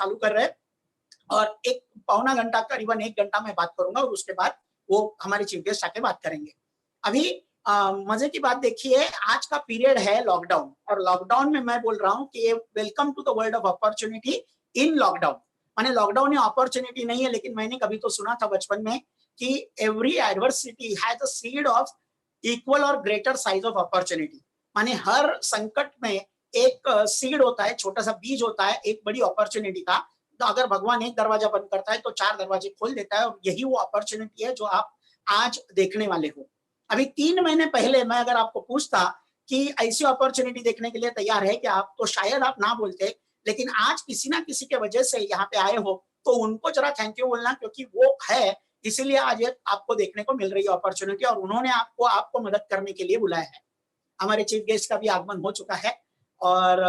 चालू कर रहे हैं और एक पौना घंटा, करीबन 1 घंटा मैं बात करूंगा और उसके बाद वो हमारे चीफ गेस्ट आके बात करेंगे। अभी मजे की बात देखिए, आज का पीरियड है लॉकडाउन, और लॉकडाउन में मैं बोल रहा हूँ कि welcome to the world of opportunity in lockdown. माने लॉकडाउन या अपॉर्चुनिटी नहीं है, लेकिन मैंने कभी तो सुना था बचपन में कि every adversity has a seed of equal और ग्रेटर साइज ऑफ अपॉर्चुनिटी। माने हर संकट में एक सीड होता है, छोटा सा बीज होता है एक बड़ी अपॉर्चुनिटी का। तो अगर भगवान एक दरवाजा बंद करता है तो 4 दरवाजे खोल देता है, और यही वो अपॉर्चुनिटी है जो आप आज देखने वाले हो। अभी 3 महीने पहले मैं अगर आपको पूछता कि ऐसी अपॉर्चुनिटी देखने के लिए तैयार है कि आप, तो शायद आप ना बोलते, लेकिन आज किसी ना किसी के वजह से यहाँ पे आए हो तो उनको जरा थैंक यू बोलना, क्योंकि वो है, इसीलिए आज ये आपको देखने को मिल रही है अपॉर्चुनिटी, और उन्होंने आपको मदद करने के लिए बुलाया है। हमारे चीफ गेस्ट का भी आगमन हो चुका है, और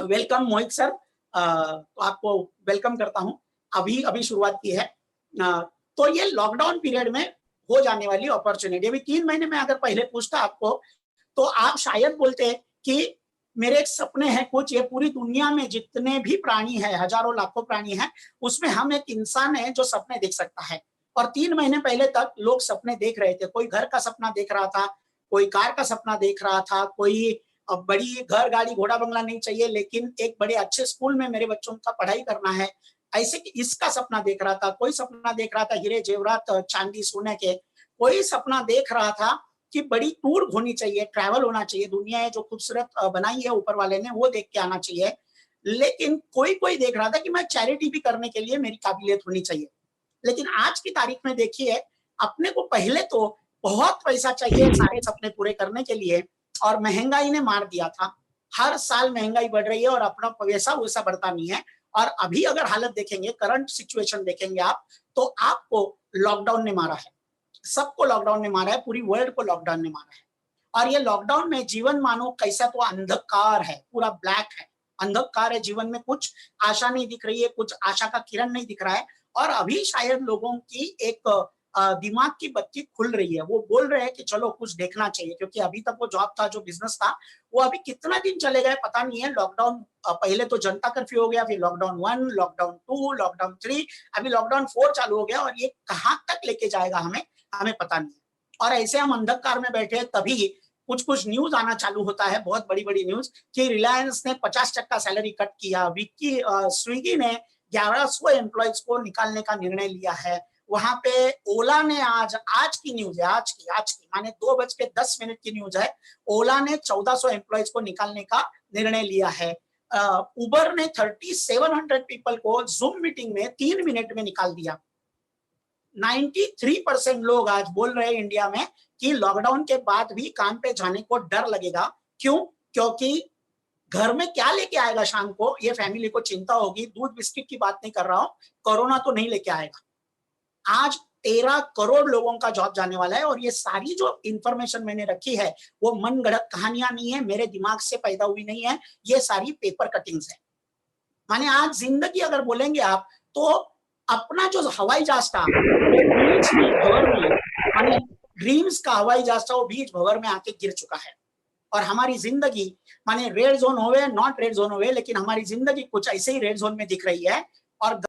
वेलकम मोहित सर। तो आपको वेलकम करता हूं। अभी अभी शुरुआत की है। तो ये लॉकडाउन पीरियड में हो जाने वाली अपॉर्चुनिटी, अभी 3 महीने में अगर पहले पूछता आपको तो आप शायद बोलते कि मेरे एक सपने हैं कुछ, ये पूरी दुनिया में जितने भी प्राणी हैं, हजारों लाखों प्राणी हैं, उसमें हम एक इंसान है जो सपने देख सकता है। और 3 महीने पहले तक लोग सपने देख रहे थे, कोई घर का सपना देख रहा था, कोई कार का सपना देख रहा था, कोई बड़ी घर गाड़ी घोड़ा बंगला नहीं चाहिए, लेकिन एक बड़े अच्छे स्कूल में मेरे बच्चों का पढ़ाई करना है, ऐसे कि इसका सपना देख रहा था। कोई सपना देख रहा था हीरे जेवरात चांदी सोने के, कोई सपना देख रहा था कि बड़ी टूर होनी चाहिए, ट्रैवल होना चाहिए, दुनिया जो खूबसूरत बनाई है ऊपर वाले ने वो देख के आना चाहिए। लेकिन कोई कोई देख रहा था कि मैं चैरिटी भी करने के लिए मेरी काबिलियत होनी चाहिए। लेकिन आज की तारीख में देखिए, अपने को पहले तो बहुत पैसा चाहिए सारे सपने पूरे करने के लिए, और महंगाई ने मार दिया था। हर साल महंगाई बढ़ रही है और अपना पैसा वैसा बढ़ता नहीं है। और अभी अगर हालत देखेंगे, करंट सिचुएशन देखेंगे आप, तो आपको लॉकडाउन ने मारा है, सबको लॉकडाउन ने मारा है, पूरी वर्ल्ड को लॉकडाउन ने मारा है। और ये लॉकडाउन में जीवन मानो कैसा, तो अंधकार है, पूरा ब्लैक है, अंधकार है जीवन में, कुछ आशा नहीं दिख रही है, कुछ आशा का किरण नहीं दिख रहा है। और अभी शायद लोगों की एक दिमाग की बत्ती खुल रही है, वो बोल रहे हैं कि चलो कुछ देखना चाहिए, क्योंकि अभी तक वो जॉब था, जो बिजनेस था, वो अभी कितना दिन चलेगा पता नहीं है। लॉकडाउन पहले तो जनता कर्फ्यू हो गया, फिर लॉकडाउन 1, लॉकडाउन 2, लॉकडाउन 3, अभी लॉकडाउन 4 चालू हो गया, और ये कहाँ तक लेके जाएगा हमें पता नहीं है। और ऐसे हम अंधकार में बैठे हैं, तभी कुछ कुछ न्यूज आना चालू होता है, बहुत बड़ी बड़ी न्यूज, कि रिलायंस ने 50% सैलरी कट किया, स्विगी ने 1100 एम्प्लॉयज को निकालने का निर्णय लिया है। वहां पे ओला ने आज की न्यूज है, आज की माने 2:10 की न्यूज है, ओला ने 1400 एम्प्लॉयज को निकालने का निर्णय लिया है। उबर ने 3700 पीपल को जूम मीटिंग में 3 मिनट में निकाल दिया। 93% लोग आज बोल रहे हैं इंडिया में कि लॉकडाउन के बाद भी काम पे जाने को डर लगेगा। क्यों? क्योंकि घर में क्या लेके आएगा शाम को, ये फैमिली को चिंता होगी। दूध बिस्किट की बात नहीं कर रहा हूं, कोरोना तो नहीं लेके आएगा। आज 13 करोड़ लोगों का जॉब जाने वाला है, और ये सारी जो इंफॉर्मेशन मैंने रखी है वो मन गढ़ंत कहानियां नहीं है, मेरे दिमाग से पैदा हुई नहीं है, ये सारी पेपर कटिंग्स है। माने आज जिंदगी अगर बोलेंगे आप, तो अपना जो हवाई जहाज था वो बीच भंवर में, माने ड्रीम्स का हवाई जहाज था, वो बीच भंवर में आके गिर चुका है। और हमारी जिंदगी, माने रेड जोन होवे नॉट रेड जोन होवे, लेकिन हमारी जिंदगी कुछ ऐसे ही रेड जोन में दिख रही है। और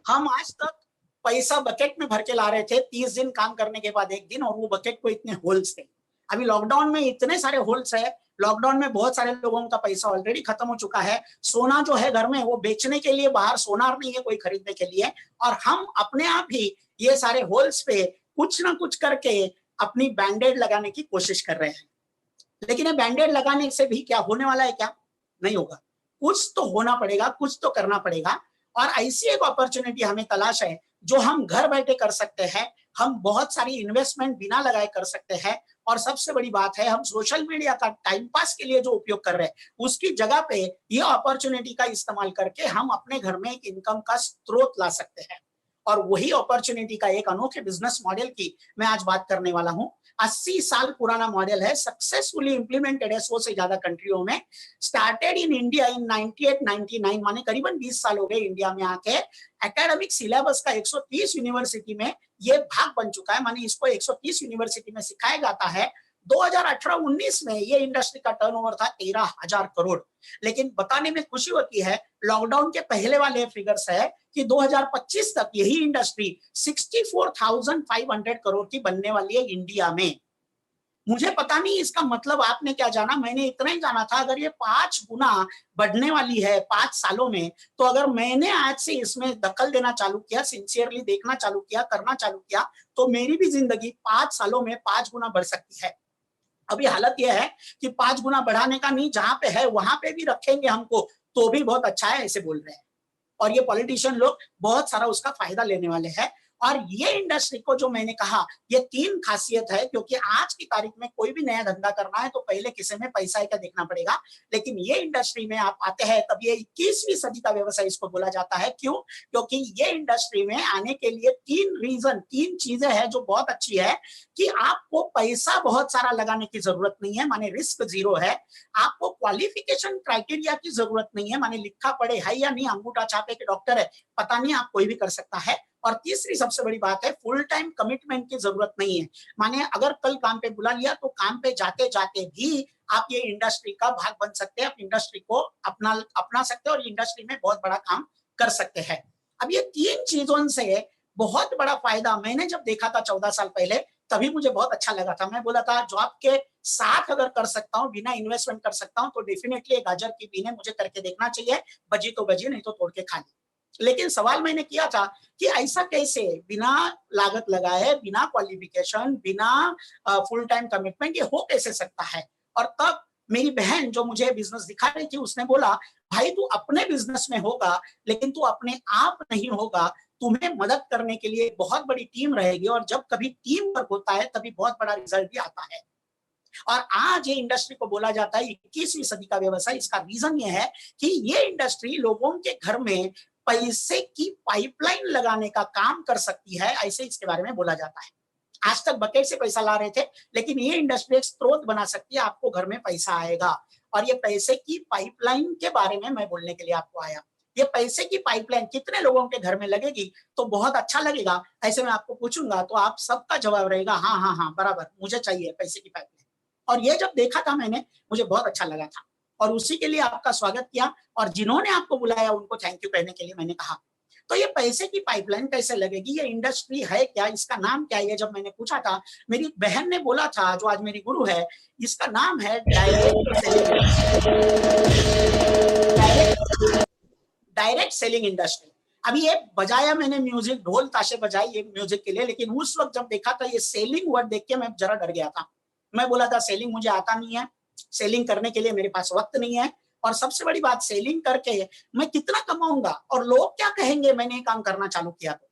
हम आज तक पैसा बकेट में भर के ला रहे थे, 30 दिन काम करने के बाद एक दिन, और वो बकेट को इतने होल्स थे। अभी लॉकडाउन में इतने सारे होल्स है, लॉकडाउन में बहुत सारे लोगों का पैसा ऑलरेडी खत्म हो चुका है। सोना जो है घर में, वो बेचने के लिए बाहर सोनार नहीं है कोई खरीदने के लिए, और हम अपने आप ही ये सारे होल्स पे कुछ ना कुछ करके अपनी बैंडेड लगाने की कोशिश कर रहे हैं। लेकिन ये बैंडेड लगाने से भी क्या होने वाला है? क्या नहीं होगा, कुछ तो होना पड़ेगा, कुछ तो करना पड़ेगा। और ऐसी एक अपॉर्चुनिटी हमें तलाश है जो हम घर बैठे कर सकते हैं, हम बहुत सारी इन्वेस्टमेंट बिना लगाए कर सकते हैं। और सबसे बड़ी बात है, हम सोशल मीडिया का टाइम पास के लिए जो उपयोग कर रहे हैं, उसकी जगह पे ये अपॉर्चुनिटी का इस्तेमाल करके हम अपने घर में एक इनकम का स्रोत ला सकते हैं। और वही अपॉर्चुनिटी का एक अनोखे बिजनेस मॉडल की मैं आज बात करने वाला हूं। 80 साल पुराना मॉडल है, सक्सेसफुली इंप्लीमेंटेड है 100 से ज्यादा कंट्रियों में, स्टार्टेड इन इंडिया इन 98-99, माने करीबन 20 साल हो गए इंडिया में आके। एकेडमिक सिलेबस का 130 यूनिवर्सिटी में ये भाग बन चुका है, माने इसको 130 यूनिवर्सिटी में सिखाया जाता है। 2018-19 में ये इंडस्ट्री का टर्नओवर था 13,000 करोड़। लेकिन बताने में खुशी होती है, लॉकडाउन के पहले वाले फिगर्स है कि 2025 तक यही इंडस्ट्री 64,500 करोड़ की बनने वाली है इंडिया में। मुझे पता नहीं इसका मतलब आपने क्या जाना, मैंने इतना ही जाना था अगर ये 5 गुना बढ़ने वाली है 5 सालों में, तो अगर मैंने आज से इसमें दखल देना चालू किया, सिंसियरली देखना चालू किया, करना चालू किया, तो मेरी भी जिंदगी 5 सालों में 5 गुना बढ़ सकती है। अभी हालत यह है कि 5 गुना बढ़ाने का नहीं, जहां पे है वहां पे भी रखेंगे हमको तो भी बहुत अच्छा है, ऐसे बोल रहे हैं। और ये पॉलिटिशियन लोग बहुत सारा उसका फायदा लेने वाले हैं। और ये इंडस्ट्री को जो मैंने कहा, ये 3 खासियत है, क्योंकि आज की तारीख में कोई भी नया धंधा करना है तो पहले किसी में पैसा है क्या देखना पड़ेगा। लेकिन ये इंडस्ट्री में आप आते हैं तब ये 21वीं सदी का व्यवसाय इसको बोला जाता है। क्यों? क्योंकि ये इंडस्ट्री में आने के लिए 3 चीजें हैं जो बहुत अच्छी है कि आपको पैसा बहुत सारा लगाने की जरूरत नहीं है, माने रिस्क जीरो है। आपको क्वालिफिकेशन क्राइटेरिया की जरूरत नहीं है, माने लिखा पढ़े है या नहीं, अंगूठा छापे के डॉक्टर है, पता नहीं, आप कोई भी कर सकता है। और तीसरी सबसे बड़ी बात है, फुल टाइम कमिटमेंट की जरूरत नहीं है, माने अगर कल काम पे बुला लिया तो काम पे जाते जाते भी आप ये इंडस्ट्री का भाग बन सकते हैं, आप इंडस्ट्री को अपना सकते हैं और इंडस्ट्री में बहुत बड़ा काम कर सकते हैं। अब ये 3 चीजों से बहुत बड़ा फायदा मैंने जब देखा था 14 साल पहले, तभी मुझे बहुत अच्छा लगा था। मैं बोला था जॉब के साथ अगर कर सकता हूँ, बिना इन्वेस्टमेंट कर सकता हूँ, तो डेफिनेटली एक गाजर की बीने मुझे करके देखना चाहिए। बजी तो बजी, नहीं तो तोड़ के खा ली। लेकिन सवाल मैंने किया था कि ऐसा कैसे, बिना लागत लगाए, बिना क्वालिफिकेशन, बिना फुल टाइम कमिटमेंट, ये हो कैसे सकता है। और तब मेरी बहन जो मुझे बिजनेस दिखा रही थी, उसने बोला, भाई तू अपने बिजनेस में होगा लेकिन तू अपने आप नहीं होगा, तुम्हें मदद करने के लिए बहुत बड़ी टीम रहेगी, और जब कभी टीम वर्क होता है तभी बहुत बड़ा रिजल्ट भी आता है। और आज ये इंडस्ट्री को बोला जाता है 21वीं सदी का व्यवसाय। इसका रीजन ये है कि ये इंडस्ट्री लोगों के घर में पैसे की पाइपलाइन लगाने का काम कर सकती है, ऐसे इसके बारे में बोला जाता है। आज तक बकेट से पैसा ला रहे थे, लेकिन ये इंडस्ट्री एक स्रोत बना सकती है, आपको घर में पैसा आएगा। और ये पैसे की पाइपलाइन के बारे में मैं बोलने के लिए आपको आया। ये पैसे की पाइपलाइन कितने लोगों के घर में लगेगी तो बहुत अच्छा लगेगा, ऐसे मैं आपको पूछूंगा तो आप सबका जवाब रहेगा हाँ हाँ हाँ बराबर, मुझे चाहिए पैसे की पाइपलाइन। और ये जब देखा था मैंने, मुझे बहुत अच्छा लगा था, और उसी के लिए आपका स्वागत किया, और जिन्होंने आपको बुलाया उनको थैंक यू कहने के लिए मैंने कहा। तो ये पैसे की पाइपलाइन कैसे लगेगी, ये इंडस्ट्री है क्या, इसका नाम क्या है, जब मैंने पूछा था, मेरी बहन ने बोला था, जो आज मेरी गुरु है, इसका नाम है direct selling industry. Direct selling industry. अभी ये बजाया मैंने म्यूजिक, ढोल ताशे बजाई ये म्यूजिक के लिए, लेकिन उस वक्त जब देखा था ये सेलिंग वर्ड देख के मैं जरा डर गया था। मैं बोला था सेलिंग मुझे आता नहीं है, सेलिंग करने के लिए मेरे पास वक्त नहीं है, और सबसे बड़ी बात सेलिंग करके मैं कितना कमाऊंगा और लोग क्या कहेंगे मैंने ये काम करना चालू किया तो।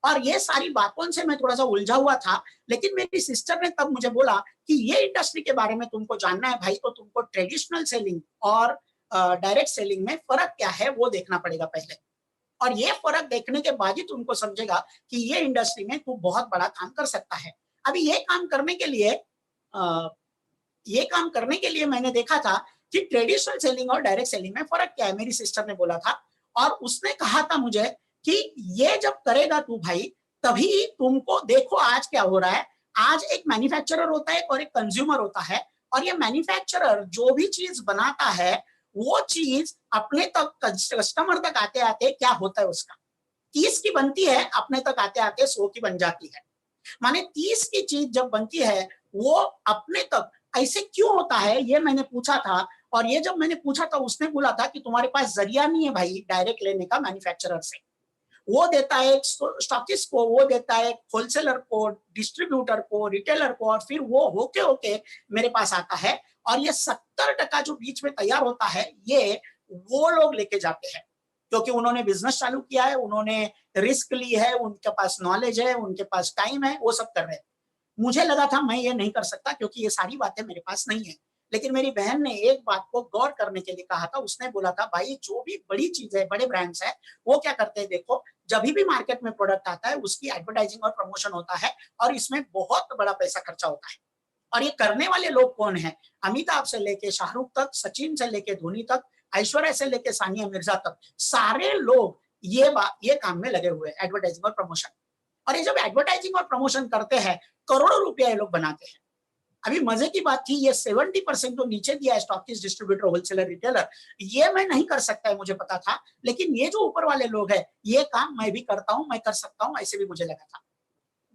और ये सारी बातों से मैं थोड़ा सा उलझा हुआ था। लेकिन मेरी सिस्टर ने तब मुझे बोला कि ये इंडस्ट्री के बारे में तुमको जानना है भाई, तो तुमको ट्रेडिशनल सेलिंग और डायरेक्ट सेलिंग में फर्क क्या है वो देखना पड़ेगा पहले, और ये फर्क देखने के बाद ही तुमको समझेगा कि ये इंडस्ट्री में तू बहुत बड़ा काम कर सकता है। अभी ये काम करने के लिए मैंने देखा था कि ट्रेडिशनल सेलिंग और डायरेक्ट सेलिंग में फर्क क्या है, मेरी सिस्टर ने बोला था। और उसने कहा था मुझे कि ये जब करेगा तू भाई, तभी तुमको, देखो आज क्या हो रहा है, आज एक मैन्युफैक्चरर होता है और एक कंज्यूमर होता है, और ये मैन्युफैक्चरर जो भी चीज बनाता है वो चीज अपने तक, कस्टमर तक आते आते क्या होता है, उसका 30 की बनती है, अपने तक आते आते 100 की बन जाती है। माने 30 की चीज जब बनती है वो अपने तक ऐसे क्यों होता है, ये मैंने पूछा था। और ये जब मैंने पूछा था, उसने बोला था कि तुम्हारे पास जरिया नहीं है भाई डायरेक्ट लेने का मैन्युफैक्चरर से, वो देता है स्टॉकिस्ट को, वो देता है होलसेलर को, डिस्ट्रीब्यूटर को, रिटेलर को, और फिर वो होके होके मेरे पास आता है। और ये 70% जो बीच में तैयार होता है ये वो लोग लेके जाते हैं, क्योंकि उन्होंने बिजनेस चालू किया है, उन्होंने रिस्क ली है, उनके पास नॉलेज है, उनके पास टाइम है, वो सब कर रहे हैं। मुझे लगा था मैं ये नहीं कर सकता क्योंकि ये सारी बातें मेरे पास नहीं है। लेकिन मेरी बहन ने एक बात को गौर करने के लिए कहा था। उसने बोला था, भाई जो भी बड़ी चीज है, बड़े ब्रांड्स है, वो क्या करते हैं, देखो जब भी मार्केट में प्रोडक्ट आता है उसकी एडवर्टाइजिंग और प्रमोशन होता है और इसमें बहुत बड़ा पैसा खर्चा होता है। और ये करने वाले लोग कौन है? अमिताभ से लेके शाहरुख तक, सचिन से लेके धोनी तक, ऐश्वर्या से लेके सानिया मिर्जा तक, सारे लोग ये काम में लगे हुए हैं, एडवर्टाइजिंग और प्रमोशन। और ये जब एडवर्टाइजिंग और प्रमोशन करते हैं, करोड़ों रुपया ये लोग बनाते हैं। अभी मजे की बात थी, ये 70% तो नीचे दिया है, स्टॉकिस्ट, डिस्ट्रीब्यूटर, होलसेलर, रिटेलर। ये मैं नहीं कर सकता है, मुझे पता था, लेकिन ये जो ऊपर वाले लोग हैं, ये काम मैं भी करता हूं, मैं कर सकता हूं, ऐसे भी मुझे लगा था।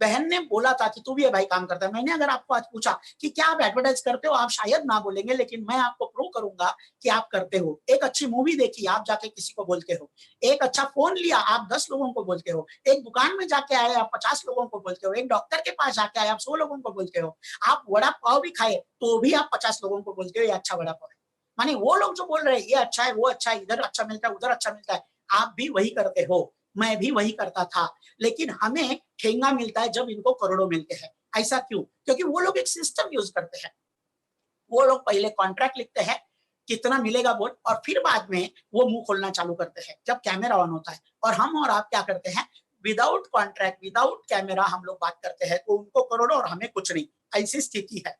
बहन ने बोला था कि तू भी ये भाई काम करता है। मैंने अगर आपको आज पूछा कि क्या आप एडवर्टाइज करते हो, आप शायद ना बोलेंगे, लेकिन मैं आपको प्रूव करूंगा कि आप करते हो। एक अच्छी मूवी देखी, आप जाके किसी को बोलते हो। एक अच्छा फोन लिया, आप 10 लोगों को बोलते हो। एक दुकान में जाके आए, आप 50 लोगों को बोलते हो। एक डॉक्टर के पास जाके आए, आप 100 लोगों को बोलते हो। आप वड़ा पाव भी खाए तो भी आप 50 लोगों को बोलते हो ये अच्छा वड़ा पाव है। माने वो लोग जो बोल रहे हैं ये अच्छा है, वो अच्छा है, इधर अच्छा मिलता है, उधर अच्छा मिलता है, आप भी वही करते हो, मैं भी वही करता था। लेकिन हमें ठेंगा मिलता है जब इनको करोड़ों मिलते हैं। ऐसा क्यों? क्योंकि वो लोग एक सिस्टम यूज करते हैं। वो लोग पहले कॉन्ट्रैक्ट लिखते हैं, कितना मिलेगा बोल, और फिर बाद में वो मुंह खोलना चालू करते हैं जब कैमरा ऑन होता है। और हम और आप क्या करते हैं, विदाउट कॉन्ट्रैक्ट, विदाउट कैमरा हम लोग बात करते हैं, तो उनको करोड़ों और हमें कुछ नहीं। ऐसी स्थिति है।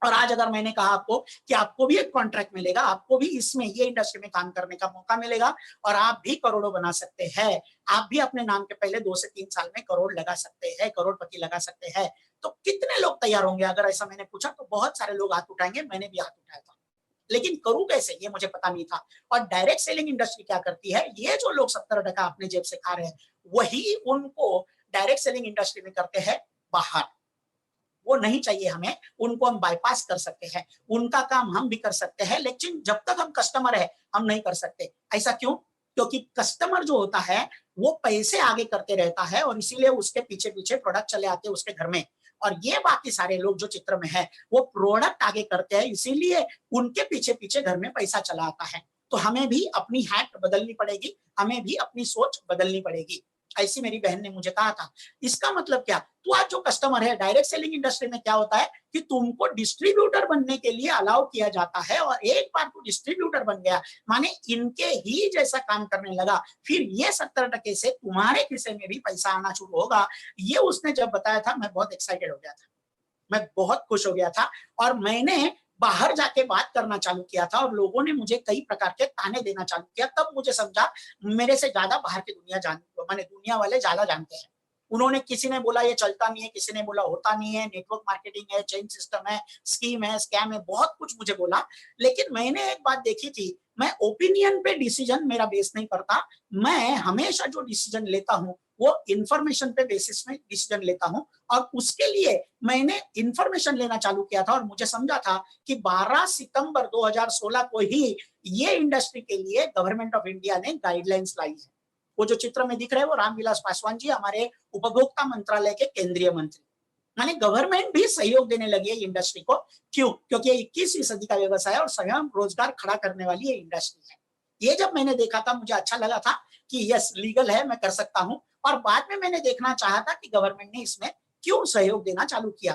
और आज अगर मैंने कहा आपको कि आपको भी एक कॉन्ट्रैक्ट मिलेगा, आपको भी इसमें, ये इंडस्ट्री में काम करने का मौका मिलेगा और आप भी करोड़ों बना सकते हैं, आप भी अपने नाम के पहले 2 से 3 साल में करोड़ लगा सकते हैं, करोड़पति लगा सकते हैं, तो कितने लोग तैयार होंगे? अगर ऐसा मैंने पूछा तो बहुत सारे लोग हाथ उठाएंगे, मैंने भी हाथ उठाया था। लेकिन करूं कैसे, ये मुझे पता नहीं था। और डायरेक्ट सेलिंग इंडस्ट्री क्या करती है, ये जो लोग 70% अपने जेब से खा रहे हैं, वही उनको डायरेक्ट सेलिंग इंडस्ट्री में करते हैं बाहर। वो नहीं चाहिए हमें, उनको हम बाईपास कर सकते हैं, उनका काम हम भी कर सकते हैं, लेकिन जब तक हम कस्टमर है हम नहीं कर सकते। ऐसा क्यों? क्योंकि कस्टमर जो होता है वो पैसे आगे करते रहता है और इसीलिए उसके पीछे पीछे प्रोडक्ट चले आते हैं उसके घर में। और ये बाकी सारे लोग जो चित्र में है वो प्रोडक्ट आगे करते हैं, इसीलिए उनके पीछे पीछे घर में पैसा चला आता है। तो हमें भी अपनी हैट बदलनी पड़ेगी, हमें भी अपनी सोच बदलनी पड़ेगी। ऐसी मेरी बहन ने मुझे कहा था। इसका मतलब क्या, तो आज जो कस्टमर है, डायरेक्ट सेलिंग इंडस्ट्री में क्या होता है कि तुमको डिस्ट्रीब्यूटर बनने के लिए अलाउ किया जाता है, और एक बार तू डिस्ट्रीब्यूटर बन गया माने इनके ही जैसा काम करने लगा, फिर ये 70% से तुम्हारे खिस्से में भी पैसा आना शुरू होगा। ये उसने जब बताया था, मैं बहुत एक्साइटेड हो गया था, मैं बहुत खुश हो गया था। और मैंने बाहर जाके बात करना चालू किया था और लोगों ने मुझे कई प्रकार के ताने देना चालू किया। तब मुझे समझा मेरे से ज्यादा बाहर की दुनिया माने दुनिया वाले ज्यादा जानते हैं। उन्होंने, किसी ने बोला ये चलता नहीं है, किसी ने बोला होता नहीं है, नेटवर्क मार्केटिंग है, चेन सिस्टम है, स्कीम है, स्कैम है, बहुत कुछ मुझे बोला। लेकिन मैंने एक बात देखी थी, मैं ओपिनियन पे डिसीजन मेरा बेस नहीं करता। मैं हमेशा जो डिसीजन लेता हूं वो इंफॉर्मेशन पे बेसिस में डिसीजन लेता हूं। और उसके लिए मैंने इंफॉर्मेशन लेना चालू किया था और मुझे समझा था कि 12 सितंबर 2016 को ही ये इंडस्ट्री के लिए गवर्नमेंट ऑफ इंडिया ने गाइडलाइंस लाई है। वो जो चित्र में दिख रहे हैं वो रामविलास पासवान जी, हमारे उपभोक्ता मंत्रालय के केंद्रीय मंत्री। माने गवर्नमेंट भी सहयोग देने लगी है इंडस्ट्री को। क्यों? क्योंकि ये 21वीं सदी का व्यवसाय है और स्वयं रोजगार खड़ा करने वाली ये इंडस्ट्री है। ये जब मैंने देखा था मुझे अच्छा लगा था कि यस लीगल है, मैं कर सकता हूं। और बाद में मैंने देखना चाहा था कि गवर्नमेंट ने इसमें क्यों सहयोग देना चालू किया।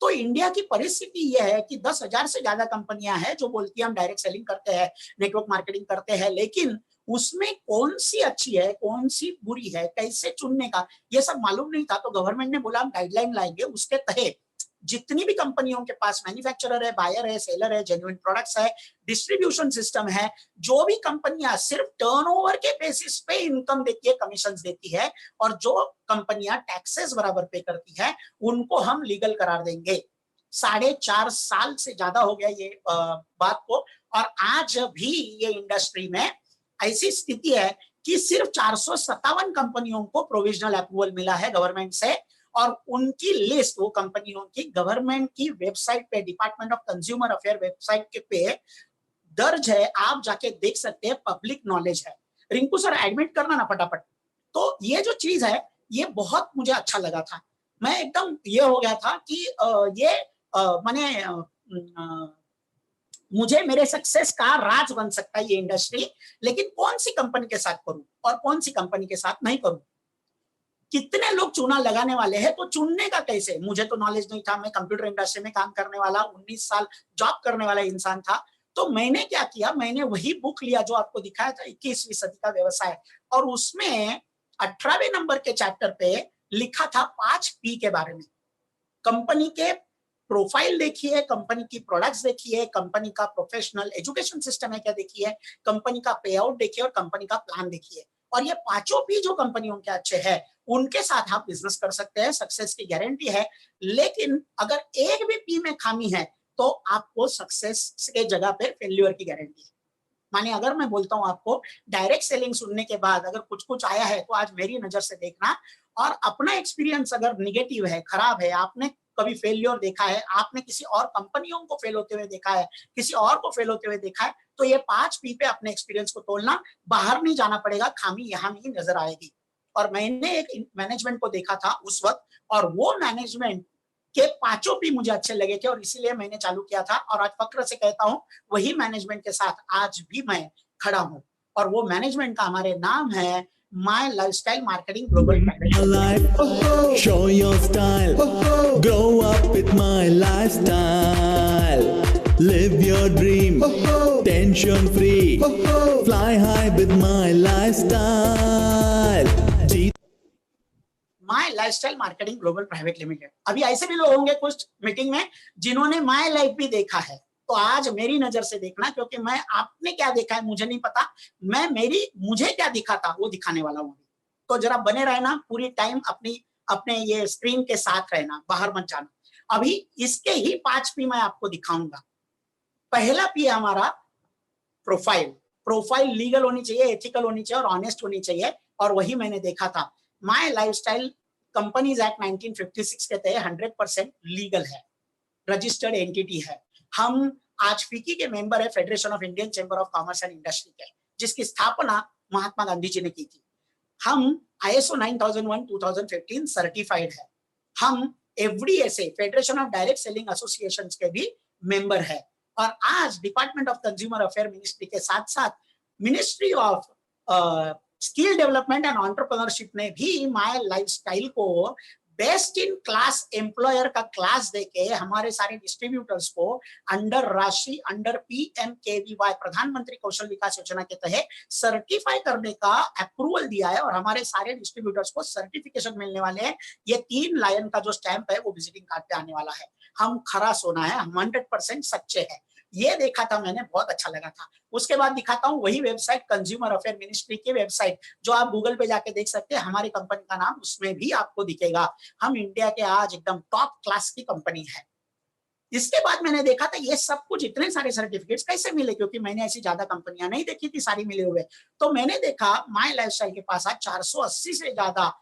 तो इंडिया की परिस्थिति यह है कि 10,000 से ज्यादा कंपनियां हैं जो बोलती है हम डायरेक्ट सेलिंग करते हैं, नेटवर्क मार्केटिंग करते हैं, लेकिन उसमें कौन सी अच्छी है, कौन सी बुरी है, कैसे चुनने का ये सब मालूम नहीं था। तो गवर्नमेंट ने बोला हम गाइडलाइन लाएंगे, उसके तहत जितनी भी कंपनियों के पास मैन्युफैक्चरर है, बायर है, सेलर है, जेन्युइन प्रोडक्ट्स है, डिस्ट्रीब्यूशन सिस्टम है, जो भी कंपनियां सिर्फ टर्नओवर के बेसिस पे इनकम देती है, कमीशंस देती है, और जो कंपनियां टैक्सेस बराबर पे करती है, उनको हम लीगल करार देंगे। 4.5 साल से ज्यादा हो गया ये बात को, और आज भी ये इंडस्ट्री में ऐसी स्थिति है कि सिर्फ 457 कंपनियों को प्रोविजनल अप्रूवल मिला है गवर्नमेंट से। और उनकी लिस्ट, वो कंपनियों की गवर्नमेंट की वेबसाइट पे, department of consumer affair website के पे दर्ज है, आप जाके देख सकते हैं, पब्लिक नॉलेज है। रिंकू सर एडमिट करना ना फटाफट। तो ये जो चीज है ये बहुत मुझे अच्छा लगा था। मैं एकदम ये हो गया था कि ये मैंने मुझे मेरे सक्सेस का राज बन सकता है ये इंडस्ट्री, लेकिन कौन सी कंपनी के साथ करूं और कौन सी कंपनी के साथ नहीं करूं। कितने लोग चूना लगाने वाले हैं, तो चुनने का कैसे? मुझे तो नॉलेज नहीं था, मैं कंप्यूटर इंडस्ट्री में काम करने वाला 19 साल जॉब करने वाला इंसान था। तो मैंने क्या किया, मैंने वही बुक लिया जो आपको दिखाया था 21वीं सदी का व्यवसाय, और उसमें 18वें नंबर के चैप्टर पे लिखा था 5 पी के बारे में। कंपनी के प्रोफाइल देखिए, कंपनी की प्रोडक्ट्स देखिए, कंपनी का प्रोफेशनल एजुकेशन सिस्टम है क्या देखिए, कंपनी का पे आउट देखिए और कंपनी का प्लान देखिए। और ये पांचों पी जो कंपनियों के अच्छे हैं, उनके साथ आप बिजनेस कर सकते हैं, सक्सेस की गारंटी है। लेकिन अगर एक भी पी में खामी है तो आपको सक्सेस के जगह पे फेल्यूर की गारंटी है। माने अगर मैं बोलता हूं आपको, डायरेक्ट सेलिंग सुनने के बाद अगर कुछ कुछ आया है तो आज मेरी नजर से देखना, और अपना एक्सपीरियंस अगर निगेटिव है, खराब है, आपने कभी फेल्योर देखा है, आपने किसी और कंपनियों को फेल होते हुए देखा है, किसी और को फेल होते हुए देखा है, तो ये 5 पी पे अपने एक्सपीरियंस को तोलना, बाहर नहीं जाना पड़ेगा, खामी यहां नहीं नजर आएगी। और मैंने एक मैनेजमेंट को देखा था उस वक्त, और वो मैनेजमेंट के पांचों पी मुझे अच्छे लगे थे, और इसीलिए मैंने चालू किया था। और आज फक्र से कहता हूं, वही मैनेजमेंट के साथ आज भी मैं खड़ा हूं, और वो मैनेजमेंट का हमारे नाम है my lifestyle marketing global private. Show your style. Grow up with my lifestyle. Live your dream. Tension free. Fly high with my lifestyle. My lifestyle marketing global private limited. अभी ऐसे भी लोग होंगे कुछ मीटिंग में जिन्होंने माय लाइफ भी देखा है, तो आज मेरी नजर से देखना, क्योंकि मैं आपने क्या देखा है मुझे नहीं पता, मुझे क्या दिखा था वो दिखाने वाला हूं। तो जरा बने रहना पूरी टाइम, अपने ये स्क्रीन के साथ रहना, बाहर मत जाना। अभी इसके ही 5 पी मैं आपको दिखाऊंगा। पहला पी हमारा प्रोफाइल। प्रोफाइल लीगल होनी चाहिए, एथिकल होनी चाहिए और ऑनेस्ट होनी चाहिए, और वही मैंने देखा था। माय लाइफस्टाइल कंपनीज एक्ट 1956 के तहत 100% लीगल है, रजिस्टर्ड एंटिटी है। हम आज फिकी के मेंबर है, federation of Indian chamber of commerce and industry के, जिसकी स्थापना महात्मा गांधी जी ने की थी। हम ISO 9001:2015 सर्टिफाइड है। हम FDSA, federation of direct selling association के भी मेंबर है। और आज department of consumer affair ministry के साथ साथ ministry of skill development and entrepreneurship ने भी माय लाइफस्टाइल को बेस्ट इन क्लास एम्प्लॉयर का क्लास देके हमारे सारे डिस्ट्रीब्यूटर्स को अंडर राशि, अंडर PMKVY, प्रधानमंत्री कौशल विकास योजना के तहत सर्टिफाई करने का अप्रूवल दिया है, और हमारे सारे डिस्ट्रीब्यूटर्स को सर्टिफिकेशन मिलने वाले हैं। ये 3 लायन का जो स्टैंप है वो विजिटिंग कार्ड पे आने वाला है। हम खरा सोना है, हम 100% सच्चे हैं। ये देखा था मैंने, बहुत अच्छा लगा था। उसके बाद दिखाता हूँ वही वेबसाइट, कंज्यूमर अफेयर मिनिस्ट्री की वेबसाइट, जो आप गूगल पे जाके देख सकते हैं, हमारी कंपनी का नाम उसमें भी आपको दिखेगा। हम इंडिया के आज एकदम टॉप क्लास की कंपनी है। इसके बाद मैंने देखा था ये सब कुछ, इतने सारे सर्टिफिकेट्स कैसे मिले, क्योंकि मैंने ऐसी ज्यादा कंपनियां नहीं देखी थी सारी मिले हुए। तो मैंने देखा माय लाइफस्टाइल के पास आज 480 से ज्यादा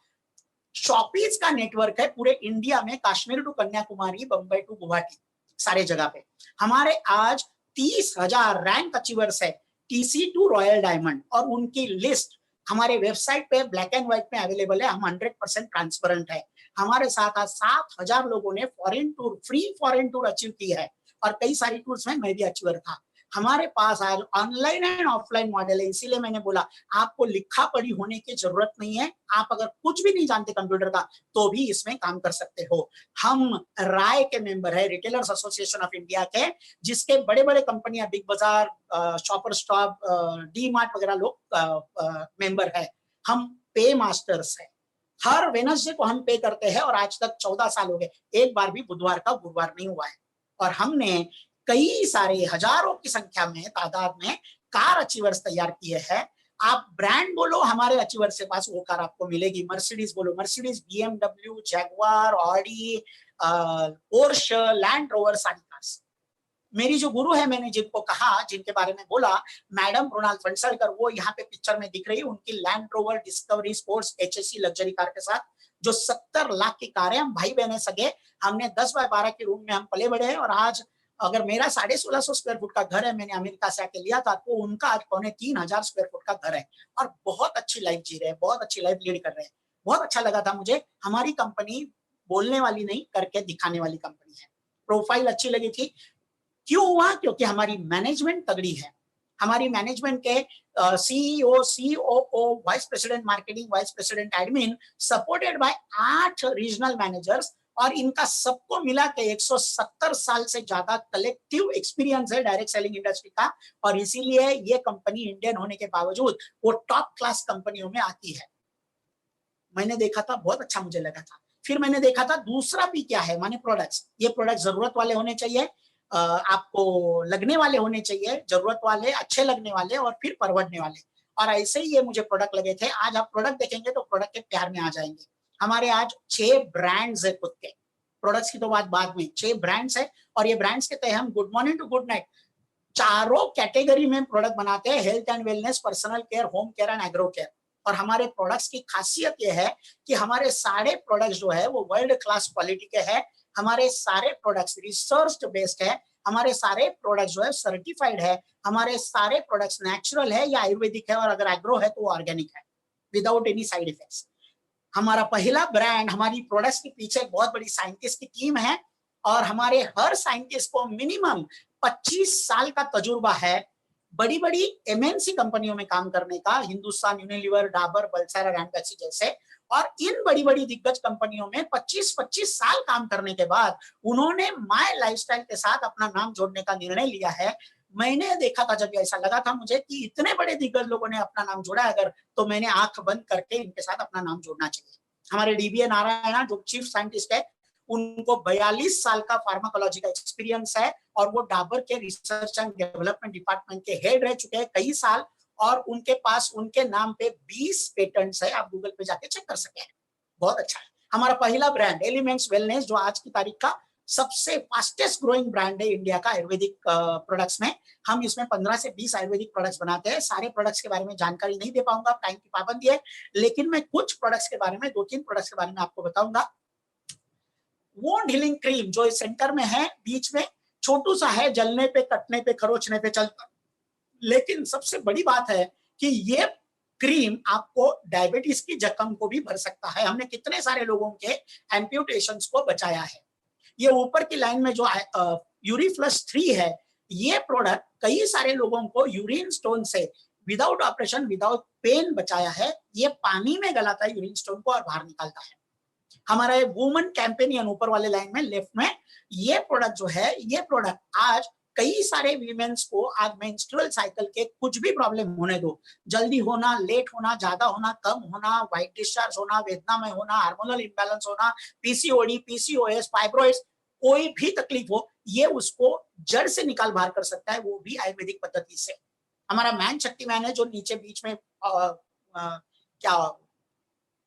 शॉपीज का नेटवर्क है पूरे इंडिया में, कश्मीर टू कन्याकुमारी, बंबई टू गुवाहाटी, सारे जगह पे। हमारे आज 30,000 रैंक अचीवर्स है, TC टू रॉयल डायमंड, और उनकी लिस्ट हमारे वेबसाइट पे ब्लैक एंड व्हाइट में अवेलेबल है। हम 100% ट्रांसपेरेंट है। हमारे साथ आज 7,000 लोगों ने foreign tour, free foreign tour achieve की है, और कई सारी टूर्स में मैं भी अचीवर था। हमारे पास आज ऑनलाइन एंड ऑफलाइन मॉडल है, इसीलिए मैंने बोला आपको लिखा पढ़ी होने की जरूरत नहीं है। आप अगर कुछ भी नहीं जानते कंप्यूटर का तो भी इसमें काम कर सकते हो। हम राय के मेंबर है, रिटेलर्स एसोसिएशन ऑफ इंडिया के, जिसके बड़े बड़े कंपनियां, बिग बाजार, शॉपर स्टॉप, डी मार्ट वगैरह लोग मेंबर है। हम पे मास्टर्स है, हर वेडनेसडे को हम पे करते हैं, और आज तक 14 साल हो गए, एक बार भी बुधवार का गुरुवार नहीं हुआ है। और हमने कई सारे हजारों की संख्या में, तादाद में कार अचीवर्स तैयार किए हैं। आप ब्रांड बोलो, हमारे अचीवर से पास वो कार आपको मिलेगी। मर्सिडीज बोलो, Mercedes, BMW, Jaguar, Audi, Porsche, land rover, सारी कार्स। मेरी जो गुरु है, मैंने जिनको कहा, जिनके बारे में बोला, मैडम मृणाल फणसलकर, वो यहाँ पे पिक्चर में दिख रही है। उनकी land rover discovery sports HSE luxury car के साथ, जो 70 लाख की कार है। हम भाई बहन सगे, हमने 10 बाय 12 के रूम में हम पले बड़े हैं। और आज अगर मेरा 1650 स्क्वायर फुट का घर है, मैंने अमेरिका से आके लिया था, तो उनका आज 3,500 स्क्वायर फुट का घर है, और बहुत अच्छी लाइफ जी रहे हैं, बहुत अच्छी लाइफ लीड कर रहे हैं। बहुत अच्छा लगा था मुझे। हमारी कंपनी बोलने वाली नहीं, करके दिखाने वाली कंपनी है। प्रोफाइल अच्छी लगी थी। क्यों हुआ? क्योंकि हमारी मैनेजमेंट तगड़ी है, हमारी मैनेजमेंट के CEO, COO, vice president marketing, vice president admin, supported by 8 regional managers, और इनका सबको मिला के 170 साल से ज्यादा कलेक्टिव एक्सपीरियंस है डायरेक्ट सेलिंग इंडस्ट्री का, और इसीलिए ये कंपनी इंडियन होने के बावजूद वो टॉप क्लास कंपनियों में आती है। मैंने देखा था, बहुत अच्छा मुझे लगा था। फिर मैंने देखा था दूसरा भी क्या है, माने प्रोडक्ट्स। ये प्रोडक्ट जरूरत वाले होने चाहिए, आपको लगने वाले होने चाहिए, जरूरत वाले, अच्छे लगने वाले, और फिर परवड़ने वाले। और ऐसे ही ये मुझे प्रोडक्ट लगे थे। आज आप प्रोडक्ट देखेंगे तो प्रोडक्ट के प्यार में आ जाएंगे। हमारे आज 6 ब्रांड्स है खुद के, प्रोडक्ट्स की तो बात बाद में। 6 ब्रांड्स है, और ये ब्रांड्स के तहत हम good morning to good night चारों कैटेगरी में प्रोडक्ट बनाते हैं, health and wellness, personal care, home care and agro care. और हमारे प्रोडक्ट्स की खासियत यह है कि हमारे सारे प्रोडक्ट्स जो है वो वर्ल्ड क्लास क्वालिटी के हैं। हमारे सारे प्रोडक्ट्स रिसर्च बेस्ड है, हमारे सारे प्रोडक्ट्स जो है सर्टिफाइड है, हमारे सारे प्रोडक्ट्स नेचुरल है या आयुर्वेदिक है, और अगर एग्रो है तो ऑर्गेनिक है, विदाउट एनी साइड इफेक्ट्स। हमारा पहला ब्रांड, हमारी प्रोडक्ट्स के पीछे बहुत बड़ी साइंटिस्ट की टीम है, और हमारे हर साइंटिस्ट को मिनिमम 25 साल का तजुर्बा है बड़ी बड़ी एमएनसी कंपनियों में काम करने का, हिंदुस्तान यूनिलीवर, डाबर, बलसारा, रैंपैक्सी जैसे। और इन बड़ी बड़ी दिग्गज कंपनियों में 25-25 साल काम करने के बाद उन्होंने माय लाइफस्टाइल के साथ अपना नाम जोड़ने का निर्णय लिया है। मैंने देखा था, जब ऐसा लगा था मुझे कि इतने बड़े दिग्गज लोगों ने अपना नाम जोड़ा अगर, तो मैंने आंख बंद करके इनके साथ अपना नाम जोड़ना चाहिए। हमारे डीबीए नारायण जो चीफ साइंटिस्ट है, उनको 42 साल का फार्माकोलॉजी का एक्सपीरियंस है, और वो डाबर के रिसर्च एंड डेवलपमेंट डिपार्टमेंट के हेड रह चुके हैं कई साल, और उनके पास उनके नाम पे 20 पेटेंट्स है। आप गूगल पे जाके चेक कर सकते हैं, बहुत अच्छा है। हमारा पहला ब्रांड एलिमेंट्स वेलनेस, जो आज की तारीख का सबसे फास्टेस्ट ग्रोइंग ब्रांड है इंडिया का आयुर्वेदिक प्रोडक्ट्स में। हम इसमें 15 से 20 आयुर्वेदिक प्रोडक्ट्स बनाते हैं। सारे प्रोडक्ट्स के बारे में जानकारी नहीं दे पाऊंगा, टाइम की पाबंदी है, लेकिन मैं कुछ प्रोडक्ट्स के बारे में, 2-3 प्रोडक्ट्स के बारे में आपको बताऊंगा। वोंड हीलिंग क्रीम जो इस सेंटर में है, बीच में छोटू सा है, जलने पे, कटने पे, खरोचने पे चलता, लेकिन सबसे बड़ी बात है कि ये क्रीम आपको डायबिटीज की जख्म को भी भर सकता है। हमने कितने सारे लोगों के एम्प्यूटेशंस को बचाया है। ये ऊपर की लाइन में जो यूरिफ्लस 3 है, ये प्रोडक्ट कई सारे लोगों को यूरिन स्टोन से विदाउट ऑपरेशन, विदाउट पेन बचाया है। ये पानी में गलाता है यूरिन स्टोन को और बाहर निकालता है। हमारा वुमन कैंपेनियन ऊपर वाले लाइन में लेफ्ट में, ये प्रोडक्ट जो है, ये प्रोडक्ट आज कई सारे वीमेंस को, आज मेंस्ट्रुअल साइकिल के कुछ भी प्रॉब्लम होने दो, जल्दी होना, लेट होना, ज्यादा होना, कम होना, व्हाइट डिस्चार्ज होना, वेदनामय होना, हार्मोनल इंबैलेंस होना, पीसीओडी, पीसीओएस, फाइब्रॉइड्स, कोई भी तकलीफ हो, ये उसको जड़ से निकाल बाहर कर सकता है, वो भी आयुर्वेदिक पद्धति से। हमारा मैन शक्ति मैन है जो नीचे बीच में क्या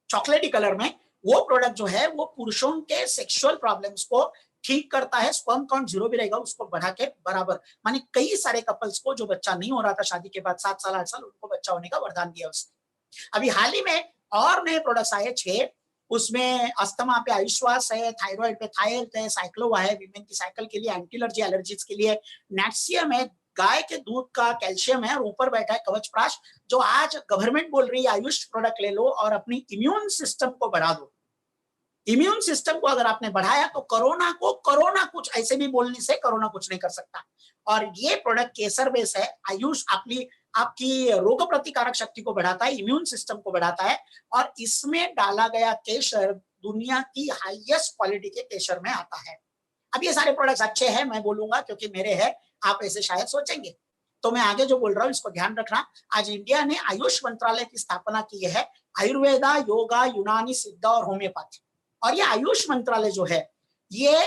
चॉकलेटी कलर में, वो प्रोडक्ट जो है वो पुरुषों के सेक्सुअल प्रॉब्लम्स को ठीक करता है। स्पर्म काउंट 0 भी रहेगा, उसको बढ़ा के बराबर, माने कई सारे कपल्स को जो बच्चा नहीं हो रहा था शादी के बाद 7 साल 8 साल, उनको बच्चा होने का वरदान दिया उसने। अभी हाल ही में और नए प्रोडक्ट्स आए 6, उसमें अस्थमा पे आयुश्वास है, थायराइड पे थायल्थ है, साइक्लोवा है विमेन की साइकिल के लिए, एंटी एलर्जी एलर्जीज के लिए, नेक्सियम है, गाय के दूध का कैल्शियम है, और ऊपर बैठा है कवच प्राश, जो आज गवर्नमेंट बोल रही है आयुष प्रोडक्ट ले लो और अपनी इम्यून सिस्टम को बढ़ा दो। इम्यून सिस्टम को अगर आपने बढ़ाया तो कोरोना कुछ ऐसे भी बोलने से कोरोना कुछ नहीं कर सकता। और ये प्रोडक्ट केसर बेस है, आयुष आपकी रोग प्रतिकारक शक्ति को बढ़ाता है, इम्यून सिस्टम को बढ़ाता है, और इसमें डाला गया केसर दुनिया की हाईएस्ट क्वालिटी के केसर में आता है। अब ये सारे प्रोडक्ट्स अच्छे हैं, मैं बोलूंगा क्योंकि मेरे हैं, आप ऐसे शायद सोचेंगे, तो मैं आगे जो बोल रहा हूँ इसको ध्यान रखना। आज इंडिया ने आयुष मंत्रालय की स्थापना की है, आयुर्वेदा, योगा, यूनानी, सिद्धा और होम्योपैथी। और ये आयुष मंत्रालय जो है, ये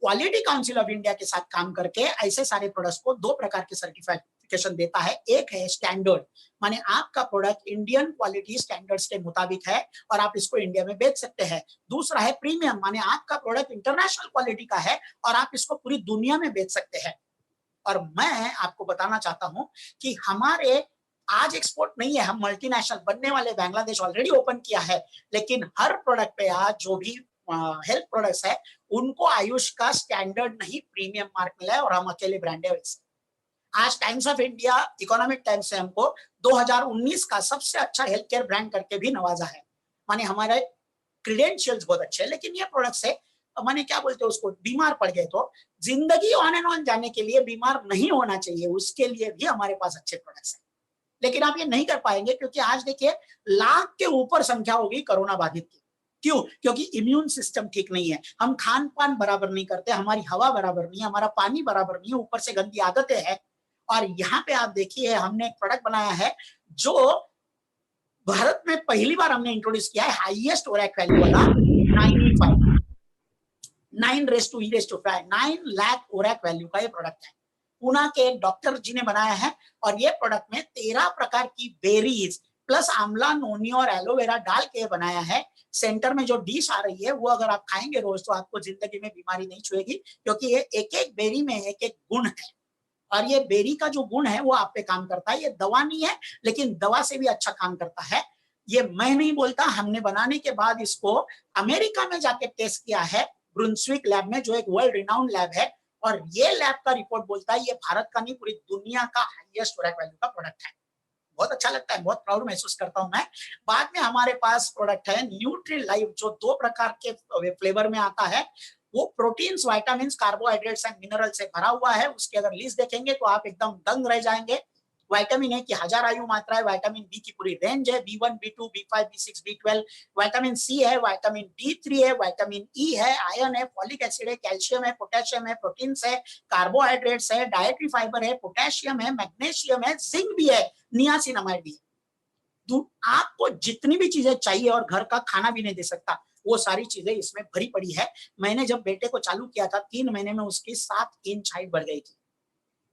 क्वालिटी काउंसिल ऑफ इंडिया के साथ काम करके ऐसे सारे प्रोडक्ट्स को 2 प्रकार के सर्टिफिकेशन देता है। एक है स्टैंडर्ड, माने आपका प्रोडक्ट इंडियन क्वालिटी स्टैंडर्ड्स के मुताबिक है और आप इसको इंडिया में बेच सकते हैं। दूसरा है प्रीमियम, माने आपका प्रोडक्ट इंटरनेशनल क्वालिटी का है और आप इसको पूरी दुनिया में बेच सकते हैं। और मैं आपको बताना चाहता हूं कि हमारे आज एक्सपोर्ट नहीं है, हम मल्टीनेशनल बनने वाले, बांग्लादेश ऑलरेडी ओपन किया है, लेकिन हर प्रोडक्ट पे आज जो भी हेल्थ प्रोडक्ट्स है उनको आयुष का स्टैंडर्ड नहीं प्रीमियम मार्क मिला है, और हम अकेले ब्रांड है वैसे। आज times of India economic times से हमको 2019 का सबसे अच्छा हेल्थ केयर ब्रांड करके भी नवाजा है। माने हमारे क्रेडेंशियल्स बहुत अच्छे हैं, लेकिन ये प्रोडक्ट्स है माने क्या बोलते हैं उसको, बीमार पड़ गए, तो जिंदगी ऑन एंड ऑन जाने के लिए बीमार नहीं होना चाहिए, उसके लिए भी हमारे पास अच्छे प्रोडक्ट्स हैं। लेकिन आप ये नहीं कर पाएंगे क्योंकि आज देखिए लाख के ऊपर संख्या होगी कोरोना बाधित की। क्यों? क्योंकि इम्यून सिस्टम ठीक नहीं है, हम खान पान बराबर नहीं करते, हमारी हवा बराबर नहीं है, हमारा पानी बराबर नहीं है, ऊपर से गंदी आदतें हैं। और यहाँ पे आप देखिए हमने एक प्रोडक्ट बनाया है जो भारत में पहली बार हमने इंट्रोड्यूस किया है, हाईएस्ट ओरैक वैल्यू वाला 9 लाख ओरैक वैल्यू का ये प्रोडक्ट है। पुणे के एक डॉक्टर जी ने बनाया है और ये प्रोडक्ट में 13 प्रकार की बेरीज प्लस आंवला, नोनी और एलोवेरा डाल के बनाया है। सेंटर में जो डिश आ रही है वो अगर आप खाएंगे रोज तो आपको जिंदगी में बीमारी नहीं छुएगी, क्योंकि ये एक एक बेरी में एक एक गुण है और ये बेरी का जो गुण है वो आप पे काम करता है। ये दवा नहीं है लेकिन दवा से भी अच्छा काम करता है। ये मैं नहीं बोलता, हमने बनाने के बाद इसको अमेरिका में जाके टेस्ट किया है, ब्रुंसविक लैब में, जो एक वर्ल्ड रिनाउंड लैब है। और ये लैब का रिपोर्ट बोलता है ये भारत का नहीं पूरी दुनिया का हाईएस्ट ओरैक वैल्यू का प्रोडक्ट है। बहुत अच्छा लगता है, बहुत प्राउड महसूस करता हूं मैं। बाद में हमारे पास प्रोडक्ट है न्यूट्री लाइव, जो 2 प्रकार के फ्लेवर में आता है। वो proteins, vitamins, carbohydrates and mineral से भरा हुआ है। उसकी अगर लिस्ट देखेंगे तो आप एकदम दंग रह जाएंगे। विटामिन ए की 1000 आयु मात्रा है, विटामिन बी की पूरी रेंज है, B1, B2, B5, B6, B12, vitamin C है, विटामिन D3 है, विटामिन ई है, आयरन है, फॉलिक एसिड है, कैल्शियम है, पोटेशियम है, प्रोटीन्स है, कार्बोहाइड्रेट्स है, डायट्री फाइबर है, पोटेशियम है, मैग्नीशियम है, जिंक भी है, नियासिनामाइड भी है। आपको जितनी भी चीजें चाहिए और घर का खाना भी नहीं दे सकता, वो सारी चीजें इसमें भरी पड़ी है। मैंने जब बेटे को चालू किया था 3 महीने में उसकी 7 इंच हाइट बढ़ गई थी।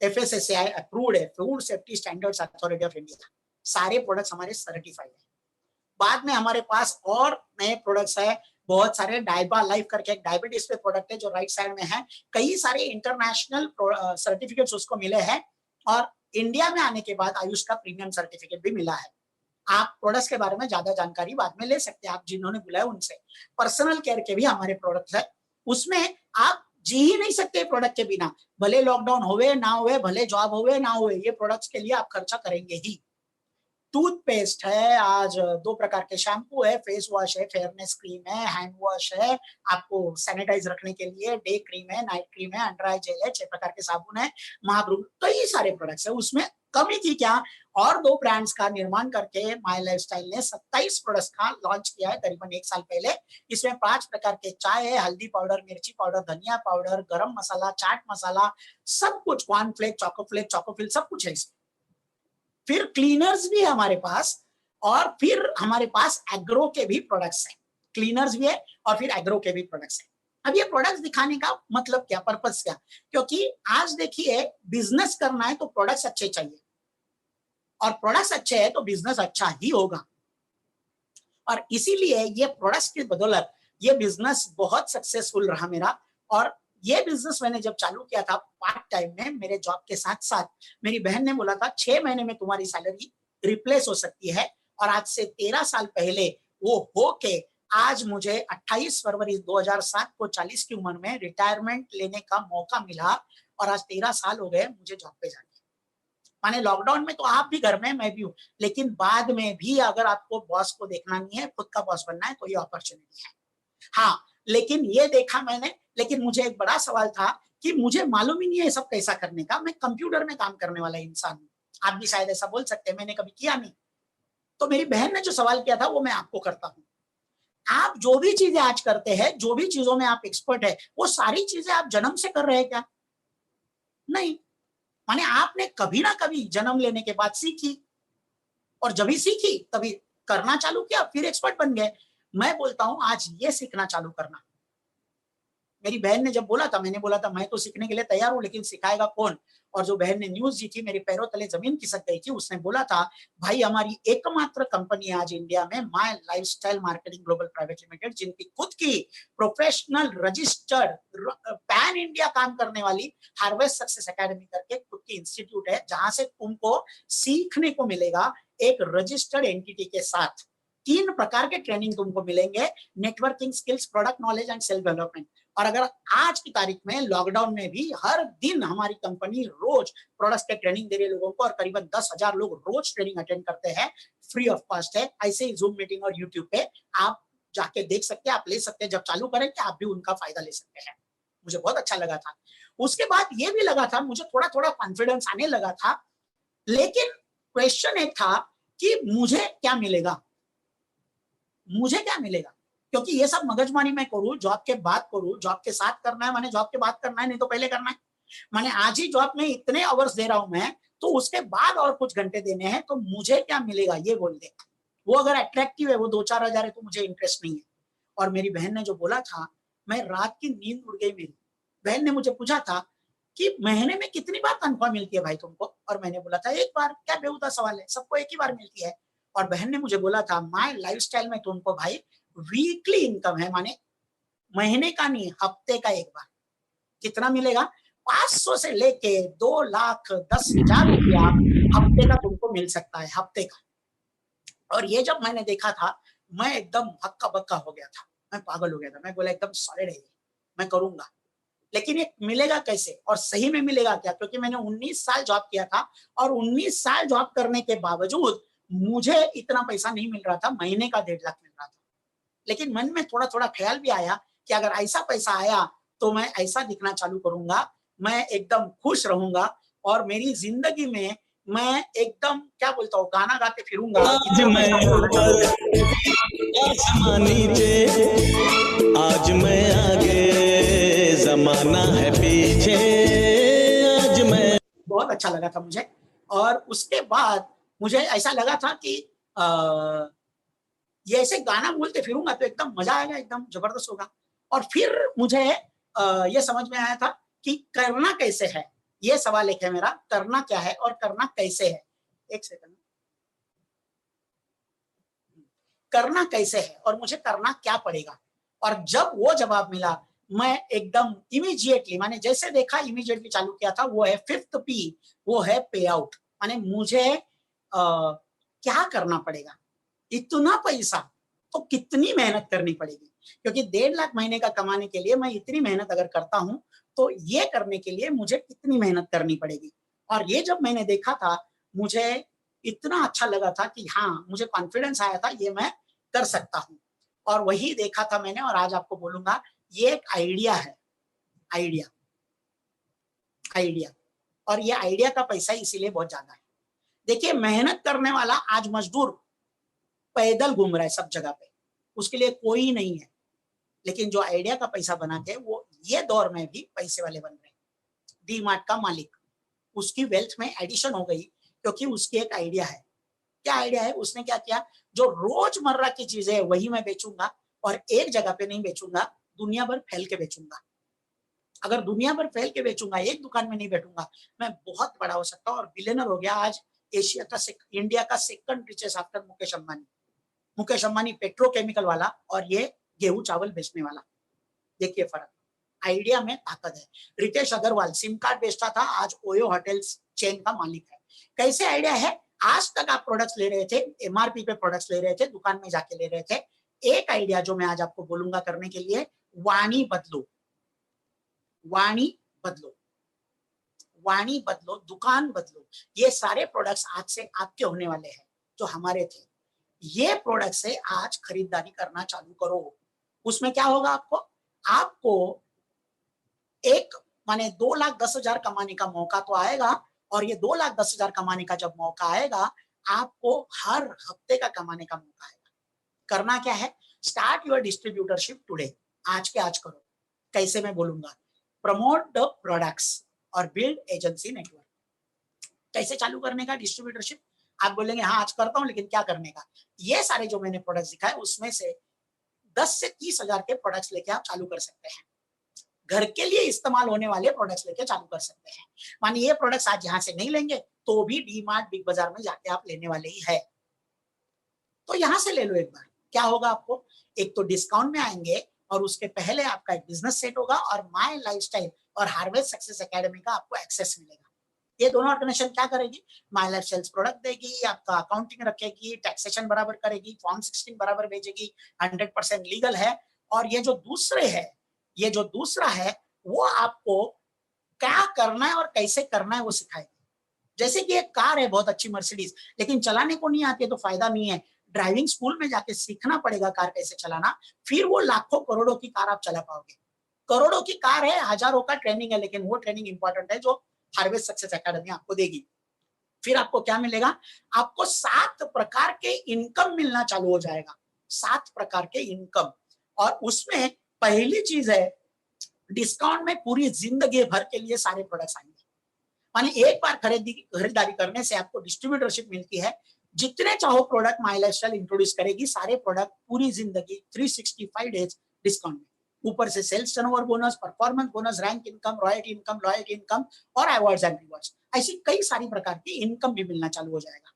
FSSAI अप्रूव्ड है, food safety standards authority of India. सारे प्रोडक्ट्स हमारे सर्टिफाइड है। बाद में हमारे पास और नए प्रोडक्ट्स है बहुत सारे। डायबा लाइफ करके एक डायबिटीज पे प्रोडक्ट है जो राइट साइड में है। कई सारे इंटरनेशनल सर्टिफिकेट्स उसको मिले हैं और इंडिया में आने के बाद आयुष का प्रीमियम सर्टिफिकेट भी मिला है। आप प्रोडक्ट्स के बारे में ज्यादा जानकारी बाद में ले सकते हैं, आप जिन्होंने बुलाया उनसे। पर्सनल केयर के भी हमारे प्रोडक्ट्स है, उसमें आप जी ही नहीं सकते प्रोडक्ट के बिना। भले लॉकडाउन होवे ना होवे, भले जॉब होवे ना होवे, ये प्रोडक्ट्स के लिए आप खर्चा करेंगे ही। टूथपेस्ट है, आज 2 प्रकार के शैम्पू है, फेस वॉश है, फेयरनेस क्रीम है, हैंड वॉश है, आपको सैनिटाइज रखने के लिए, डे क्रीम है, नाइट क्रीम है, अंडर आई जेल है, 6 प्रकार के साबुन है, महाब्रू, कई सारे प्रोडक्ट्स है। उसमें कमी थी क्या, और 2 ब्रांड्स का निर्माण करके माय लाइफस्टाइल ने 27 प्रोडक्ट्स का लॉन्च किया है करीबन 1 साल पहले। इसमें 5 प्रकार के चाय है, हल्दी पाउडर, मिर्ची पाउडर, धनिया पाउडर, गरम मसाला, चाट मसाला, सब कुछ, कॉर्नफ्लेक, चोकोफिल, सब कुछ है इसमें। फिर क्लीनर्स भी है हमारे पास, और फिर हमारे पास एग्रो के भी प्रोडक्ट्स हैं। क्लीनर्स भी है और फिर एग्रो के भी प्रोडक्ट्स हैं। अब ये प्रोडक्ट्स दिखाने का मतलब क्या, पर्पस क्या, क्योंकि आज देखिए बिजनेस करना है तो प्रोडक्ट्स अच्छे चाहिए, और प्रोडक्ट्स अच्छे हैं तो बिजनेस अच्छा ही होगा। और इसीलिए ये प्रोडक्ट्स की बदौलत ये बिजनेस बहुत सक्सेसफुल रहा मेरा। और ये बिजनेस मैंने जब चालू किया था पार्ट टाइम में मेरे जॉब के साथ साथ, मेरी बहन ने बोला था 6 महीने में तुम्हारी सैलरी रिप्लेस हो सकती है। और आज से 13 साल पहले वो हो के आज मुझे 28 फरवरी 2007 को 40 की उम्र में रिटायरमेंट लेने का मौका मिला। और आज 13 साल हो गए मुझे जॉब पे जाने। माने लॉकडाउन में तो आप भी घर में, मैं भी हूँ, लेकिन बाद में भी अगर आपको बॉस को देखना नहीं है, खुद का बॉस बनना है, तो ये अपॉर्चुनिटी है। हाँ, लेकिन ये देखा मैंने, लेकिन मुझे एक बड़ा सवाल था कि मुझे मालूम ही नहीं है सब कैसा करने का। मैं कंप्यूटर में काम करने वाला इंसान हूँ, आप भी शायद ऐसा बोल सकते हैं, मैंने कभी किया नहीं। तो मेरी बहन ने जो सवाल किया था वो मैं आपको करता हूँ। आप जो भी चीजें आज करते हैं, जो भी चीजों में आप एक्सपर्ट है, वो सारी चीजें आप जन्म से कर रहे हैं क्या? नहीं, माने आपने कभी ना कभी जन्म लेने के बाद सीखी, और जब भी सीखी तभी करना चालू किया, फिर एक्सपर्ट बन गए। मैं बोलता हूं आज ये सीखना चालू करना। मेरी बहन ने जब बोला था, मैंने बोला था मैं तो सीखने के लिए तैयार हूं, लेकिन सिखाएगा कौन? और जो बहन ने न्यूज दी थी, मेरे पैरों तले जमीन खिसक गई थी। उसने बोला था, भाई हमारी एकमात्र कंपनी है आज इंडिया में, my lifestyle marketing global private limited, जिनकी खुद की प्रोफेशनल रजिस्टर्ड पैन इंडिया काम करने वाली हार्वेस्ट सक्सेस एकेडमी करके खुद की इंस्टीट्यूट है, जहां से तुमको सीखने को मिलेगा एक रजिस्टर्ड एंटिटी के साथ। 3 प्रकार के ट्रेनिंग तुमको मिलेंगे, networking skills, product knowledge and self development. और अगर आज की तारीख में लॉकडाउन में भी हर दिन हमारी कंपनी रोज प्रोडक्ट्स के ट्रेनिंग दे रही है लोगों को, और करीबन 10,000 लोग रोज ट्रेनिंग अटेंड करते हैं, फ्री ऑफ कॉस्ट है। ऐसे ही जूम मीटिंग और यूट्यूब पे आप जाके देख सकते हैं, आप ले सकते हैं, जब चालू करेंगे आप भी उनका फायदा ले सकते हैं। मुझे बहुत अच्छा लगा था। उसके बाद ये भी लगा था, मुझे थोड़ा थोड़ा कॉन्फिडेंस आने लगा था, लेकिन क्वेश्चन एक था कि मुझे क्या मिलेगा, मुझे क्या मिलेगा, क्योंकि ये सब मगजमारी मैं करूं, जॉब के बाद करूं, जॉब के साथ करना है माने जॉब के बाद करना है, नहीं तो पहले करना है, माने आज ही जॉब में इतने आवर्स दे रहा हूं मैं, तो उसके बाद और कुछ घंटे देने हैं, तो मुझे क्या मिलेगा ये बोल दे। वो अगर अट्रैक्टिव है, वो 2-4 हजार है, तो मुझे इंटरेस्ट नहीं है। और मेरी बहन ने जो बोला था, मैं रात की नींद उड़ गई मेरी। बहन ने मुझे पूछा था कि महीने में कितनी बार तनख्वाह मिलती है भाई तुमको, और मैंने बोला था एक बार। क्या बेहुदा सवाल है, सबको एक ही बार मिलती है। और बहन ने मुझे बोला था, माय लाइफस्टाइल में तुमको भाई वीकली इनकम है, माने महीने का नहीं, हफ्ते का एक बार। कितना मिलेगा, 500 से लेके 2,10,000 रुपया हफ्ते का तुमको मिल सकता है, हफ्ते का। और ये जब मैंने देखा था, मैं एकदम हक्का बक्का हो गया था, मैं पागल हो गया था। मैं बोला एकदम सॉलिड है ये, मैं करूंगा। लेकिन ये मिलेगा कैसे और सही में मिलेगा क्या, क्योंकि मैंने 19 साल जॉब किया था, और 19 साल जॉब करने के बावजूद मुझे इतना पैसा नहीं मिल रहा था, महीने का 1.5 लाख मिल रहा था। लेकिन मन में थोड़ा थोड़ा ख्याल भी आया कि अगर ऐसा पैसा आया तो मैं ऐसा दिखना चालू करूंगा, मैं एकदम खुश रहूंगा, और मेरी जिंदगी में मैं एकदम क्या बोलता हूँ, गाना गाते फिरूंगा। आज मैं ऊपर आसमां नीचे, आज मैं आगे जमाना है पीछे, आज मैं। बहुत अच्छा लगा था मुझे। और उसके बाद मुझे ऐसा लगा था कि ये ऐसे गाना बोलते फिरूंगा तो एकदम मजा आएगा, एकदम जबरदस्त होगा। और फिर मुझे ये समझ में आया था कि करना कैसे है, ये सवाल एक है मेरा, करना क्या है और करना कैसे है। एक सेकंड, करना कैसे है और मुझे करना क्या पड़ेगा। और जब वो जवाब मिला, मैं एकदम इमीडिएटली, माने जैसे देखा इमीडिएटली चालू किया था। वो है 5th P, वो है पे आउट। माने मुझे क्या करना पड़ेगा, इतना पैसा तो कितनी मेहनत करनी पड़ेगी, क्योंकि 1.5 लाख महीने का कमाने के लिए मैं इतनी मेहनत अगर करता हूं, तो ये करने के लिए मुझे कितनी मेहनत करनी पड़ेगी। और ये जब मैंने देखा था, मुझे इतना अच्छा लगा था कि हाँ, मुझे कॉन्फिडेंस आया था, ये मैं कर सकता हूं। और वही देखा था मैंने, और आज आपको बोलूंगा, ये एक आइडिया है, आइडिया, आइडिया। और ये आइडिया का पैसा इसीलिए बहुत ज्यादा है। देखिए, मेहनत करने वाला आज मजदूर पैदल घूम रहा है सब जगह पे, उसके लिए कोई नहीं है। लेकिन जो आइडिया का पैसा बनाते हैं, वो ये दौर में भी पैसे वाले बन रहे हैं। डी मार्ट का मालिक, उसकी वेल्थ में एडिशन हो गई, क्योंकि उसकी एक आइडिया है। क्या आइडिया है, उसने क्या किया, जो रोजमर्रा की चीजें है वही मैं बेचूंगा, और एक जगह पे नहीं बेचूंगा, दुनिया भर फैल के बेचूंगा। अगर दुनिया भर फैल के बेचूंगा, एक दुकान में नहीं बैठूंगा, मैं बहुत बड़ा हो सकता हूँ और बिलियनर हो गया। आज एशिया का इंडिया का second richest after Mukesh Ambani. Mukesh Ambani petrochemical वाला, और ये गेहूं चावल बेचने वाला। देखिए फर्क, आइडिया में ताकत है। रितेश अग्रवाल सिम कार्ड बेचता था, आज ओयो होटल्स चेन का मालिक है। कैसे आइडिया है, आज तक आप प्रोडक्ट्स ले रहे थे, एमआरपी पे प्रोडक्ट्स ले रहे थे, दुकान में जाके ले रहे थे। एक आइडिया जो मैं आज आपको बोलूंगा करने के लिए, वाणी बदलो, वाणी बदलो, वाणी बदलो, दुकान बदलो। ये सारे प्रोडक्ट्स आज से आपके होने वाले हैं, जो हमारे थे। ये प्रोडक्ट से आज खरीदारी करना चालू करो। उसमें क्या होगा, आपको एक माने 2,10,000 कमाने का मौका तो आएगा, और ये 2,10,000 कमाने का जब मौका आएगा, आपको हर हफ्ते का कमाने का मौका आएगा। करना क्या है, स्टार्ट योर डिस्ट्रीब्यूटरशिप टुडे, आज के आज करो। कैसे मैं बोलूंगा, प्रमोट द प्रोडक्ट्स और बिल्ड एजेंसी नेटवर्क। कैसे चालू करने का डिस्ट्रीब्यूटरशिप, आप बोलेंगे हाँ आज करता हूं, लेकिन क्या करने का। ये सारे जो मैंने प्रोडक्ट्स दिखाए, उसमें से 10 से 30 हजार के प्रोडक्ट्स लेके आप चालू कर सकते हैं। घर के लिए इस्तेमाल होने वाले प्रोडक्ट्स लेके चालू कर सकते हैं। मानिए ये प्रोडक्ट्स आज यहाँ से नहीं लेंगे, तो भी डी मार्ट बिग बाजार में जाके आप लेने वाले ही है, तो यहाँ से ले लो एक बार। क्या होगा, आपको एक तो डिस्काउंट में आएंगे, और उसके पहले आपका एक बिजनेस सेट होगा, और माय लाइफस्टाइल और हार्वेस्ट सक्सेस एकेडमी का आपको एक्सेस मिलेगा। ये दोनों ऑर्गेनाइजेशन क्या करेगी, माय लाइफस्टाइल प्रोडक्ट देगी, आपका अकाउंटिंग रखेगी, टैक्सेशन बराबर करेगी, फॉर्म 16 बराबर भेजेगी, 100% लीगल है। और ये जो दूसरा है, वो आपको क्या करना है और कैसे करना है वो सिखाएगी। जैसे कि एक कार है बहुत अच्छी मर्सिडीज, लेकिन चलाने को नहीं आती है तो फायदा नहीं है। ड्राइविंग स्कूल में जाके सीखना पड़ेगा कार कैसे चलाना, फिर वो लाखों करोड़ों की कार आप चला पाओगे। करोड़ों की कार है, हजारों का ट्रेनिंग है, लेकिन वो ट्रेनिंग इंपॉर्टेंट है जो हार्वेस्ट सक्सेस एकेडमी आपको देगी। फिर आपको क्या मिलेगा, आपको 7 प्रकार के इनकम मिलना चालू हो जाएगा, 7 प्रकार के इनकम। और उसमें पहली चीज है, डिस्काउंट में पूरी जिंदगी भर के लिए सारे प्रोडक्ट्स आएंगे। माने एक बार खरीदारी करने से आपको डिस्ट्रीब्यूटरशिप मिलती है, जितने चाहो प्रोडक्ट माई लाइफस्टाइल इंट्रोड्यूस करेगी, सारे प्रोडक्ट पूरी जिंदगी 365 डेज डिस्काउंट में। ऊपर से sales turnover bonus, performance bonus, rank income, loyalty income और अवार्ड्स एंड रिवॉर्ड्स, ऐसी कई सारी प्रकार की इनकम भी मिलना चालू हो जाएगा।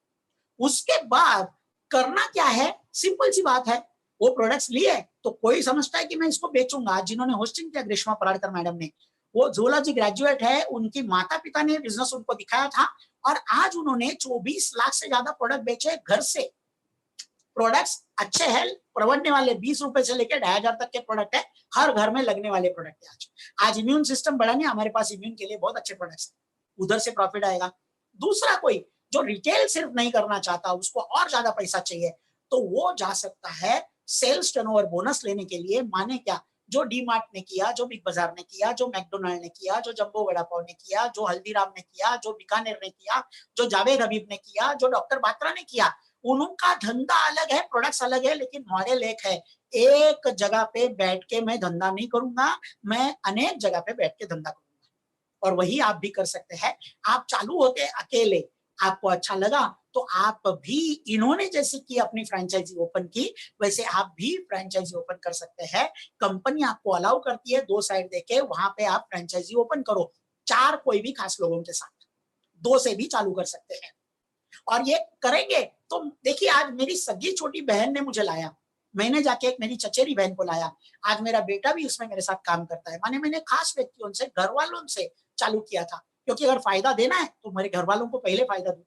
उसके बाद करना क्या है, सिंपल सी बात है, वो प्रोडक्ट्स लिए तो कोई समझता है कि मैं इसको बेचूंगा। जिन्होंने होस्टिंग किया ग्रीष्मा पराड़कर मैडम ने, वो जूलॉजी ग्रेजुएट है, उनकी माता पिता ने बिजनेस उनको दिखाया था और आज उन्होंने 24 लाख से ज्यादा प्रोडक्ट बेचे घर से। प्रोडक्ट्स अच्छे हैं, परवड़ने वाले, 20 रुपए से लेकर 2,500 तक के प्रोडक्ट है, हर घर में लगने वाले प्रोडक्ट है। आज इम्यून सिस्टम बढ़ाने हमारे पास इम्यून के लिए बहुत अच्छे प्रोडक्ट्स है, उधर से प्रॉफिट आएगा। दूसरा कोई जो रिटेल सिर्फ नहीं करना चाहता, उसको और ज्यादा पैसा चाहिए, तो वो जा सकता है सेल्स टर्नओवर बोनस लेने के लिए। माने क्या, जो डी मार्ट ने किया, जो बिग बाजार ने किया, जो मैकडोनल्ड ने किया, जो जंबो वड़ा पाव ने किया, जो हल्दीराम ने किया, जो बीकानेर ने किया, जो जावेद हबीब ने किया, जो डॉक्टर बात्रा ने किया, उनका धंधा अलग है, प्रोडक्ट्स अलग है, लेकिन मॉडल एक है। एक जगह पे बैठ के मैं धंधा नहीं करूंगा, मैं अनेक जगह पे बैठ के धंधा करूंगा। और वही आप भी कर सकते हैं। आप चालू होते अकेले, आपको अच्छा लगा तो आप भी इन्होंने जैसे कि अपनी फ्रेंचाइजी ओपन की, वैसे आप भी फ्रेंचाइजी ओपन कर सकते हैं। कंपनी आपको अलाउ करती है 2 साइड देके, वहां पे आप फ्रेंचाइजी ओपन करो, 4 कोई भी खास लोगों के साथ, 2 से भी चालू कर सकते हैं। और ये करेंगे तो देखिए, आज मेरी सगी छोटी बहन ने मुझे लाया, मैंने जाके एक मेरी चचेरी बहन को लाया, आज मेरा बेटा भी उसमें मेरे साथ काम करता है। माने मैंने खास व्यक्तियों से, घर वालों से चालू किया था, क्योंकि अगर फायदा देना है तो मेरे घर वालों को पहले फायदा दो।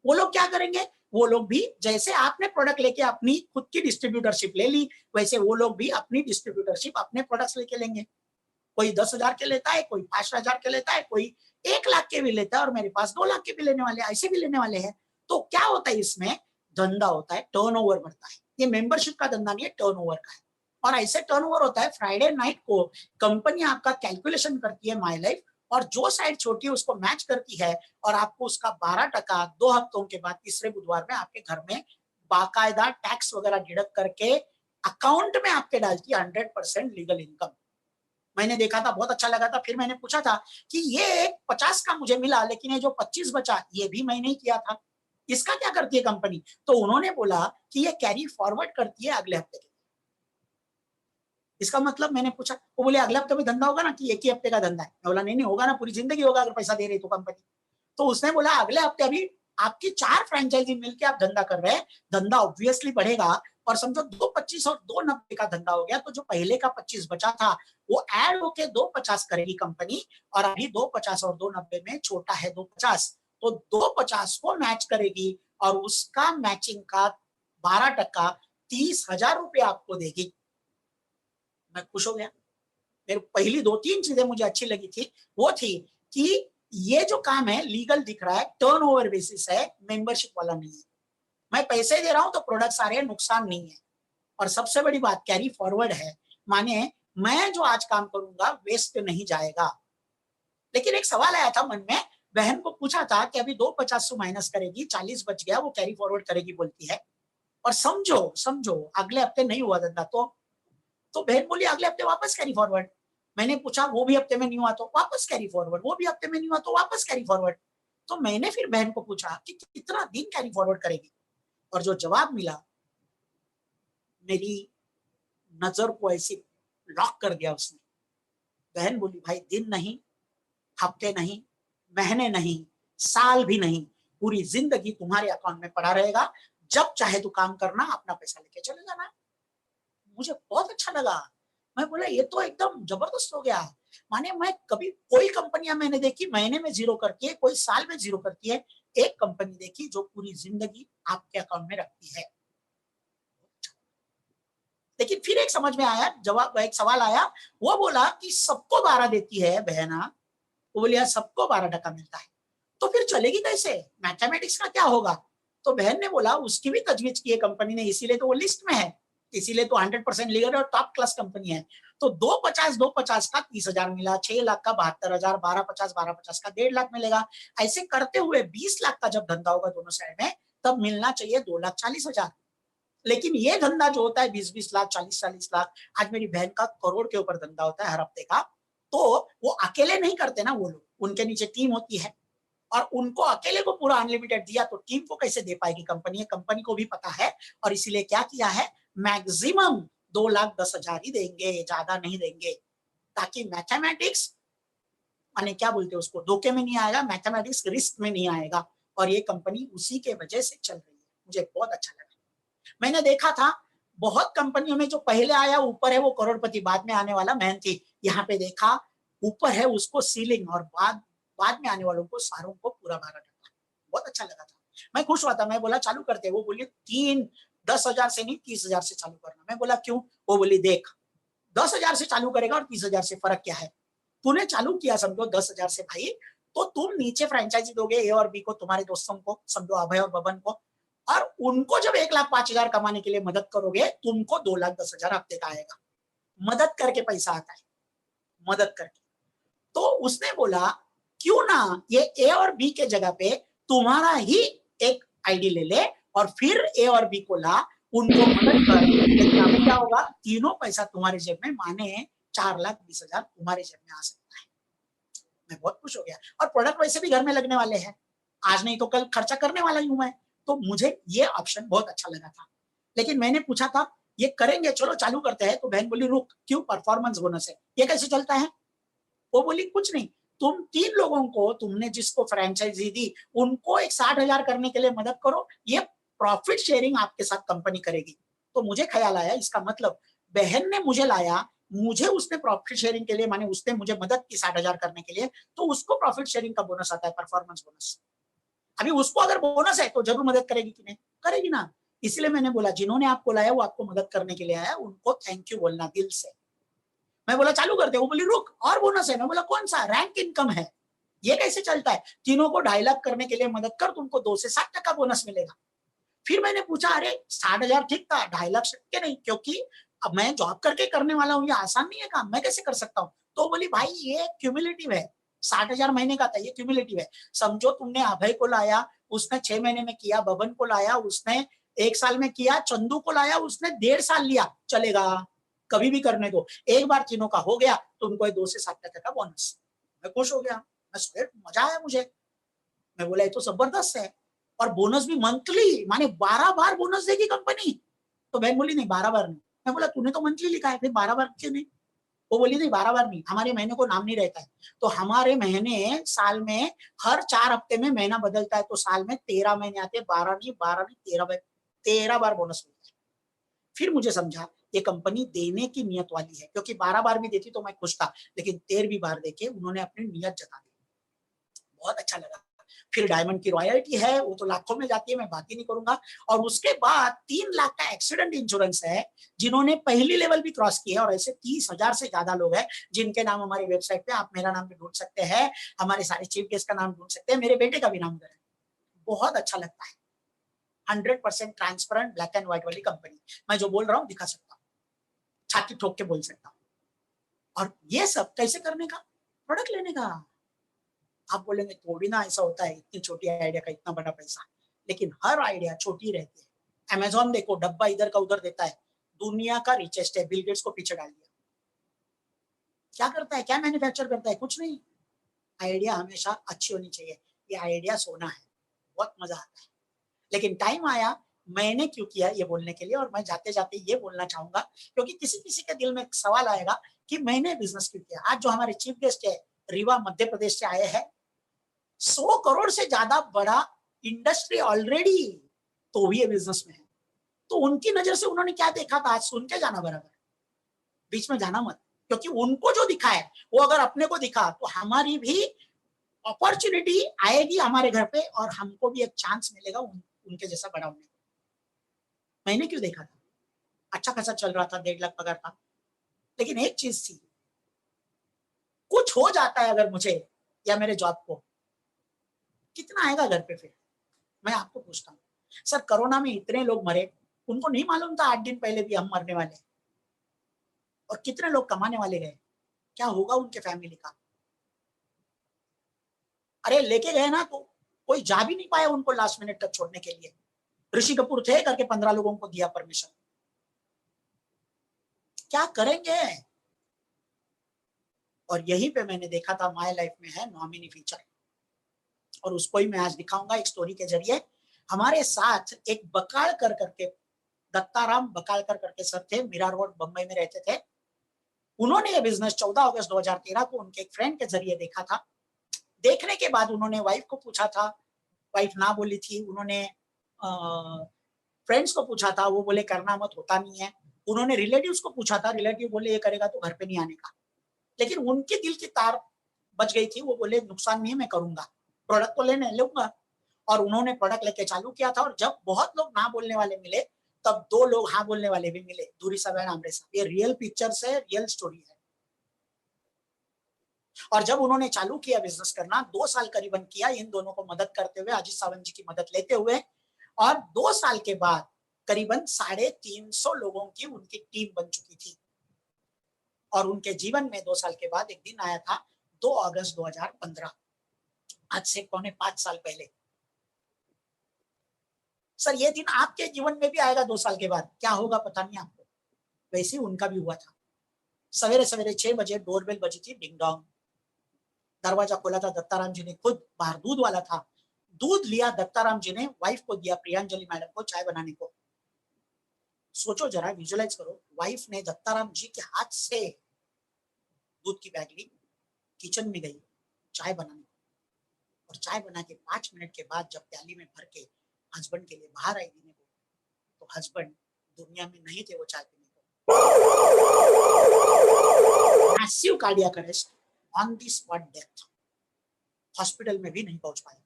वो लोग क्या करेंगे, वो लोग भी जैसे आपने प्रोडक्ट लेके अपनी खुद की डिस्ट्रीब्यूटरशिप ले ली, वैसे वो लोग भी अपनी डिस्ट्रीब्यूटरशिप अपने प्रोडक्ट्स लेके लेंगे। कोई 10,000 के लेता है, कोई 5,000 के लेता है, कोई 1 लाख के भी लेता है, और मेरे पास 2 लाख के भी लेने वाले, ऐसे भी लेने वाले हैं। तो क्या होता है, इसमें धंधा होता है, टर्नओवर बढ़ता है। ये मेंबरशिप का धंधा नहीं है, टर्नओवर का है। और ऐसे टर्नओवर होता है, फ्राइडे नाइट को कंपनी आपका कैलकुलेशन करती है माई लाइफ, और जो साइड छोटी है उसको मैच करती है, और आपको उसका 12% 2 हफ्तों के बाद तीसरे बुधवार में आपके घर में बाकायदा टैक्स वगैरह डिडक्ट करके अकाउंट में आपके डालती है 100% लीगल इनकम। मैंने देखा था, बहुत अच्छा लगा था, फिर मैंने पूछा था कि ये 50 का मुझे मिला, लेकिन ये जो 25 बचा ये भी मैंने ही किया था, इसका क्या करती है कंपनी? तो उन्होंने बोला कि ये कैरी फॉरवर्ड करती है अगले हफ्ते के। इसका मतलब मैंने पूछा, वो बोले अगले हफ्ते में धंधा होगा ना, कि एक ही हफ्ते का धंधा है? मैं बोला नहीं नहीं होगा ना, पूरी जिंदगी होगा अगर पैसा दे रही तो कंपनी। तो उसने बोला अगले हफ्ते अभी आपकी 4 फ्रेंचाइजी मिलकर आप धंधा कर रहे हैं, धंधा ऑब्वियसली बढ़ेगा, और समझो 2,25 और 2,90 का धंधा हो गया, तो जो पहले का 25 बचा था वो ऐड होके 2,50 करेगी कंपनी, और अभी 2,50 और 2,90 में छोटा है 2,50, तो 2,50 को मैच करेगी, और उसका मैचिंग का 12% 30,000 रुपये आपको देगी। मैं खुश हो गया। मेरे पहली 2-3 चीजें मुझे अच्छी लगी थी, वो थी कि ये जो काम है लीगल दिख रहा है, टर्नओवर बेसिस है, मेंबरशिप वाला नहीं है। मैं पैसे दे रहा हूं तो प्रोडक्ट्स आ रहे हैं, नुकसान नहीं है। और सबसे बड़ी बात कैरी फॉरवर्ड है, माने मैं जो आज काम करूंगा वेस्ट नहीं जाएगा। लेकिन एक सवाल आया था मन में, बहन को पूछा था कि अभी 2,50 माइनस करेगी, 40 बच गया, वो कैरी फॉरवर्ड करेगी बोलती है। और समझो समझो अगले हफ्ते नहीं हुआ धंधा, तो बहन बोली अगले हफ्ते वापस कैरी फॉरवर्ड। मैंने पूछा वो भी हफ्ते में नहीं हुआ तो वापस कैरी फॉरवर्ड, वो भी हफ्ते में नहीं हुआ तो वापस कैरी फॉरवर्ड। तो मैंने फिर बहन को पूछा कि कितना दिन कैरी फॉरवर्ड करेगी, और जो जवाब मिला, मेरी नजर को ऐसे लॉक कर दिया उसने। बहन बोली भाई दिन नहीं, हफ्ते नहीं, महीने नहीं, साल भी नहीं, पूरी जिंदगी तुम्हारे अकाउंट में पड़ा रहेगा, जब चाहे तू काम करना, अपना पैसा लेके चले जाना। मुझे बहुत अच्छा लगा। मैं बोला ये तो एकदम जबरदस्त हो गया। माने मैं कभी कोई कंपनियां मैंने देखी महीने में 0 करती है, कोई साल में 0 करती है, एक कंपनी देखी जो पूरी जिंदगी आपके अकाउंट में रखती है। लेकिन फिर एक समझ में आया, जवाब एक सवाल आया, वो बोला कि सबको 12 देती है बहना, वो बोली सबको 12% मिलता है, तो फिर चलेगी कैसे, मैथमेटिक्स का क्या होगा? तो बहन ने बोला उसकी भी तजवीज की है कंपनी ने, इसीलिए तो वो लिस्ट में है, इसीलिए तो 100% लीगल और टॉप क्लास कंपनी है। तो 250 का 30,000 मिला, 6 लाख का 72,000, 1250 का 1.5 लाख मिलेगा। ऐसे करते हुए 20 लाख का जब धंधा होगा दोनों साइड में, तब मिलना चाहिए 2,40,000। लेकिन ये धंधा जो होता है 20-20 लाख, 40-40 लाख, आज मेरी बहन का करोड़ के ऊपर धंधा होता है हर हफ्ते का। तो वो अकेले नहीं करते ना वो लोग, उनके नीचे टीम होती है, और उनको अकेले को पूरा अनलिमिटेड दिया तो टीम को कैसे दे पाएगी कंपनी? कंपनी को भी पता है, और इसीलिए क्या किया है, मैक्सिमम 2,10,000 ही देंगे, ज्यादा नहीं देंगे, ताकि मैथमेटिक्स माने क्या बोलते हैं उसको, धोखे में नहीं आएगा, मैथमेटिक्स रिस्क में नहीं आएगा। और ये कंपनी उसी के वजह से चल रही है। मुझे बहुत अच्छा लगा। मैंने देखा था बहुत कंपनियों में जो पहले आया ऊपर है वो करोड़पति, बाद में आने वाला मेहनती। यहाँ पे देखा ऊपर है उसको सीलिंग, और बाद में आने वालों को सारों को पूरा भागा टक्का। बहुत अच्छा लगा था, मैं खुश हुआ था। मैं बोला चालू करते, वो बोली 10,000 से नहीं 30,000 से चालू करना। मैं बोला क्यों? वो बोली देख 10,000 से चालू करेगा और 30,000 से फर्क क्या है? तूने चालू किया समझो 10,000 से भाई, तो तुम नीचे फ्रेंचाइजी दोगे ए और बी को, तुम्हारे दोस्तों को, समझो अभय और बबन को, और उनको जब 1,05,000 कमाने के लिए मदद करोगे, तुमको 2,10,000 हफ्ते का आएगा। मदद करके पैसा आता है, मदद करके। तो उसने बोला क्यों ना ये ए और बी के जगह पे तुम्हारा ही एक आईडी ले ले, और फिर ए और बी को ला, उनको मदद कर। लेकिन अब क्या होगा, तीनों पैसा तुम्हारे जेब में, माने 4,20,000 तुम्हारे जेब में आ सकता है। मैं बहुत खुश हो गया। और प्रोडक्ट वैसे भी घर में लगने वाले हैं, आज नहीं तो कल खर्चा करने वाला ही हूं मैं, तो मुझे ये ऑप्शन बहुत अच्छा लगा था। लेकिन मैंने पूछा था ये करेंगे, चलो चालू करते हैं, तो बहन बोली रुक, क्यों? परफॉर्मेंस बोनस है, ये कैसे चलता है? वो बोली कुछ नहीं, तुम 3 लोगों को, तुमने जिसको फ्रेंचाइजी दी उनको एक 60,000 करने के लिए मदद करो, ये प्रॉफिट शेयरिंग आपके साथ कंपनी करेगी। तो मुझे ख्याल आया इसका मतलब बहन ने मुझे लाया, मुझे उसने प्रॉफिट शेयरिंग के लिए, माने उसने मुझे मदद की 60,000 करने के लिए, तो उसको प्रॉफिट शेयरिंग का बोनस आता है, परफॉर्मेंस बोनस। अभी उसको अगर बोनस है तो जरूर मदद करेगी कि नहीं? करेगी ना। इसलिए मैंने बोला जिन्होंने आपको लाया वो आपको मदद करने के लिए आया, उनको थैंक यू बोलना दिल से। मैं बोला चालू करते, वो बोली रुक और बोनस है। मैं बोला कौन सा? रैंक इनकम है। ये कैसे चलता है? तीनों को 2.5 लाख करने के लिए मदद कर, तुमको 2 से 7% बोनस मिलेगा। फिर मैंने पूछा अरे 60,000 ठीक था, 2.5 लाख शक्य नहीं, क्योंकि अब मैं जॉब करके करने वाला हूँ, ये आसान नहीं है काम, मैं कैसे कर सकता हूँ? तो बोली भाई ये क्यूमुलेटिव है, 60,000 महीने का था, ये क्यूमुलेटिव है। समझो तुमने अभय को लाया, उसने 6 महीने में किया, बबन को लाया उसने 1 साल में किया, चंदू को लाया उसने 1.5 साल लिया, चलेगा, कभी भी करने दो। एक बार तीनों का हो गया तो उनको 2 से 7% का बोनस। मैं खुश हो गया, मैं मजा आया मुझे। मैं बोला ये तो जबरदस्त है, और बोनस भी मंथली, माने 12 बार बोनस देगी कंपनी। तो बहन बोली नहीं 12 बार नहीं। मैं बोला तूने तो मंथली लिखा है, फिर 12 बार क्यों नहीं? वो बोली नहीं 12 बार नहीं, हमारे महीने को नाम नहीं रहता है। तो हमारे महीने साल में हर 4 हफ्ते में महीना बदलता है, तो साल में 13 महीने आते हैं, 12 नहीं 13 बार बोनस मिलता है। फिर मुझे समझा ये कंपनी देने की नियत वाली है, क्योंकि 12 बार भी देती तो मैं खुश था, लेकिन 13वीं बार देके उन्होंने अपनी नियत जता दी। बहुत अच्छा लगा। फिर डायमंड की रॉयल्टी है, वो तो लाखों में जाती है, मैं बात ही नहीं करूंगा। और उसके बाद 3 लाख का एक्सीडेंट इंश्योरेंस है, जिन्होंने पहली लेवल भी क्रॉस की है, और ऐसे 30,000 से ज्यादा लोग हैं जिनके नाम हमारी वेबसाइट पे, आप मेरा नाम भी ढूंढ सकते हैं, हमारे सारे चीफ गेस्ट का नाम ढूंढ सकते हैं, मेरे बेटे का भी नाम उधर है। बहुत अच्छा लगता है। 100% ट्रांसपेरेंट ब्लैक एंड व्हाइट वाली कंपनी, मैं जो बोल रहा हूँ दिखा सकता हूँ, छाती ठोक के बोल सकता हूँ। और ये सब कैसे करने का? प्रोडक्ट लेने का। आप बोलेंगे थोड़ी ना ऐसा होता है, इतनी छोटी आइडिया का इतना बड़ा पैसा, लेकिन हर आइडिया छोटी रहती है। अमेज़न देखो डब्बा इधर का उधर देता है, दुनिया का रिचेस्ट है, बिल गेट्स को पीछे डाल दिया। क्या करता है, क्या मैन्युफैक्चर करता है? कुछ नहीं। आइडिया हमेशा अच्छी होनी चाहिए, ये आइडिया सोना है, बहुत मजा आता है। लेकिन टाइम आया मैंने क्यों किया ये बोलने के लिए, और मैं जाते जाते ये बोलना चाहूंगा, क्योंकि किसी किसी के दिल में एक सवाल आएगा कि मैंने बिजनेस क्यों किया। आज जो हमारे चीफ गेस्ट है रीवा मध्य प्रदेश से आए हैं, 100 करोड़ से ज्यादा बड़ा इंडस्ट्री ऑलरेडी, तो भी ये बिजनेस में है। तो उनकी नजर से उन्होंने क्या देखा था, आज सुन के जाना बराबर, बीच में जाना मत, क्योंकि उनको जो दिखा है वो अगर अपने को दिखा तो हमारी भी अपॉर्चुनिटी आएगी हमारे घर पे, और हमको भी एक चांस मिलेगा उनके जैसा बड़ा होने को। मैंने क्यों देखा था? अच्छा खासा चल रहा था, 1.5 लाख पगार था, लेकिन एक चीज थी, कुछ हो जाता है अगर मुझे या मेरे जॉब को, कितना आएगा घर पे? फिर मैं आपको पूछता हूँ, सर कोरोना में इतने लोग मरे, उनको नहीं मालूम था 8 दिन पहले भी हम मरने वाले हैं। और कितने लोग कमाने वाले गए, क्या होगा उनके फैमिली का? अरे लेके गए ना तो कोई जा भी नहीं पाया उनको लास्ट मिनट तक छोड़ने के लिए। ऋषि कपूर थे करके 15 लोगों को दिया परमिशन। क्या करेंगे? और यहीं पे मैंने देखा था माय लाइफ में है नॉमिनी फीचर, और उसको ही मैं आज दिखाऊंगा एक स्टोरी के जरिए। हमारे साथ एक बकालकर करके, दत्ताराम बकालकर करके सर थे, मीरा रोड बंबई में रहते थे। उन्होंने ये बिजनेस 14 अगस्त 2013 को उनके एक फ्रेंड के जरिए देखा था। देखने के बाद उन्होंने वाइफ को पूछा था, वाइफ ना बोली थी। उन्होंने फ्रेंड्स को पूछा था, वो बोले करना मत, होता नहीं है। उन्होंने रिलेटिव्स को पूछा था, रिलेटिव बोले ये करेगा तो घर पे नहीं आने का। लेकिन उनके दिल की तार बच गई थी, वो बोले नुकसान नहीं है, मैं करूंगा, प्रोडक्ट तो लेने लूंगा। और उन्होंने प्रोडक्ट लेके चालू किया था। और जब बहुत लोग ना बोलने वाले मिले, तब 2 लोग हाँ बोलने वाले भी मिले, दूरी साहब एंड आमरे साहब। ये रियल पिक्चर्स है, रियल स्टोरी है। और जब उन्होंने चालू किया बिजनेस करना, 2 साल करीबन किया इन दोनों को मदद करते हुए, अजीत सावंत जी की मदद लेते हुए। और 2 साल के बाद करीबन 350 लोगों की उनकी टीम बन चुकी थी। और उनके जीवन में 2 साल के बाद एक दिन आया था, 2 अगस्त 2015, आज से 4.5 साल पहले। सर ये दिन आपके जीवन में भी आएगा 2 साल के बाद, क्या होगा पता नहीं आपको। वैसे ही उनका भी हुआ था। सवेरे सवेरे 6 बजे डोरबेल बजी थी, डिंग डोंग। दरवाजा खोला था, दत्ताराम जी ने खुद, बाहर दूध वाला था, दूध लिया दत्ताराम जी ने, वाइफ को दिया, प्रियांजलि मैडम को, चाय बनाने को। सोचो जरा, विजुअलाइज करो, वाइफ ने दत्ताराम जी के हाथ से दूध की बैग ली, किचन में गई चाय बनाने को। और चाय बना के 5 मिनट के बाद जब प्याली में भर के हस्बैंड के लिए बाहर आई देने को, तो हस्बैंड दुनिया में नहीं थे वो चाय पीने को। Massive cardiac arrest, on the spot death, hospital में भी नहीं पहुंच पाए।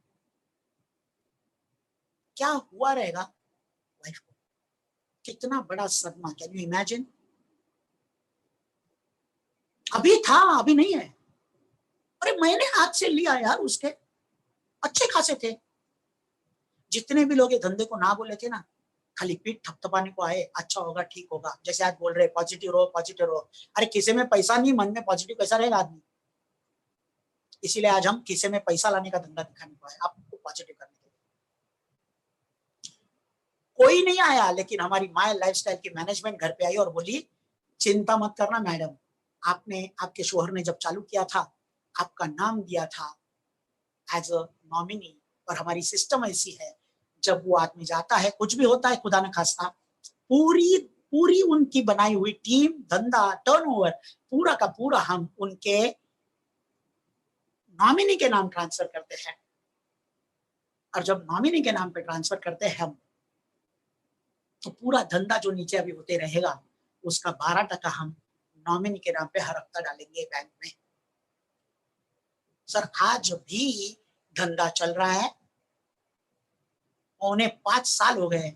क्या हुआ रहेगा वाइफ को? कितना बड़ा सदमा, कैन यू इमेजिन? अभी था, अभी नहीं है। अरे मैंने हाथ से लिया यार, उसके अच्छे खासे थे। जितने भी लोग ये धंधे को ना बोले थे ना, खाली पीठ थपथपाने को आए, अच्छा होगा, ठीक होगा। जैसे आज बोल रहे पॉजिटिव रहो, पॉजिटिव रहो। अरे किसी में पैसा नहीं, मन में पॉजिटिव कैसा रहेगा आदमी? इसीलिए आज हम किसी में पैसा लाने का धंधा दिखाने को आए, आपको पॉजिटिव करने के लिए। कोई नहीं आया, लेकिन हमारी माय लाइफस्टाइल की मैनेजमेंट घर पे आई और बोली चिंता मत करना मैडम, आपने, आपके शोहर ने जब चालू किया था, आपका नाम दिया था एज अ नॉमिनी। और हमारी सिस्टम ऐसी है, जब वो आदमी जाता है, कुछ भी होता है खुदा न खास्ता, पूरी पूरी उनकी बनाई हुई टीम, धंधा, टर्नओवर, पूरा का पूरा हम उनके नॉमिनी के नाम ट्रांसफर करते हैं। और जब नॉमिनी के नाम पे ट्रांसफर करते हैं हम, तो पूरा धंधा जो नीचे अभी होते रहेगा, उसका 12% हम नॉमिनी के नाम पे हर हफ्ता डालेंगे बैंक में। सर आज भी धंधा चल रहा है, 5 साल हो गए,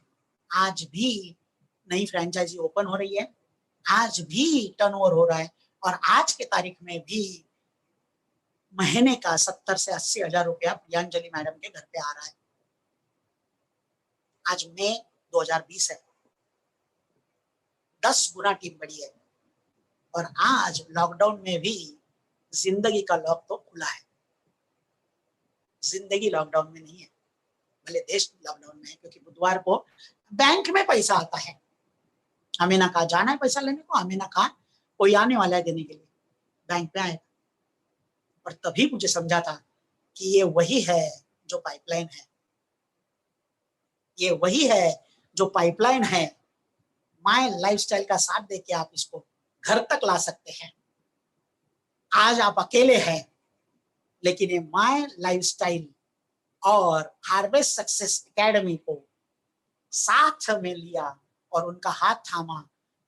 आज भी नई फ्रेंचाइजी ओपन हो रही है, आज भी टर्नओवर हो रहा है। और आज के तारीख में भी महीने का 70 से 80 हजार रुपया प्रियांजलि मैडम के घर पे आ रहा है। आज मई 2020 है, 10 गुना टीम बढ़ी है। और आज लॉकडाउन में भी जिंदगी का लॉक तो खुला है। जिंदगी लॉकडाउन में नहीं है, भले देश लॉकडाउन में है, क्योंकि बुधवार को बैंक में पैसा आता है। हमें ना कहा जाना है पैसा लेने को, हमें ना कहा कोई आने वाला है देने के लिए, बैंक में आएगा। और तभी मुझे समझा था कि ये वही है जो पाइपलाइन है, ये वही है जो पाइपलाइन है। माय लाइफस्टाइल का साथ देके आप इसको घर तक ला सकते हैं। आज आप अकेले हैं, लेकिन ये माय लाइफस्टाइल और हार्वेस्ट सक्सेस एकेडमी को साथ में लिया और उनका हाथ थामा,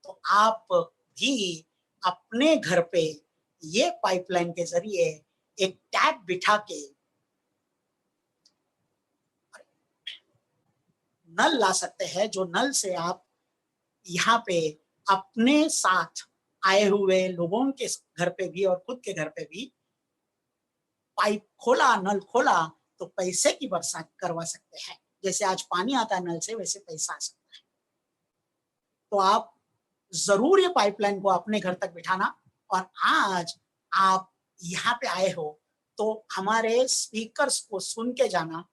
तो आप भी अपने घर पे ये पाइपलाइन के जरिए एक टैप बिठा के नल ला सकते हैं, जो नल से आप यहाँ पे अपने साथ आए हुए लोगों के घर पे भी और खुद के घर पे भी पाइप खोला, नल खोला, तो पैसे की बरसात करवा सकते हैं। जैसे आज पानी आता है नल से, वैसे पैसा आ सकता है। तो आप जरूर ये पाइपलाइन को अपने घर तक बिठाना। और आज आप यहाँ पे आए हो तो हमारे स्पीकर्स को सुन के जाना।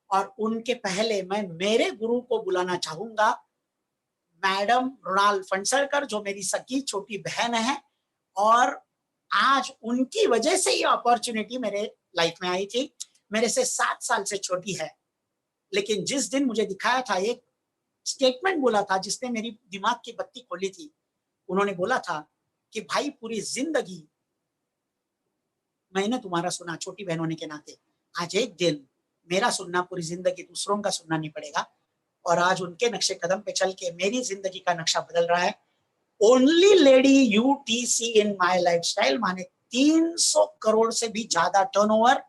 और उनके पहले मैं मेरे गुरु को बुलाना चाहूंगा, मैडम मृणाल फणसलकर, जो मेरी सगी छोटी बहन है। और आज उनकी वजह से ये अपॉर्चुनिटी मेरे लाइफ में आई थी। मेरे से 7 साल से छोटी है, लेकिन जिस दिन मुझे दिखाया था, एक स्टेटमेंट बोला था जिसने मेरी दिमाग की बत्ती खोली थी। उन्होंने बोला था कि भाई पूरी जिंदगी मैंने तुम्हारा सुना छोटी बहन होने के नाते, आज एक दिन मेरा सुनना पूरी जिंदगी दूसरों का सुनना नहीं पड़ेगा। और आज उनके नक्शे कदम पे चल के मेरी जिंदगी का नक्शा बदल रहा है। Only lady UTC in my lifestyle, माने 300 करोड़ से भी ज्यादा टर्नओवर,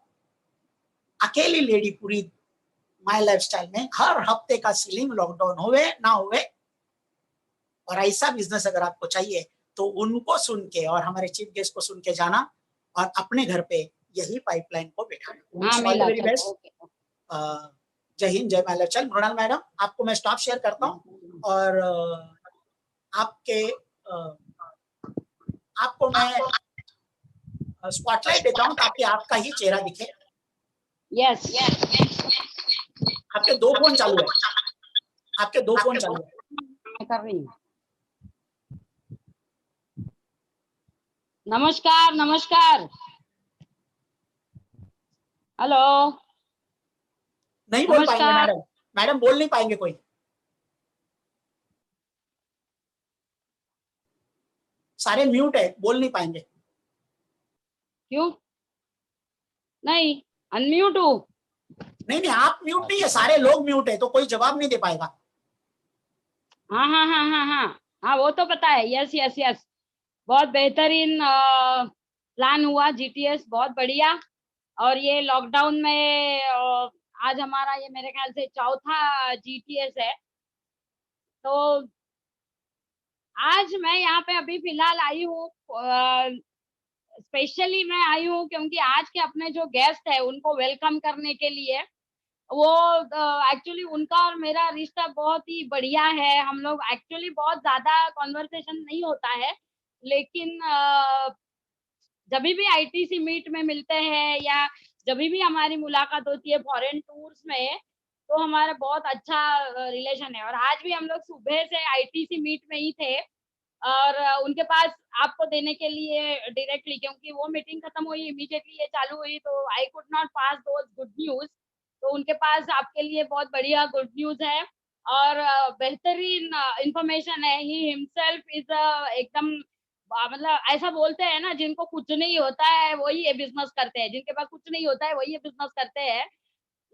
अकेली लेडी पूरी माय लाइफस्टाइल में। हर हफ्ते का सीलिंग, लॉकडाउन होवे ना होवे। और ऐसा बिजनेस अगर आपको चाहिए तो उनको सुन के और हमारे चीफ गेस्ट को सुन के जाना और अपने घर पे यही पाइपलाइन को बैठाना। Very best. जय हिंद, जय मालाचल। मृणाल मैडम, आपको मैं स्टॉप शेयर करता हूँ और आपको मैं स्पॉटलाइट देता हूँ ताकि आपका ही चेहरा दिखे। यस, आपके 2 फोन चालू है, आपके 2 फोन चालू है। मैं कर रही हूँ। नमस्कार, नमस्कार। हेलो, नहीं बोल पाएंगे मैडम, मैडम बोल नहीं पाएंगे कोई। सारे म्यूट है, बोल नहीं पाएंगे। क्यों? नहीं, अनम्यूट हूँ। नहीं, आप म्यूट नहीं है, सारे लोग म्यूट है, तो कोई जवाब नहीं दे पाएगा। हाँ हाँ हाँ हाँ हाँ हाँ, वो तो पता है। यस यस यस, बहुत बेहतरीन प्लान हुआ जीटीएस, बहुत बढ़िया। और ये लॉकडाउन में आज हमारा ये मेरे ख्याल से चौथा जीटीएस है। तो आज मैं यहाँ पे अभी फिलहाल आई हूँ, स्पेशली मैं आई हूँ क्योंकि आज के अपने जो गेस्ट है उनको वेलकम करने के लिए। वो एक्चुअली उनका और मेरा रिश्ता बहुत ही बढ़िया है। हम लोग एक्चुअली बहुत ज्यादा कॉन्वर्सेशन नहीं होता है, लेकिन जब भी आईटीसी मीट में मिलते हैं या जब भी हमारी मुलाकात होती है फॉरेन टूर्स में, तो हमारा बहुत अच्छा रिलेशन है। और आज भी हम लोग सुबह से आईटीसी मीट में ही थे और उनके पास आपको देने के लिए डायरेक्टली, क्योंकि वो मीटिंग खत्म हुई इमीडिएटली ये चालू हुई, तो I could not pass those good news. तो उनके पास आपके लिए बहुत बढ़िया गुड न्यूज है और बेहतरीन इंफॉर्मेशन है। ही हिमसेल्फ इज एकदम मतलब ऐसा बोलते हैं ना, जिनको कुछ नहीं होता है वही ये बिजनेस करते हैं, जिनके पास कुछ नहीं होता है वही ये बिजनेस करते हैं।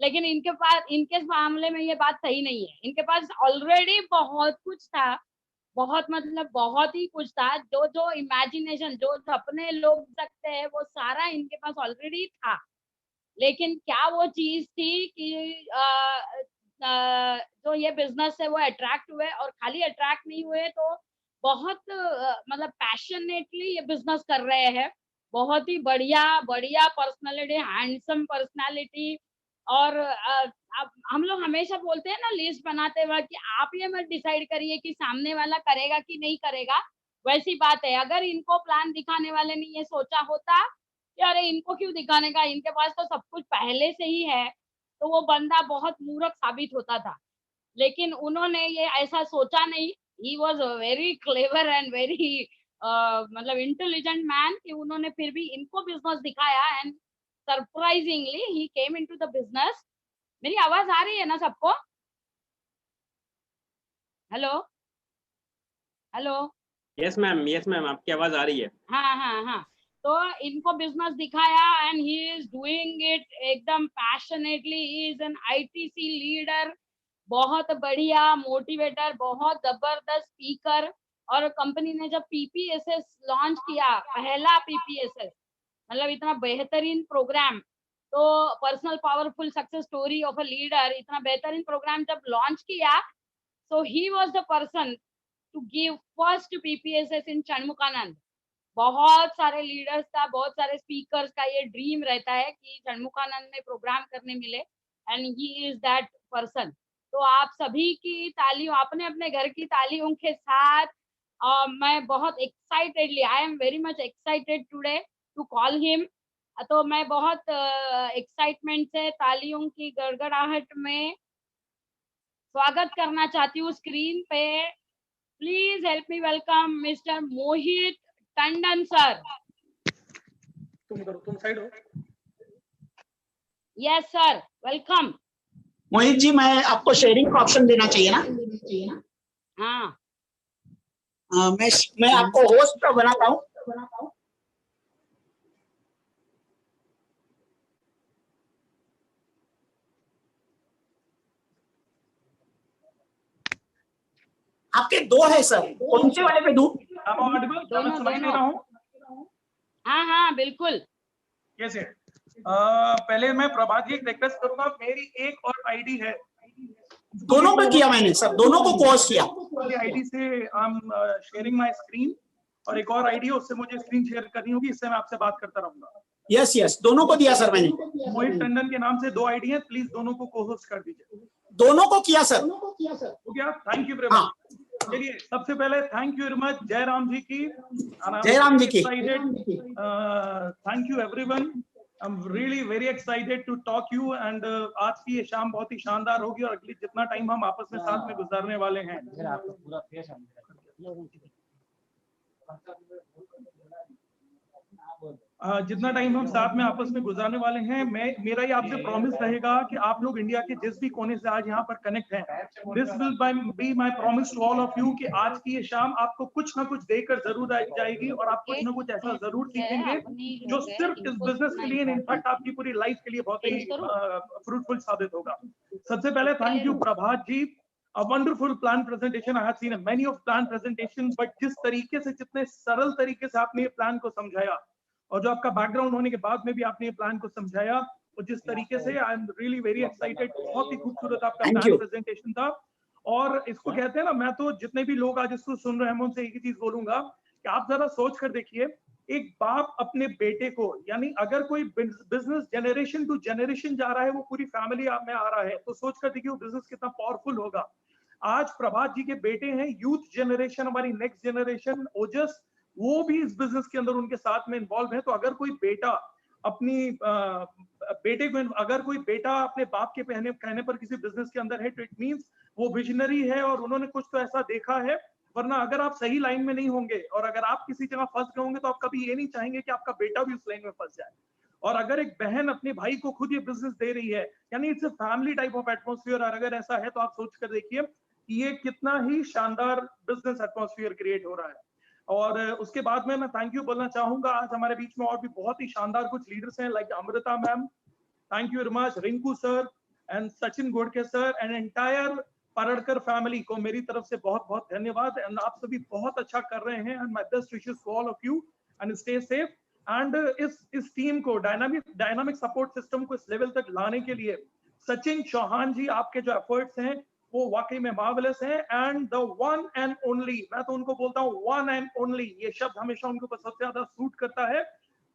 लेकिन इनके पास, इनके मामले में ये बात सही नहीं है। इनके पास ऑलरेडी बहुत कुछ था, बहुत मतलब बहुत ही कुछ था। जो जो इमेजिनेशन, जो सपने लोग सकते हैं, वो सारा इनके पास ऑलरेडी था। लेकिन क्या वो चीज थी कि जो ये बिजनेस है वो अट्रैक्ट हुए, और खाली अट्रैक्ट नहीं हुए तो बहुत मतलब पैशनेटली ये बिजनेस कर रहे हैं। बहुत ही बढ़िया बढ़िया पर्सनालिटी, हैंडसम पर्सनालिटी। और अब हम लोग हमेशा बोलते हैं ना लिस्ट बनाते वक्त कि आप ये मत डिसाइड करिए कि सामने वाला करेगा कि नहीं करेगा। वैसी बात है, अगर इनको प्लान दिखाने वाले ने ये सोचा होता कि अरे इनको क्यों दिखाने का, इनके पास तो सब कुछ पहले से ही है, तो वो बंदा बहुत मूर्ख साबित होता था। लेकिन उन्होंने ये ऐसा सोचा नहीं। He was very clever and very मतलब इंटेलिजेंट मैन, कि उन्होंने फिर भी इनको बिजनेस दिखाया and surprisingly he came into the business. मेरी आवाज आ रही है ना सबको? Hello hello. यस मैम, आपकी आवाज आ रही है। हाँ हाँ हाँ, तो इनको बिजनेस दिखाया and he is doing it एकदम passionately. He is an ITC leader, बहुत बढ़िया मोटिवेटर, बहुत जबरदस्त स्पीकर। और कंपनी ने जब पीपीएसएस लॉन्च किया, पहला पीपीएसएस, मतलब इतना बेहतरीन प्रोग्राम, तो personal powerful success story of a leader, इतना बेहतरीन प्रोग्राम जब लॉन्च किया, so he was the person to give first PPSS in Shanmukhananda. बहुत सारे लीडर्स का, बहुत सारे स्पीकर्स का ये ड्रीम रहता है कि षणमुखानंद में प्रोग्राम करने मिले। and he is that person. तो आप सभी की तालियों, अपने अपने घर की तालियों के साथ मैं बहुत excitedly, I am very much excited today to call him. तो मैं बहुत एक्साइटमेंट से तालियों की गड़गड़ाहट में स्वागत करना चाहती हूँ स्क्रीन पे। Please help me welcome mister Mohit Tandon sir. तुम साइड हो। Yes sir, welcome. Mohit ji, मैं आपको शेयरिंग का ऑप्शन देना चाहिए ना? हाँ, मैं आपको होस्ट बनाता हूँ। आपके दो है सर, कौन से वाले पे दूं? दोनों। हाँ बिल्कुल। कैसे? पहले मैं प्रभात जी एक रिक्वेस्ट करूंगा, मेरी एक और आईडी है, दोनों पे किया मैंने सर, दोनों को कोर्स किया। आईडी से I am sharing my screen, और एक और आईडी है उससे मुझे स्क्रीन शेयर करनी होगी, इससे मैं आपसे बात करता रहूंगा। यस, दोनों को दिया सर मैंने। मोहित टंडन के नाम से 2 आईडी है, प्लीज दोनों को को-होस्ट कर दीजिए। दोनों को किया सर। हो गया? Thank you very much. चलिए, सबसे पहले thank you very much Jairam ji की। जयराम जी की। Thank you everyone. I am really very excited to talk you, and आज की ये शाम बहुत ही शानदार होगी, और अगली जितना टाइम हम आपस में साथ में गुजारने वाले हैं, जितना टाइम हम साथ में आपस में गुजारने वाले हैं, मेरा ये आपसे प्रॉमिस रहेगा कि आप लोग इंडिया के जिस भी कोने से आज यहाँ पर कनेक्ट हैं, this will be my promise to all of you कि आज की ये शाम आपको कुछ ना कुछ देकर जरूर जाएगी, और आप कुछ ना कुछ ऐसा जरूर सीखेंगे जो सिर्फ इस बिजनेस के लिए, इनफैक्ट आपकी पूरी लाइफ के लिए बहुत ही फ्रूटफुल साबित होगा। सबसे पहले thank you Prabhat ji, A wonderful plan presentation. I have seen many of plan presentations, but जिस तरीके से, जितने सरल तरीके से आपने ये प्लान को समझाया, और जो आपका बैकग्राउंड होने के बाद में भी आपने ये प्लान को समझाया, और जिस तरीके से, आई एम रियली वेरी एक्साइटेड। बहुत ही खूबसूरत आपका प्लान प्रेजेंटेशन था। और इसको कहते हैं ना, मैं तो जितने भी लोग आज इसको सुन रहे हैं, मैं उनसे एक ही चीज बोलूंगा कि आप जरा सोच कर देखिए, एक बाप अपने बेटे को, यानी अगर कोई बिजनेस जनरेशन टू जनरेशन जा रहा है, वो पूरी फैमिली में आ रहा है, तो सोच कर देखिए वो बिजनेस कितना पावरफुल होगा। आज प्रभात जी के बेटे हैं, यूथ जनरेशन, हमारी नेक्स्ट जनरेशन, ओजस, वो भी इस बिजनेस के अंदर उनके साथ में इन्वॉल्व है। तो अगर कोई बेटा अपनी बेटे को, अगर कोई बेटा अपने बाप के कहने पर किसी बिजनेस के अंदर है, तो इट मींस वो विजनरी है और उन्होंने कुछ तो ऐसा देखा है। वरना अगर आप सही लाइन में नहीं होंगे और अगर आप किसी जगह फंस गए होंगे, तो आप कभी ये नहीं चाहेंगे कि आपका बेटा भी उस लाइन में फंस जाए। और अगर एक बहन अपने भाई को खुद ये बिजनेस दे रही है, यानी it's a family type of atmosphere, और अगर ऐसा है तो आप सोच कर देखिए कि ये कितना ही शानदार बिजनेस एटमॉस्फेयर क्रिएट हो रहा है। और उसके बाद में मैं थैंक यू बोलना चाहूंगा, आज हमारे बीच में और भी बहुत ही शानदार कुछ लीडर्स हैं, like Amrita ma'am, thank you very much, Rinku sir and Sachin Godke sir and entire Paradkar family को मेरी तरफ से बहुत बहुत धन्यवाद। एंड आप सभी बहुत अच्छा कर रहे हैं, and my best wishes to all of you, and stay safe. And इस टीम को, डायनामिक सपोर्ट सिस्टम को इस लेवल तक लाने के लिए सचिन चौहान जी, आपके जो एफर्ट्स हैं वो वाकई में मार्वेलस है। And the one and only, मैं तो उनको बोलता हूँ वन एंड ओनली, ये शब्द हमेशा उनके ऊपर सबसे ज्यादा सूट करता है,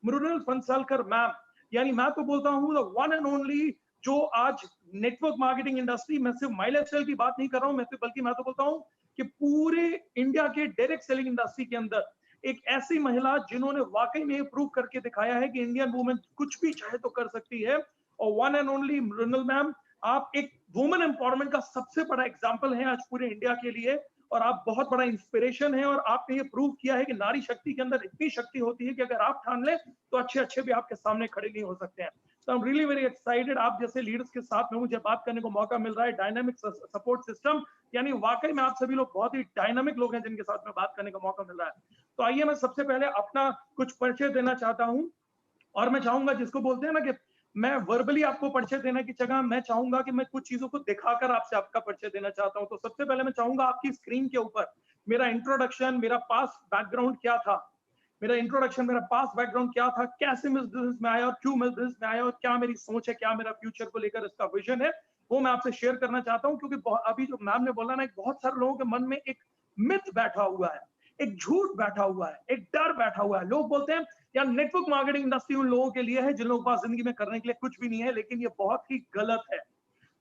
मृणाल फंसालकर मैम, यानी मैं तो बोलता हूँ द वन एंड ओनली, जो आज नेटवर्क मार्केटिंग इंडस्ट्री में, सिर्फ माइलेज सेल की बात नहीं कर रहा हूँ मैं, बल्कि मैं तो बोलता हूँ कि पूरे इंडिया के डायरेक्ट सेलिंग इंडस्ट्री के अंदर एक ऐसी महिला जिन्होंने वाकई में प्रूव करके दिखाया है कि इंडियन वुमेन कुछ भी चाहे तो कर सकती है, और one and only Mrinal ma'am, आप एक वुमेन एम्पावरमेंट का सबसे बड़ा एग्जाम्पल है आज पूरे इंडिया के लिए, और आप बहुत बड़ा इंस्पिरेशन है। और आपने ये प्रूव किया है कि नारी शक्ति के अंदर इतनी शक्ति होती है कि अगर आप ठान ले तो अच्छे भी आपके सामने खड़े नहीं हो सकते हैं। तो आई एम रियली वेरी एक्साइटेड, आप जैसे लीडर्स के साथ में मुझे बात करने को मौका मिल रहा है। डायनामिक सपोर्ट सिस्टम, यानी वाकई में आप सभी लोग बहुत ही डायनामिक लोग हैं जिनके साथ में बात करने का मौका मिल रहा है। तो आइए मैं सबसे पहले अपना कुछ परिचय देना चाहता हूँ, और मैं चाहूंगा, जिसको बोलते हैं ना कि मैं वर्बली आपको परिचय देने की जगह मैं चाहूंगा कि मैं कुछ चीजों को दिखाकर आपसे आपका परिचय देना चाहता हूं। तो सबसे पहले मैं चाहूंगा आपकी स्क्रीन के ऊपर मेरा इंट्रोडक्शन, मेरा पास्ट बैकग्राउंड क्या था, मेरा इंट्रोडक्शन, मेरा पास्ट बैकग्राउंड क्या था, कैसे मैं इस बिजनेस में आया और क्यों मैं इस बिजनेस में आया, और क्या मेरी सोच है, क्या मेरा फ्यूचर को लेकर इसका विजन है, वो मैं आपसे शेयर करना चाहता हूं। क्योंकि अभी जो मैम ने बोला ना, बहुत सारे लोगों के मन में एक मिथ बैठा हुआ है, एक झूठ बैठा हुआ है, एक डर बैठा हुआ है। लोग बोलते हैं यार नेटवर्क मार्केटिंग इंडस्ट्री उन लोगों के लिए है जिन लोगों के पास जिंदगी में करने के लिए कुछ भी नहीं है, लेकिन ये बहुत ही गलत है।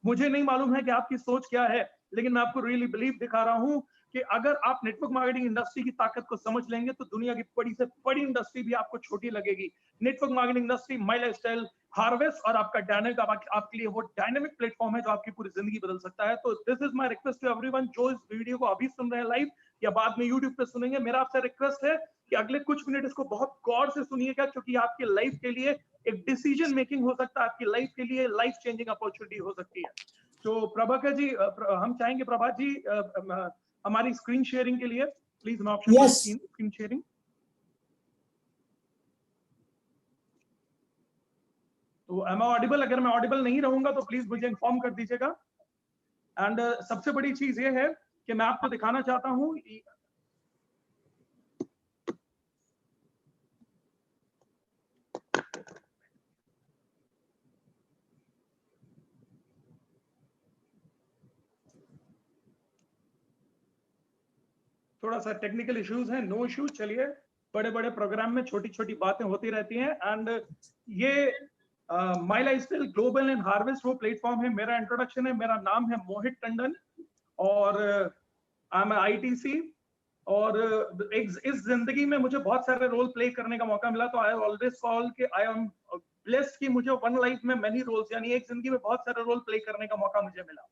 मुझे नहीं मालूम है कि आपकी सोच क्या है, लेकिन मैं आपको रियली बिलीव दिखा रहा हूं कि अगर आप नेटवर्क मार्केटिंग इंडस्ट्री की ताकत को समझ लेंगे तो दुनिया की बड़ी से बड़ी इंडस्ट्री भी आपको छोटी लगेगी। नेटवर्क मार्केटिंग इंडस्ट्री, माई लाइफस्टाइल, हार्वेस्ट और आपका डायनेमिक, आपके लिए वो डायनेमिक प्लेटफॉर्म है जो आपकी पूरी जिंदगी बदल सकता है। तो this is my request to everyone जो इस वीडियो को अभी सुन रहे हैं लाइव या बाद में यूट्यूब पे सुनेंगे, मेरा आपसे रिक्वेस्ट है कि अगले कुछ मिनट इसको बहुत गौर से सुनिएगा, क्योंकि आपकी लाइफ के लिए एक डिसीजन मेकिंग हो सकता है, आपकी लाइफ के लिए लाइफ चेंजिंग अपॉर्चुनिटी हो सकती है। तो प्रभाकर जी, हम चाहेंगे प्रभात जी हमारी स्क्रीन शेयरिंग के लिए प्लीज मैं ऑप्शन Yes. Screen sharing. तो एम आई ऑडिबल? अगर मैं ऑडिबल नहीं रहूंगा तो प्लीज मुझे इन्फॉर्म कर दीजिएगा। एंड सबसे बड़ी चीज ये है कि मैं आपको दिखाना चाहता हूं, थोड़ा सा टेक्निकल इश्यूज है, नो इश्यूज। चलिए, बड़े बड़े प्रोग्राम में छोटी छोटी बातें होती रहती हैं। एंड ये माई लाइफस्टाइल ग्लोबल एंड हार्वेस्ट वो प्लेटफॉर्म है। मेरा इंट्रोडक्शन है, मेरा नाम है मोहित टंडन और आई एम आईटीसी। और इस जिंदगी में मुझे बहुत सारे रोल प्ले करने का मौका मिला, तो आई ऑलवेज कॉल कि आई एम ब्लेस्ड कि मुझे वन लाइफ में मेनी रोल्स, यानी एक जिंदगी में बहुत सारे रोल प्ले करने का मौका मुझे मिला।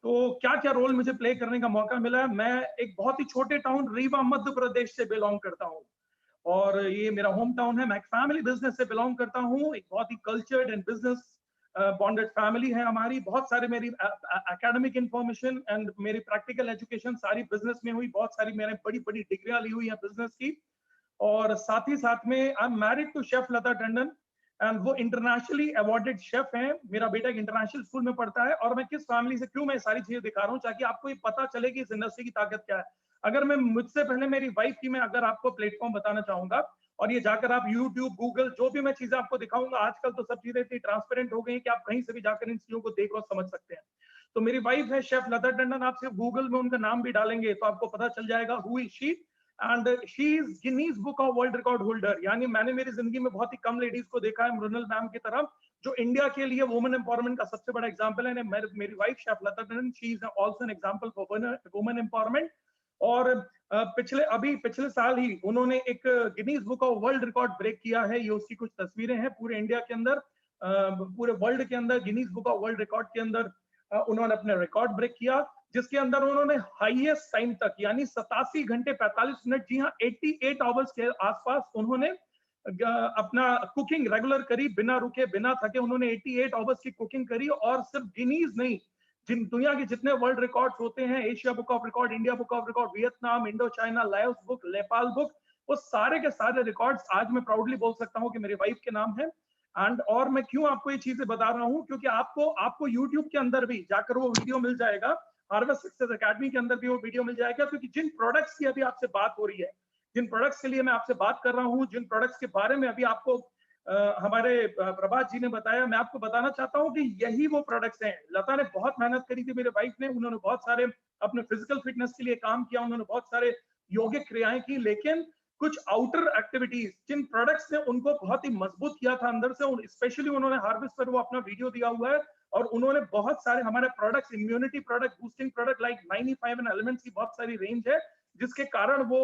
तो क्या क्या रोल मुझे प्ले करने का मौका मिला? मैं एक बहुत ही छोटे टाउन रीवा मध्य प्रदेश से बिलोंग करता हूँ और ये मेरा होम टाउन है। मैं एक फैमिली बिजनेस से बिलोंग करता हूँ, एक बहुत ही cultured and business bonded family है हमारी। बहुत सारे मेरी एकेडमिक इंफॉर्मेशन एंड मेरी प्रैक्टिकल एजुकेशन सारी बिजनेस में हुई, बहुत सारी मैंने बड़ी बड़ी डिग्रियां ली हुई है बिजनेस की। और साथ ही साथ में I am married to chef Lata Tandon and वो इंटरनेशनली अवार्डेड शेफ हैं। मेरा बेटा एक इंटरनेशनल स्कूल में पढ़ता है। और मैं किस फैमिली से, क्यों मैं सारी चीजें दिखा रहा हूँ, ताकि आपको ये पता चले कि इस इंडस्ट्री की ताकत क्या है। अगर मैं मुझसे पहले मेरी वाइफ की मैं अगर आपको प्लेटफॉर्म बताना चाहूंगा, और ये जाकर आप यूट्यूब, गूगल, जो भी मैं चीजें आपको दिखाऊंगा, आजकल तो सब चीजें इतनी ट्रांसपेरेंट हो गई हैं कि आप कहीं से भी जाकर इन चीजों को देख और समझ सकते हैं। तो मेरी वाइफ है शेफ लता टंडन। आप सिर्फ गूगल में उनका नाम भी डालेंगे तो आपको पता चल जाएगा who is she. And she is Guinness book of world record holder. यानी मैंने मेरी जिंदगी में बहुत ही कम लेडीज को देखा है मृणाल मैम की तरह, जो इंडिया के लिए वुमेन एम्पावरमेंट का सबसे बड़ा एग्जांपल है। मेरी wife chef Lata Tandon, she is also an example for women empowerment. और पिछले साल ही उन्होंने एक Guinness book of world record break किया है। ये उसकी कुछ तस्वीरें हैं पूरे इंडिया के अंदर, पूरे वर्ल्ड के अंदर Guinness book of world record के अंदर उन्होंने अपने रिकॉर्ड ब्रेक किया, जिसके अंदर उन्होंने हाईएस्ट टाइम तक, यानी 87 घंटे 45 मिनट, जी हाँ 88 आवर्स के आसपास उन्होंने अपना कुकिंग रेगुलर करी, बिना रुके बिना थके उन्होंने 88 आवर्स की कुकिंग करी। और सिर्फ गिनीज नहीं, जिन दुनिया के जितने वर्ल्ड रिकॉर्ड्स होते हैं, Asia book of record, India book of record, Vietnam, Indo China, Laos book, Nepal book, वो सारे के सारे रिकॉर्ड्स आज मैं प्राउडली बोल सकता हूँ कि मेरी वाइफ के नाम है। एंड और मैं क्यों आपको ये चीजें बता रहा हूँ, क्योंकि आपको यूट्यूब के अंदर भी जाकर वो वीडियो मिल जाएगा, हार्वेस्ट सक्सेस एकेडमी के अंदर भी वो वीडियो मिल जाएगा। क्योंकि जिन प्रोडक्ट्स की अभी आपसे बात हो रही है, जिन प्रोडक्ट्स के लिए मैं आपसे बात कर रहा हूँ, जिन प्रोडक्ट्स के बारे में अभी आपको हमारे प्रभात जी ने बताया, मैं आपको बताना चाहता हूँ कि यही वो प्रोडक्ट्स हैं। लता ने बहुत मेहनत करी थी, मेरे वाइफ ने, उन्होंने बहुत सारे अपने फिजिकल फिटनेस के लिए काम किया, उन्होंने बहुत सारे योगिक क्रियाएं की, लेकिन कुछ आउटर एक्टिविटीज, जिन प्रोडक्ट्स ने उनको बहुत ही मजबूत किया था अंदर से, स्पेशली उन्होंने हार्वेस्ट पर वो अपना वीडियो दिया हुआ है। और उन्होंने बहुत सारे हमारे products, immunity product, boosting product like 95 and elements की बहुत सारी रेंज है, जिसके कारण वो,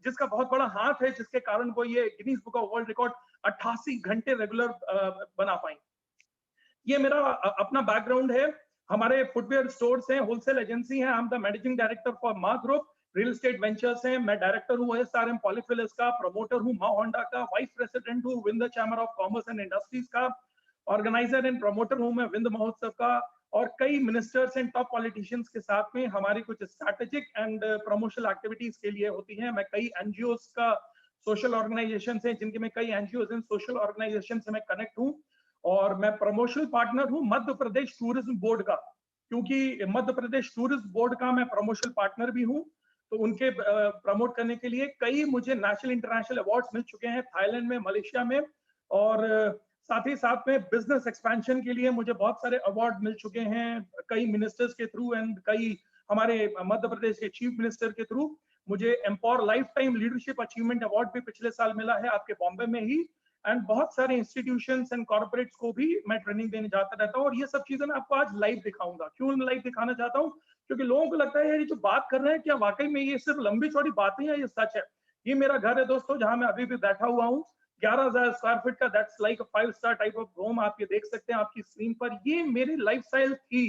जिसका बहुत बड़ा हाथ है, जिसके कारण वो ये Guinness book of world record 88 घंटे रेगुलर बना पाई। ये मेरा अपना बैकग्राउंड है। हमारे फुटवेयर स्टोर्स हैं, होलसेल एजेंसी है, I am the managing director for मा ग्रुप, रियल एस्टेट वेंचर्स हैं, मैं डायरेक्टर हूँ एसआरएम पॉलीफिलिस का, प्रमोटर हूँ माँ होंडा का, वाइस प्रेसिडेंट हूँ Vind chamber of commerce and industries का, ऑर्गेनाइजर एंड प्रमोटर हूँ मैं विंद महोत्सव का। और कई मिनिस्टर्स एंड टॉप पॉलिटिशियंस के साथ में हमारी कुछ स्ट्रैटेजिक एंड प्रमोशनल एक्टिविटीज के लिए होती हैं। मैं कई एनजीओस का, सोशल ऑर्गेनाइजेशन हैं जिनके मैं कई एनजीओस एंड सोशल ऑर्गेनाइजेशन से मैं कनेक्ट हूँ। और मैं प्रमोशनल पार्टनर हूँ मध्य प्रदेश टूरिज्म बोर्ड का, क्योंकि मध्य प्रदेश टूरिज्म बोर्ड का मैं प्रमोशनल पार्टनर भी हूँ। तो उनके प्रमोट करने के लिए कई मुझे नेशनल इंटरनेशनल अवार्ड्स मिल चुके हैं, थाईलैंड में, मलेशिया में। और साथ ही साथ में बिजनेस एक्सपेंशन के लिए मुझे बहुत सारे अवार्ड मिल चुके हैं, कई मिनिस्टर्स के थ्रू एंड कई हमारे मध्य प्रदेश के चीफ मिनिस्टर के थ्रू। मुझे empower life time leadership achievement award भी पिछले साल मिला है, आपके बॉम्बे में ही। एंड बहुत सारे इंस्टीट्यूशंस एंड कॉर्पोरेट्स को भी मैं ट्रेनिंग देने जाता रहता हूँ। और ये सब चीजें मैं आपको आज लाइव दिखाऊंगा। क्यों लाइव दिखाना चाहता हूँ? क्योंकि लोगों को लगता है यार ये जो बात कर रहे हैं क्या वाकई में ये सिर्फ लंबी चौड़ी बातें हैं, ये सच है। ये मेरा घर है दोस्तों, जहां मैं अभी भी बैठा हुआ हूँ। 11,000 स्क्वायर फीट का, that's like a 5 star type of home. आप ये देख सकते हैं आपकी स्क्रीन पर। ये मेरी लाइफस्टाइल थी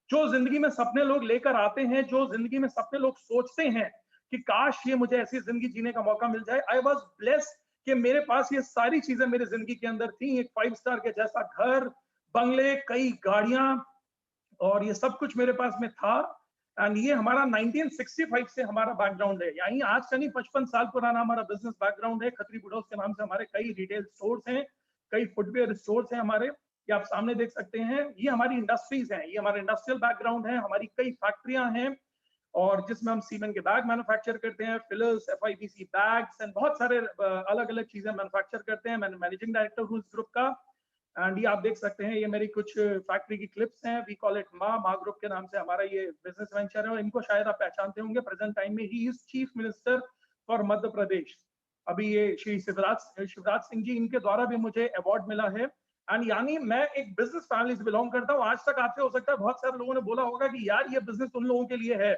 जो जिंदगी में सपने लोग लेकर आते हैं, जो जिंदगी में सपने लोग सोचते हैं कि काश ये मुझे ऐसी जिंदगी जीने का मौका मिल जाए। आई वाज ब्लेस्ड कि मेरे पास ये सारी चीजें मेरी जिंदगी के अंदर थी। एक 5 स्टार के जैसा घर, बंगले, कई गाड़ियां, और ये सब कुछ मेरे पास में था। एंड ये हमारा 1965 से हमारा बैकग्राउंड है, यानी आज का नहीं 55 साल पुराना हमारा बिजनेस बैकग्राउंड है। खत्री बुडोस के नाम से हमारे कई रिटेल स्टोर्स हैं, कई फुटवेयर स्टोर्स हैं हमारे, ये आप सामने देख सकते हैं। ये हमारी इंडस्ट्रीज हैं, ये हमारा इंडस्ट्रियल बैकग्राउंड है। हमारी कई फैक्ट्रियां हैं और जिसमें हम सीमेंट के बैग मैन्युफैक्चर करते हैं, फिलर्स, FIBC बैग्स एंड बहुत सारे अलग अलग चीजें मैन्युफैक्चर करते हैं। मैं मैनेजिंग डायरेक्टर हूँ इस ग्रुप का। एंड ये आप देख सकते हैं, ये मेरी कुछ फैक्ट्री की क्लिप्स हैं। वी कॉल इट माँ ग्रुप के नाम से हमारा ये बिजनेस वेंचर है। और इनको शायद आप पहचानते होंगे, प्रेजेंट टाइम में he is chief minister for Madhya Pradesh. अभी ये श्री शिवराज सिंह जी, इनके द्वारा भी मुझे अवार्ड मिला है। एंड यानी मैं एक बिजनेस फैमिली से बिलोंग करता हूँ। आज तक आपसे हो सकता है बहुत सारे लोगों ने बोला होगा कि यार ये बिजनेस उन लोगों के लिए है,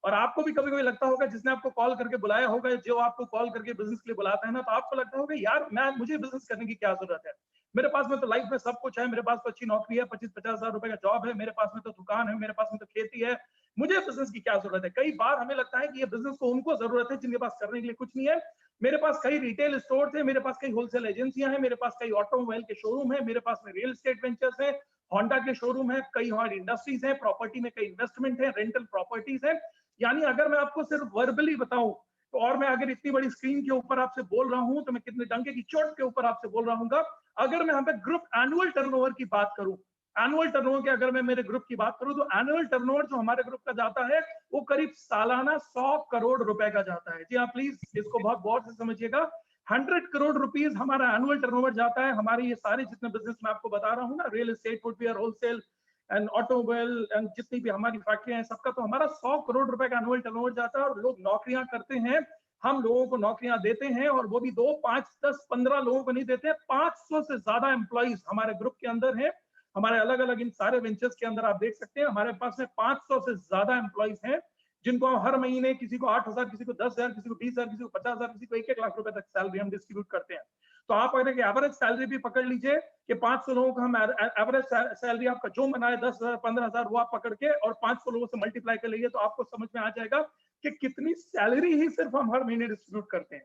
और आपको भी कभी कभी लगता होगा, जिसने आपको कॉल करके बुलाया होगा, जो आपको कॉल करके बिजनेस के लिए बुलाता है ना, तो आपको लगता होगा यार मुझे बिजनेस करने की क्या जरूरत है, मेरे पास में तो लाइफ में सब कुछ है, मेरे पास तो अच्छी नौकरी है, 25-50 हजार रुपए का जॉब है, मेरे पास में तो दुकान है, मेरे पास में तो खेती है, मुझे बिजनेस की क्या जरूरत है। कई बार हमें लगता है कि ये बिजनेस को उनको जरूरत है जिनके पास करने के लिए कुछ नहीं है। मेरे पास कई रिटेल स्टोर थे, मेरे पास कई होलसेल एजेंसियां हैं, मेरे पास कई ऑटोमोबाइल के शोरूम है, मेरे पास में रियल एस्टेट वेंचर्स है, होंडा के शोरूम है, कई हमारी इंडस्ट्रीज है, प्रॉपर्टी में कई इन्वेस्टमेंट है, रेंटल प्रॉपर्टीज है। यानी अगर मैं आपको सिर्फ वर्बली बताऊं तो, और मैं अगर इतनी बड़ी स्क्रीन के ऊपर आपसे बोल रहा हूं तो मैं कितने डंके की चोट के ऊपर आपसे बोल रहा हूँ। अगर मैं यहाँ पे ग्रुप एनुअल टर्नओवर की बात करूं, एनुअल टर्नओवर की अगर मैं मेरे ग्रुप की बात करूं, तो एनुअल टर्नओवर जो हमारे ग्रुप का जाता है वो करीब सालाना 100 करोड़ रुपए का जाता है। जी हाँ, प्लीज इसको बहुत गौर से समझिएगा। 100 करोड़ रुपीस हमारा एनुअल टर्नओवर जाता है। हमारे ये सारे जितने बिजनेस मैं आपको बता रहा हूँ ना, real estate, footwear, wholesale and automobile and जितनी भी हमारी फैक्ट्रियां हैं, सबका तो हमारा 100 करोड़ रुपए का एनुअल टर्नओवर जाता है। और लोग नौकरियां करते हैं, हम लोगों को नौकरियां देते हैं, और वो भी 2, 5, 10, 15 लोगों को नहीं देते, 500 से ज्यादा एम्प्लॉइज हमारे ग्रुप के अंदर है। हमारे अलग अलग इन सारे वेंचर्स के अंदर आप देख सकते हैं हमारे पास में 500 से ज्यादा एम्प्लॉइज हैं, जिनको हम हर महीने किसी को 8,000, किसी को 10,000, किसी को 20,000, किसी को 50,000, किसी को 1-1 लाख रुपए तक सैलरी हम डिस्ट्रीब्यूट करते हैं। तो आप अगर एवरेज सैलरी भी पकड़ लीजिए कि 500 लोगों को हम एवरेज सैलरी आपका जो बनाए 10,000, 15,000, वो आप पकड़ के और 500 लोगों से मल्टीप्लाई कर लीजिए, तो आपको समझ में आ जाएगा कि कितनी सैलरी ही सिर्फ हम हर महीने डिस्ट्रीब्यूट करते हैं।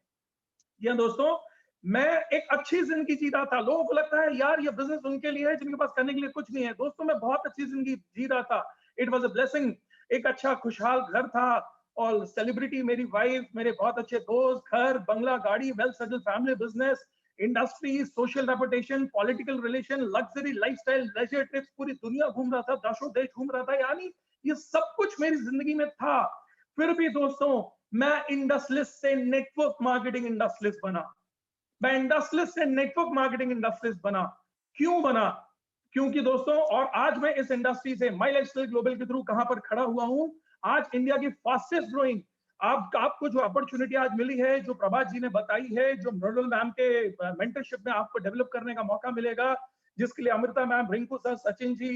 ये दोस्तों, मैं एक अच्छी जिंदगी जी रहा था। लोगों को लगता है यार ये बिजनेस उनके लिए है जिनके पास करने के लिए कुछ नहीं है। दोस्तों, मैं बहुत अच्छी जिंदगी जी रहा था। It was a blessing. एक अच्छा खुशहाल घर था, और सेलिब्रिटी मेरी वाइफ, मेरे बहुत अच्छे दोस्त, घर, बंगला, गाड़ी, well settled family, business, industry, social reputation, political relation, luxury lifestyle, leisure trips, पूरी दुनिया घूम रहा था, देशों देश घूम रहा था। यानी ये सब कुछ मेरी जिंदगी में था। फिर भी दोस्तों, मैं इंडस्ट्रियलिस्ट से नेटवर्क मार्केटिंग इंडस्ट्रियलिस्ट बना। मैं इंडस्ट्रियलिस्ट से नेटवर्क मार्केटिंग इंडस्ट्रियलिस्ट बना। क्यों बना? क्योंकि दोस्तों, और आज मैं इस इंडस्ट्री से माई लाइफस्टाइल ग्लोबल के थ्रू कहां पर खड़ा हुआ हूं, आज इंडिया की फास्टेस्ट ग्रोइंग, आपको जो अपॉर्चुनिटी आज मिली है, जो प्रभात जी ने बताई है, जो मृदुल मैम के मेंटरशिप में आपको डेवलप करने का मौका मिलेगा, जिसके लिए अमृता मैम, रिंकू सर, सचिन जी,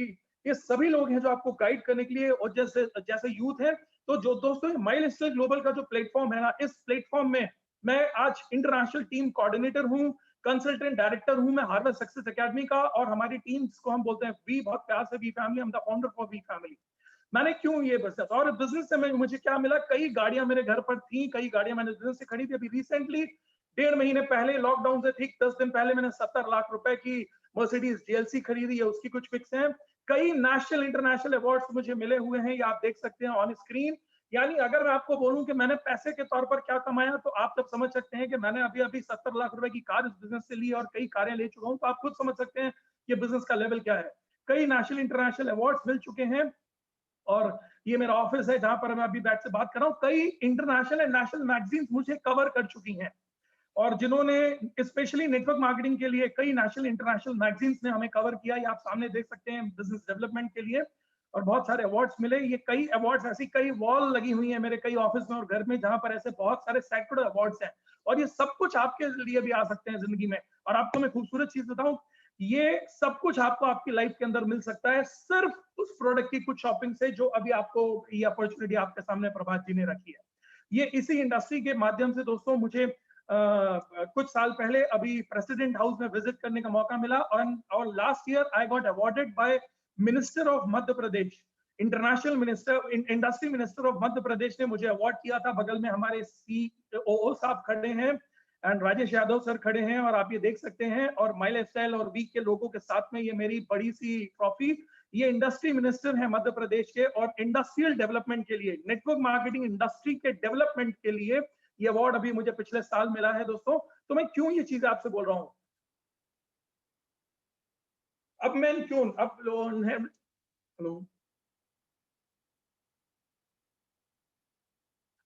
ये सभी लोग हैं जो आपको गाइड करने के लिए, और जैसे यूथ है। तो जो दोस्तों, माई लाइफस्टाइल ग्लोबल का जो प्लेटफॉर्म है ना, इस प्लेटफॉर्म में मैं आज इंटरनेशनल टीम कोऑर्डिनेटर हूं, कंसल्टेंट डायरेक्टर हूं मैं हार्वर्ड सक्सेस एकेडमी का, और हमारी टीम जिसको हम बोलते हैं वी, बहुत प्यार से वी फैमिली, हम the founder for we family. मैंने क्यों ये बिजनेस, और बिजनेस से मुझे क्या मिला? कई गाड़ियां मेरे घर पर थी, कई गाड़ियां मैंने बिजनेस से खरीदी। अभी रिसेंटली 1.5 महीने पहले, लॉकडाउन से ठीक 10 दिन पहले, मैंने 70 लाख रुपए की मर्सिडीज GLC खरीदी है, उसकी कुछ पिक्स हैं। कई नेशनल इंटरनेशनल अवार्ड्स मुझे मिले हुए हैं, ये आप देख सकते हैं ऑन स्क्रीन। यानी अगर मैं आपको बोलूं कि मैंने पैसे के तौर पर क्या कमाया, तो आप तब समझ सकते हैं कि मैंने अभी 70 लाख रुपए की कार इस बिजनेस से ली, और कई कारें ले चुका हूं, तो आप खुद समझ सकते हैं कि बिजनेस का लेवल क्या है। कई नेशनल इंटरनेशनल अवार्ड्स मिल चुके हैं, और ये मेरा ऑफिस है जहां पर मैं अभी बैठ से बात कर रहा हूं। कई इंटरनेशनल एंड नेशनल मैगजीन्स मुझे कवर कर चुकी हैं, और जिन्होंने स्पेशली नेटवर्क मार्केटिंग के लिए कई नेशनल इंटरनेशनल मैगजीन्स ने हमें कवर किया, ये आप सामने देख सकते हैं, बिजनेस डेवलपमेंट के लिए, और बहुत सारे अवार्ड्स मिले। ये कई अवार्ड्स, ऐसी कई वॉल लगी हुई है मेरे कई ऑफिस में और घर में, जहां पर ऐसे बहुत सारे सैकड़ों अवार्ड्स हैं, और ये सब कुछ आपके लिए भी आ सकते हैं जिंदगी में। और आपको मैं खूबसूरत चीज बताऊं, ये सब कुछ आपको आपकी लाइफ के अंदर मिल सकता है सिर्फ उस प्रोडक्ट की कुछ शॉपिंग से जो अभी आपको ये अपॉर्चुनिटी आपके सामने प्रभात जी ने रखी है। ये इसी इंडस्ट्री के माध्यम से दोस्तों मुझे कुछ साल पहले अभी प्रेसिडेंट हाउस में विजिट करने का मौका मिला, और last year I got awarded by minister of Madhya Pradesh, international minister, industry minister of Madhya Pradesh ने मुझे अवार्ड किया था। बगल में हमारे COO साहब खड़े हैं एंड राजेश यादव सर खड़े हैं, और आप ये देख सकते हैं, और माई लाइफस्टाइल और वीक के लोगों के साथ में ये मेरी बड़ी सी ट्रॉफी, ये इंडस्ट्री मिनिस्टर है मध्य प्रदेश के, और इंडस्ट्रियल डेवलपमेंट के लिए, नेटवर्क मार्केटिंग इंडस्ट्री के डेवलपमेंट के लिए ये अवार्ड अभी मुझे पिछले साल मिला है दोस्तों। तो मैं क्यों ये चीज आपसे बोल रहा हूं, अब मैं क्यों, अब हेलो,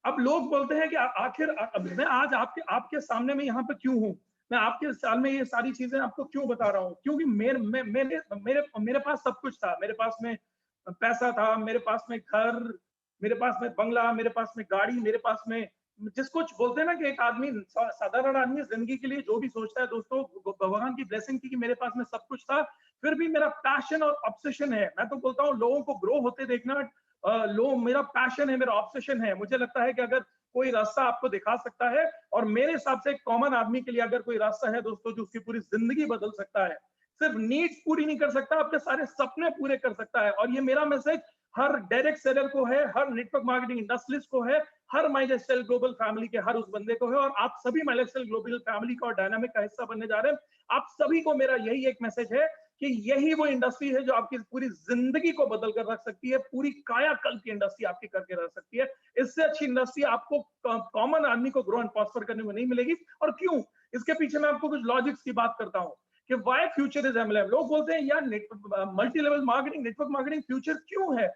अब लोग बोलते हैं कि आखिर मैं आज आपके सामने में यहाँ पे क्यों हूँ, मैं आपके साल में ये सारी चीजें आपको क्यों बता रहा हूँ, क्योंकि मेरे पास सब कुछ था, मेरे पास में पैसा था, मेरे पास में घर, मेरे पास में बंगला, मेरे पास में गाड़ी, मेरे पास में, जिसको बोलते हैं ना कि एक आदमी, साधारण आदमी जिंदगी के लिए जो भी सोचता है दोस्तों, भगवान की ब्लेसिंग थी कि मेरे पास में सब कुछ था। फिर भी मेरा पैशन और ऑब्सेशन है, मैं तो बोलता हूँ लोगों को ग्रो होते देखना, मेरा पैशन है, मेरा ऑब्सेशन है। मुझे लगता है कि अगर कोई रास्ता आपको दिखा सकता है, और मेरे हिसाब से कॉमन आदमी के लिए अगर कोई रास्ता है दोस्तों जो उसकी पूरी जिंदगी बदल सकता है, सिर्फ नीड्स पूरी नहीं कर सकता, अपने सारे सपने पूरे कर सकता है। और ये मेरा मैसेज हर डायरेक्ट सेलर को है, हर नेटवर्क मार्केटिंग इंडस्ट्रियलिस्ट को है, हर माई लाइफस्टाइल ग्लोबल फैमिली के हर उस बंदे को है, और आप सभी माई लाइफस्टाइल ग्लोबल फैमिली का और डायनामिक का हिस्सा बनने जा रहे हैं। आप सभी को मेरा यही एक मैसेज है कि यही वो इंडस्ट्री है जो आपकी पूरी जिंदगी को बदल कर रख सकती है, पूरी कायाकल्प की इंडस्ट्री आपकी करके रख सकती है। इससे अच्छी इंडस्ट्री आपको कॉमन आदमी को ग्रो एंड प्रॉस्पर करने में नहीं मिलेगी। और क्यों, इसके पीछे मैं आपको कुछ लॉजिक्स की बात करता हूं कि व्हाई फ्यूचर इज MLM। लोग बोलते हैं यार multi level marketing, network marketing future क्यों है,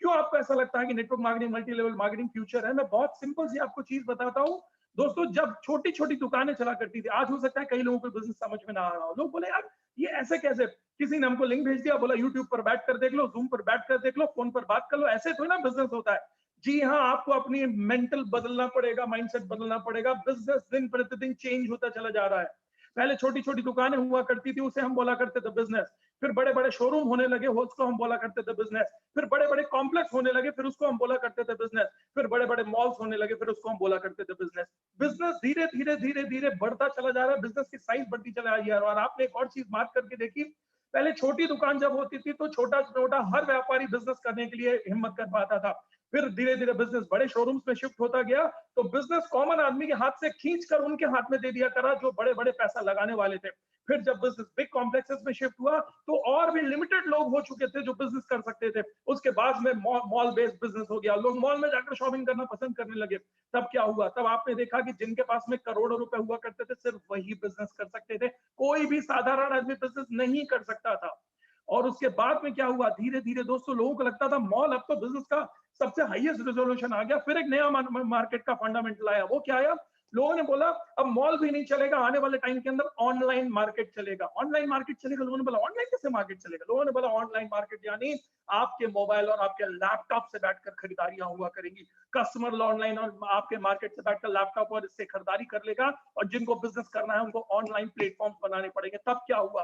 क्यों आपको ऐसा लगता है कि network marketing, multi level marketing future है। मैं बहुत सिंपल सी आपको चीज बताता हूं दोस्तों। जब छोटी छोटी दुकानें चला करती थी, आज हो सकता है कई लोगों को बिजनेस समझ में ना आ रहा हो, लोग बोले यार ये ऐसे कैसे, किसी ने हमको लिंक भेज दिया, बोला यूट्यूब पर बैठ कर देख लो, जूम पर बैठ कर देख लो, फोन पर बात कर लो, ऐसे थोड़ी ना बिजनेस होता है। जी हाँ, आपको अपनी मेंटल बदलना पड़ेगा, माइंडसेट बदलना पड़ेगा। बिजनेस दिन प्रतिदिन चेंज होता चला जा रहा है। पहले छोटी छोटी दुकानें हुआ करती थी, उसे हम बोला करते थे बिजनेस, फिर बड़े बड़े शोरूम होने लगे, उसको हम बोला करते थे बिजनेस, फिर बड़े बड़े कॉम्प्लेक्स होने लगे, फिर उसको हम बोला करते थे बिजनेस, फिर बड़े बड़े मॉल्स होने लगे, फिर उसको हम बोला करते थे बिजनेस। बिजनेस धीरे धीरे धीरे धीरे बढ़ता चला जा रहा है, बिजनेस की साइज बढ़ती चला जा रही है। और आपने एक और चीज मार्क करके देखी, पहले छोटी दुकान जब होती थी तो छोटा छोटा हर व्यापारी बिजनेस करने के लिए हिम्मत कर पाता था, फिर धीरे धीरे बिजनेस बड़े शोरूम्स में शिफ्ट होता गया, तो बिजनेस कॉमन आदमी के हाथ से खींच कर उनके हाथ में दे दिया करा जो बड़े बड़े पैसा लगाने वाले थे। फिर जब बिजनेस बिग कॉम्प्लेक्सेस में शिफ्ट हुआ तो और भी लिमिटेड लोग हो चुके थे जो बिजनेस कर सकते थे। उसके बाद में मॉल बेस्ड बिजनेस हो गया, लोग मॉल में जाकर शॉपिंग करना पसंद करने लगे। तब क्या हुआ, तब आपने देखा कि जिनके पास में करोड़ों रुपए हुआ करते थे सिर्फ वही बिजनेस कर सकते थे, कोई भी साधारण आदमी बिजनेस नहीं कर सकता था। और उसके बाद में क्या हुआ, धीरे धीरे दोस्तों लोगों को लगता था मॉल अब तो बिजनेस का सबसे हाईएस्ट रेजोल्यूशन आ गया। फिर एक नया मार्केट का फंडामेंटल आया, वो क्या आया, लोगों ने बोला अब मॉल भी नहीं चलेगा, आने वाले टाइम के अंदर ऑनलाइन मार्केट चलेगा। ऑनलाइन मार्केट चलेगा, लोगों ने बोला ऑनलाइन कैसे मार्केट चलेगा, लोगों ने बोला ऑनलाइन मार्केट यानी आपके मोबाइल और आपके लैपटॉप से बैठकर खरीदारियां हुआ करेंगी। कस्टमर ऑनलाइन और आपके मार्केट से बैठकर लैपटॉप और इससे खरीदारी कर लेगा, और जिनको बिजनेस करना है उनको ऑनलाइन प्लेटफॉर्म बनाने पड़ेंगे। तब क्या हुआ,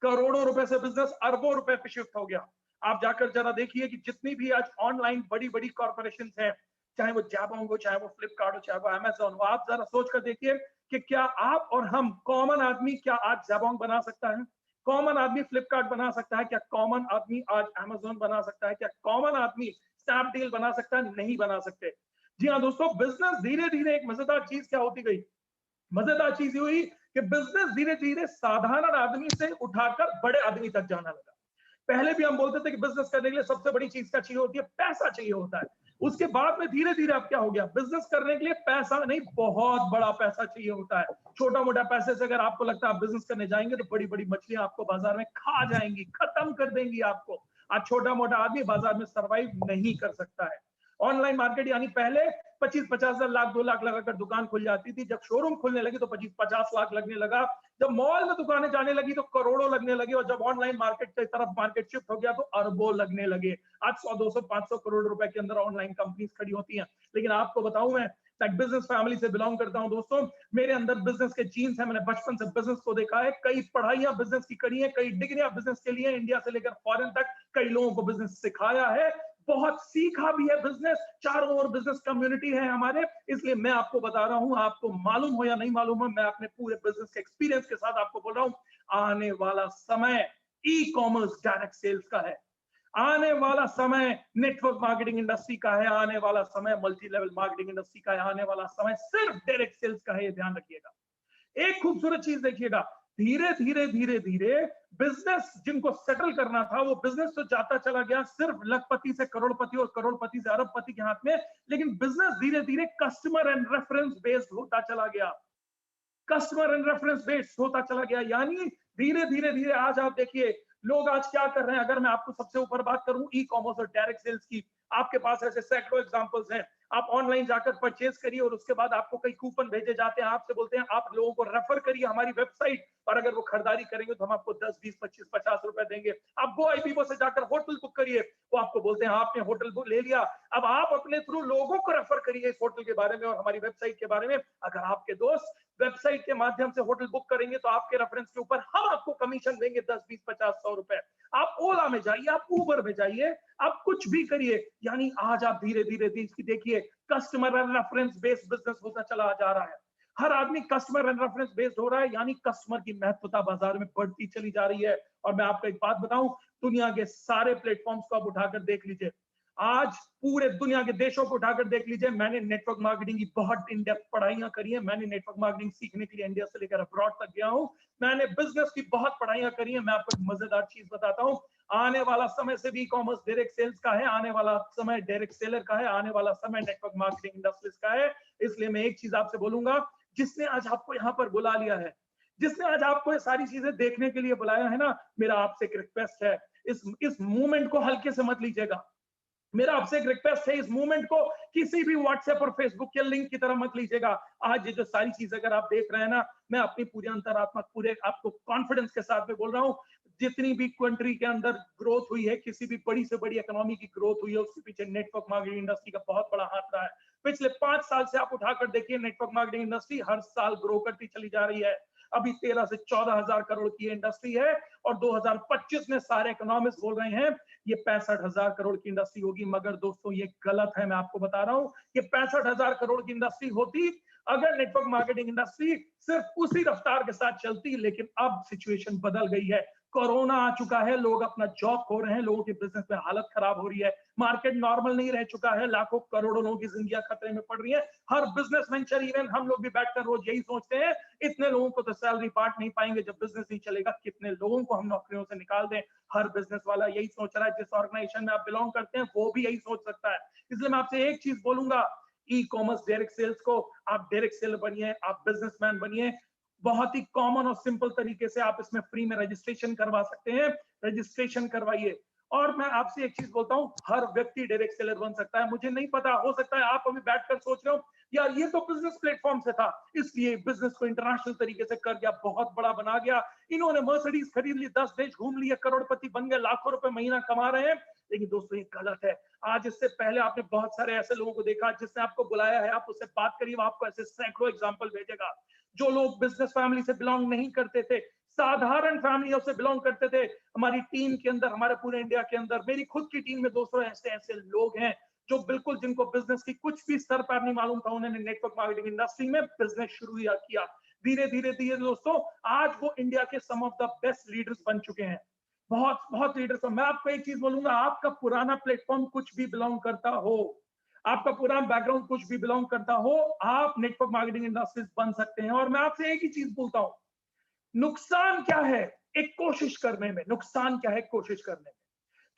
करोड़ों रुपए से बिजनेस अरबों रुपए पे शिफ्ट हो गया। आप जाकर जरा देखिए कि जितनी भी आज ऑनलाइन बड़ी बड़ी कॉर्पोरेशंस हैं, चाहे वो जैबोंग हो, चाहे वो फ्लिपकार्ट हो, चाहे वो अमेज़न हो, आप जरा सोच कर देखिए कि क्या आप और हम कॉमन आदमी, क्या आज जैबोंग बना सकता है, कॉमन आदमी फ्लिपकार्ट बना सकता है, क्या कॉमन आदमी आज अमेज़न बना सकता है, क्या कॉमन आदमी स्नैपडील बना सकता है, नहीं बना सकते। जी हाँ दोस्तों, बिजनेस धीरे धीरे एक मजेदार चीज क्या होती गई, मजेदार चीज हुई कि बिजनेस धीरे धीरे साधारण आदमी से उठाकर बड़े आदमी तक जाना लगा। पहले भी हम बोलते थे कि बिजनेस करने के लिए सबसे बड़ी चीज क्या चाहिए होती है, पैसा चाहिए होता है। उसके बाद में धीरे धीरे अब क्या हो गया, बिजनेस करने के लिए पैसा नहीं, बहुत बड़ा पैसा चाहिए होता है। छोटा मोटा पैसे से अगर आपको लगता है आप बिजनेस करने जाएंगे तो बड़ी बड़ी मछलियां आपको बाजार में खा जाएंगी, खत्म कर देंगी आपको। आज छोटा मोटा आदमी बाजार में सर्वाइव नहीं कर सकता है। ऑनलाइन मार्केट यानी पहले 25-50 लाख 2 लाख लगाकर दुकान खुल जाती थी, जब शोरूम खुलने लगी तो 25-50 लाख लगने लगा, जब मॉल में दुकानें जाने लगी तो करोड़ों लगने लगे, और जब ऑनलाइन मार्केट की तरफ मार्केट शिफ्ट हो गया तो अरबों लगने लगे। आज 100, 200, 500 करोड़ रुपए के अंदर ऑनलाइन कंपनीज खड़ी होती हैं। लेकिन आपको बताऊं मैं, मैं बिजनेस फैमिली से बिलोंग करता हूं दोस्तों, मेरे अंदर बिजनेस के जीन्स है, मैंने बचपन से बिजनेस को देखा है, कई पढ़ाइयां बिजनेस की करी है, कई डिग्रियां बिजनेस के लिए, इंडिया से लेकर फॉरेन तक कई लोगों को बिजनेस सिखाया है, बहुत सीखा भी है बिजनेस, चारों ओर बिजनेस कम्युनिटी है हमारे, इसलिए मैं आपको बता रहा हूं, आपको मालूम हो या नहीं मालूम हो, मैं अपने पूरे बिजनेस के एक्सपीरियंस के साथ आपको बोल रहा हूं, आने वाला समय ई कॉमर्स डायरेक्ट सेल्स का है, आने वाला समय नेटवर्क मार्केटिंग इंडस्ट्री का है, आने वाला समय मल्टी लेवल मार्केटिंग इंडस्ट्री का है, आने वाला समय सिर्फ डायरेक्ट सेल्स का है, ये ध्यान रखिएगा। एक खूबसूरत चीज देखिएगा, धीरे धीरे धीरे धीरे बिजनेस जिनको सेटल करना था वो बिजनेस तो जाता चला गया सिर्फ लखपति से करोड़पति और करोड़पति से अरबपति के हाथ में, लेकिन बिजनेस धीरे धीरे कस्टमर एंड रेफरेंस बेस्ड होता चला गया, कस्टमर एंड रेफरेंस बेस्ड होता चला गया, यानी धीरे धीरे धीरे आज आप देखिए लोग आज क्या कर रहे हैं। अगर मैं आपको सबसे ऊपर बात करूं ई कॉमर्स और डायरेक्ट सेल्स की, आपके पास ऐसे सैकड़ों एग्जांपल्स हैं। आप ऑनलाइन जाकर परचेज करिए और उसके बाद आपको कई कूपन भेजे जाते हैं, आपसे बोलते हैं आप लोगों को रेफर करिए हमारी वेबसाइट, और अगर वो खरीदारी करेंगे तो हम आपको 10, 20, 25, 50 रुपए देंगे। आप GoIbibo से जाकर होटल बुक करिए, वो आपको बोलते हैं आपने होटल बुक ले लिया, अब आप अपने थ्रू लोगों को रेफर करिए इस होटल के बारे में और हमारी वेबसाइट के बारे में। अगर आपके दोस्त वेबसाइट के माध्यम से होटल बुक करेंगे तो आपके रेफरेंस के ऊपर हम आपको कमीशन देंगे 10, 20, 50, 100 रुपए। आप ओला में जाइए, आप उबर में जाइए, आप कुछ भी करिए, यानी आज आप धीरे धीरे देखिए customer and reference based business होता चला जा रहा है। हर आदमी कस्टमर एंड रेफरेंस बेस्ड हो रहा है, यानी कस्टमर की महत्वता बाजार में बढ़ती चली जा रही है। और मैं आपको एक बात बताऊं, दुनिया के सारे प्लेटफॉर्म्स को आप उठाकर देख लीजिए, आज पूरे दुनिया के देशों को उठाकर देख लीजिए, मैंने नेटवर्क मार्केटिंग की बहुत इन डेप्थ पढ़ाइयां करी है, मैंने नेटवर्क मार्केटिंग सीखने के लिए इंडिया से लेकर अब्रॉड तक गया हूं, मैंने बिजनेस की बहुत पढ़ाइयां करी है। मैं आपको एक मजेदार चीज बताता हूं, आने वाला समय से भी कॉमर्स डायरेक्ट सेल्स का है, आने वाला समय डायरेक्ट सेलर का है, आने वाला समय नेटवर्क मार्केटिंग इंडस्ट्रीज का है। इसलिए मैं एक चीज आपसे बोलूंगा, जिसने आज आपको यहाँ पर बुला लिया है, जिसने आज आपको ये सारी चीजें देखने के लिए बुलाया है ना, मेरा आपसे एक रिक्वेस्ट है, इस मूवमेंट को हल्के से मत लीजिएगा। मेरा आपसे एक रिक्वेस्ट है, इस मूवमेंट को किसी भी व्हाट्सएप और फेसबुक के लिंक की तरह मत लीजिएगा। आज ये जो सारी चीजें अगर आप देख रहे हैं ना, मैं अपनी पूरी अंतरात्मा पूरे आपको कॉन्फिडेंस के साथ में बोल रहा हूँ, जितनी भी कंट्री के अंदर ग्रोथ हुई है, किसी भी बड़ी से बड़ी इकोनॉमी की ग्रोथ हुई है, उसके पीछे नेटवर्क मार्केटिंग इंडस्ट्री का बहुत बड़ा हाथ रहा है। पिछले 5 साल से आप उठाकर देखिए, नेटवर्क मार्केटिंग इंडस्ट्री हर साल ग्रो करती चली जा रही है। अभी 13 से 14 हजार करोड़ की इंडस्ट्री है और 2025 में सारे इकोनॉमिस्ट बोल रहे हैं ये 65 हजार करोड़ की इंडस्ट्री होगी। मगर दोस्तों ये गलत है, मैं आपको बता रहा हूं, ये 65 हजार करोड़ की इंडस्ट्री होती अगर नेटवर्क मार्केटिंग इंडस्ट्री सिर्फ उसी रफ्तार के साथ चलती। लेकिन अब सिचुएशन बदल गई है, कोरोना आ चुका है, लोग अपना जॉब खो रहे हैं, लोगों की बिजनेस में हालत खराब हो रही है, मार्केट नॉर्मल नहीं रह चुका है, लाखों करोड़ों लोगों की जिंदगियां खतरे में पड़ रही है। हर बिजनेस वेंचर, इवन हम लोग भी बैठकर रोज यही सोचते हैं, इतने लोगों को तो सैलरी पार्ट नहीं पाएंगे जब बिजनेस नहीं चलेगा, कितने लोगों को हम नौकरियों से निकाल दें। हर बिजनेस वाला यही सोच रहा है, जिस ऑर्गेनाइजेशन में आप बिलोंग करते हैं वो भी यही सोच सकता है। इसलिए मैं आपसे एक चीज बोलूंगा, ई कॉमर्स डायरेक्ट सेल्स को आप डायरेक्ट सेलर बनिए, आप बिजनेसमैन बनिए। बहुत ही कॉमन और सिंपल तरीके से आप इसमें फ्री में रजिस्ट्रेशन करवा सकते हैं, रजिस्ट्रेशन करवाइए। और मैं आपसे एक चीज बोलता हूं, हर व्यक्ति डायरेक्ट सेलर बन सकता है। मुझे नहीं पता, हो सकता है आप अभी बैठकर सोच रहे हो यार ये तो बिजनेस प्लेटफॉर्म से था, इसलिए बिजनेस को इंटरनेशनल तरीके से कर गया, बहुत बड़ा बना गया, इन्होंने मर्सिडीज खरीद ली, 10 देश घूम लिए, करोड़पति बन गए, लाखों रुपए महीना कमा रहे हैं। लेकिन दोस्तों ये गलत है। आज इससे पहले आपने बहुत सारे ऐसे लोगों को देखा जिसने आपको बुलाया है, आप उससे बात करिए, वो आपको ऐसे सैकड़ों एग्जाम्पल भेजेगा। जो लोग बिजनेस फैमिली से बिलोंग नहीं करते थे, साधारण फैमिलियों से बिलोंग करते थे, हमारी टीम के अंदर, हमारे पूरे इंडिया के अंदर, मेरी खुद की टीम में दोस्तों ऐसे ऐसे लोग हैं जो बिल्कुल, जिनको बिजनेस की कुछ भी स्तर पर नहीं मालूम था, उन्होंने नेटवर्क मार्केटिंग इंडस्ट्री में बिजनेस शुरू किया। धीरे धीरे धीरे दोस्तों आज वो इंडिया के सम ऑफ द बेस्ट लीडर्स बन चुके हैं, बहुत बहुत लीडर्स। मैं आपको एक चीज बोलूंगा, आपका पुराना प्लेटफॉर्म कुछ भी बिलोंग करता हो, आपका पुराना बैकग्राउंड कुछ भी बिलोंग करता हो, आप नेटवर्क मार्केटिंग इंडस्ट्रीज बन सकते हैं। और मैं आपसे एक ही चीज बोलता हूं, नुकसान क्या है एक कोशिश करने में, नुकसान क्या है कोशिश करने में,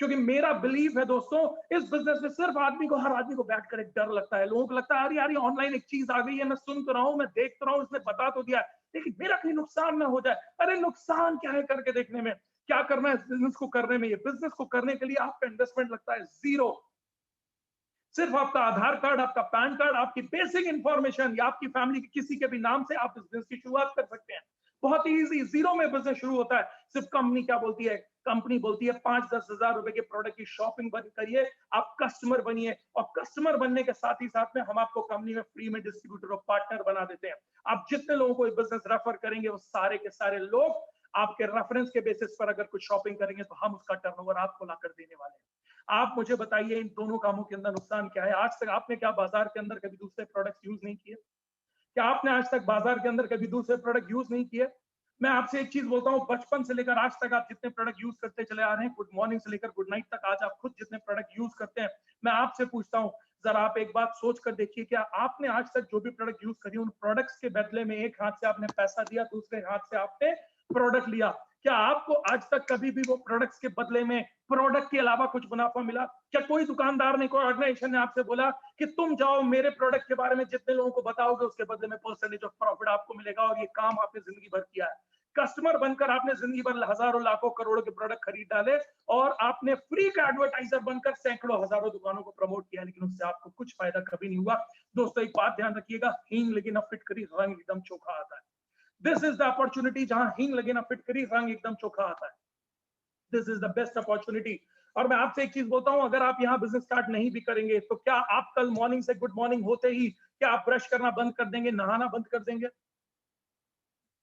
क्योंकि मेरा बिलीव है दोस्तों, इस बिजनेस में सिर्फ आदमी को, हर आदमी को बैठकर एक डर लगता है। लोगों को लगता है अरे यार ये ऑनलाइन एक चीज आ गई है, मैं सुन तो रहा हूं, मैं देख तो रहा हूं, इसने बता तो दिया, लेकिन मेरा कहीं नुकसान ना हो जाए। अरे नुकसान क्या है करके देखने में, क्या करना है इस बिजनेस को करने में। ये बिजनेस को करने के लिए आपका इन्वेस्टमेंट लगता है जीरो, सिर्फ आपका आधार कार्ड, आपका पैन कार्ड, आपकी बेसिक इंफॉर्मेशन या आपकी फैमिली के किसी के भी नाम से आप इस बिजनेस की शुरुआत कर सकते हैं। बहुत ही इजी, जीरो में बिजनेस शुरू होता है। सिर्फ कंपनी क्या बोलती है, कंपनी बोलती है 5-10 हजार रुपए के प्रोडक्ट की शॉपिंग बंद करिए, आप कस्टमर बनिए, और कस्टमर बनने के साथ ही साथ में हम आपको कंपनी में फ्री में डिस्ट्रीब्यूटर और पार्टनर बना देते हैं। आप जितने लोगों को बिजनेस रेफर करेंगे वो सारे के सारे लोग आपके रेफरेंस के बेसिस पर अगर कुछ शॉपिंग करेंगे तो हम उसका टर्नओवर आपको ला कर देने वाले हैं। आप मुझे बताइए इन दोनों कामों के अंदर नुकसान क्या है? आज तक आपने क्या बाजार के अंदर कभी दूसरे प्रोडक्ट यूज नहीं किए? क्या आपने आज तक बाजार के अंदर कभी दूसरे प्रोडक्ट यूज नहीं किए? मैं आपसे एक चीज बोलता हूं, बचपन से लेकर आज तक आप जितने प्रोडक्ट यूज करते चले आ रहे हैं, गुड मॉर्निंग से लेकर गुड नाइट तक, आज आप खुद जितने प्रोडक्ट यूज करते हैं, मैं आपसे पूछता हूं, जरा आप एक बात सोच कर देखिए, क्या आपने आज तक जो भी प्रोडक्ट यूज करी उन प्रोडक्ट्स के बदले में एक हाथ से आपने पैसा दिया, दूसरे हाथ से आपने प्रोडक्ट लिया? क्या आपको आज तक कभी भी वो प्रोडक्ट्स के बदले में प्रोडक्ट के अलावा कुछ मुनाफा मिला? क्या कोई दुकानदार ने, कोई ऑर्गेनाइजेशन ने आपसे बोला कि तुम जाओ मेरे प्रोडक्ट के बारे में जितने लोगों को बताओगे उसके बदले में परसेंटेज ऑफ प्रॉफिट आपको मिलेगा, और ये काम आपने जिंदगी भर किया है? कस्टमर बनकर आपने जिंदगी भर हजारों लाखों करोड़ों के प्रोडक्ट खरीद डाले, और आपने फ्री का एडवर्टाइजर बनकर सैकड़ों हजारों दुकानों को प्रमोट किया, लेकिन उससे आपको कुछ फायदा कभी नहीं हुआ। दोस्तों एक बात ध्यान रखिएगा, हींग लेकिन अब फिटकरी रंग एकदम चोखा आता है। दिस इज द अपॉर्चुनिटी, जहां हींग लगे ना फिटकरी रंग एकदम चोखा आता है। This is the best opportunity. और मैं आपसे एक चीज बोलता हूं, अगर आप यहाँ बिजनेस स्टार्ट नहीं भी करेंगे तो क्या आप कल मॉर्निंग से गुड मॉर्निंग होते ही क्या आप ब्रश करना बंद कर देंगे, नहाना बंद कर देंगे?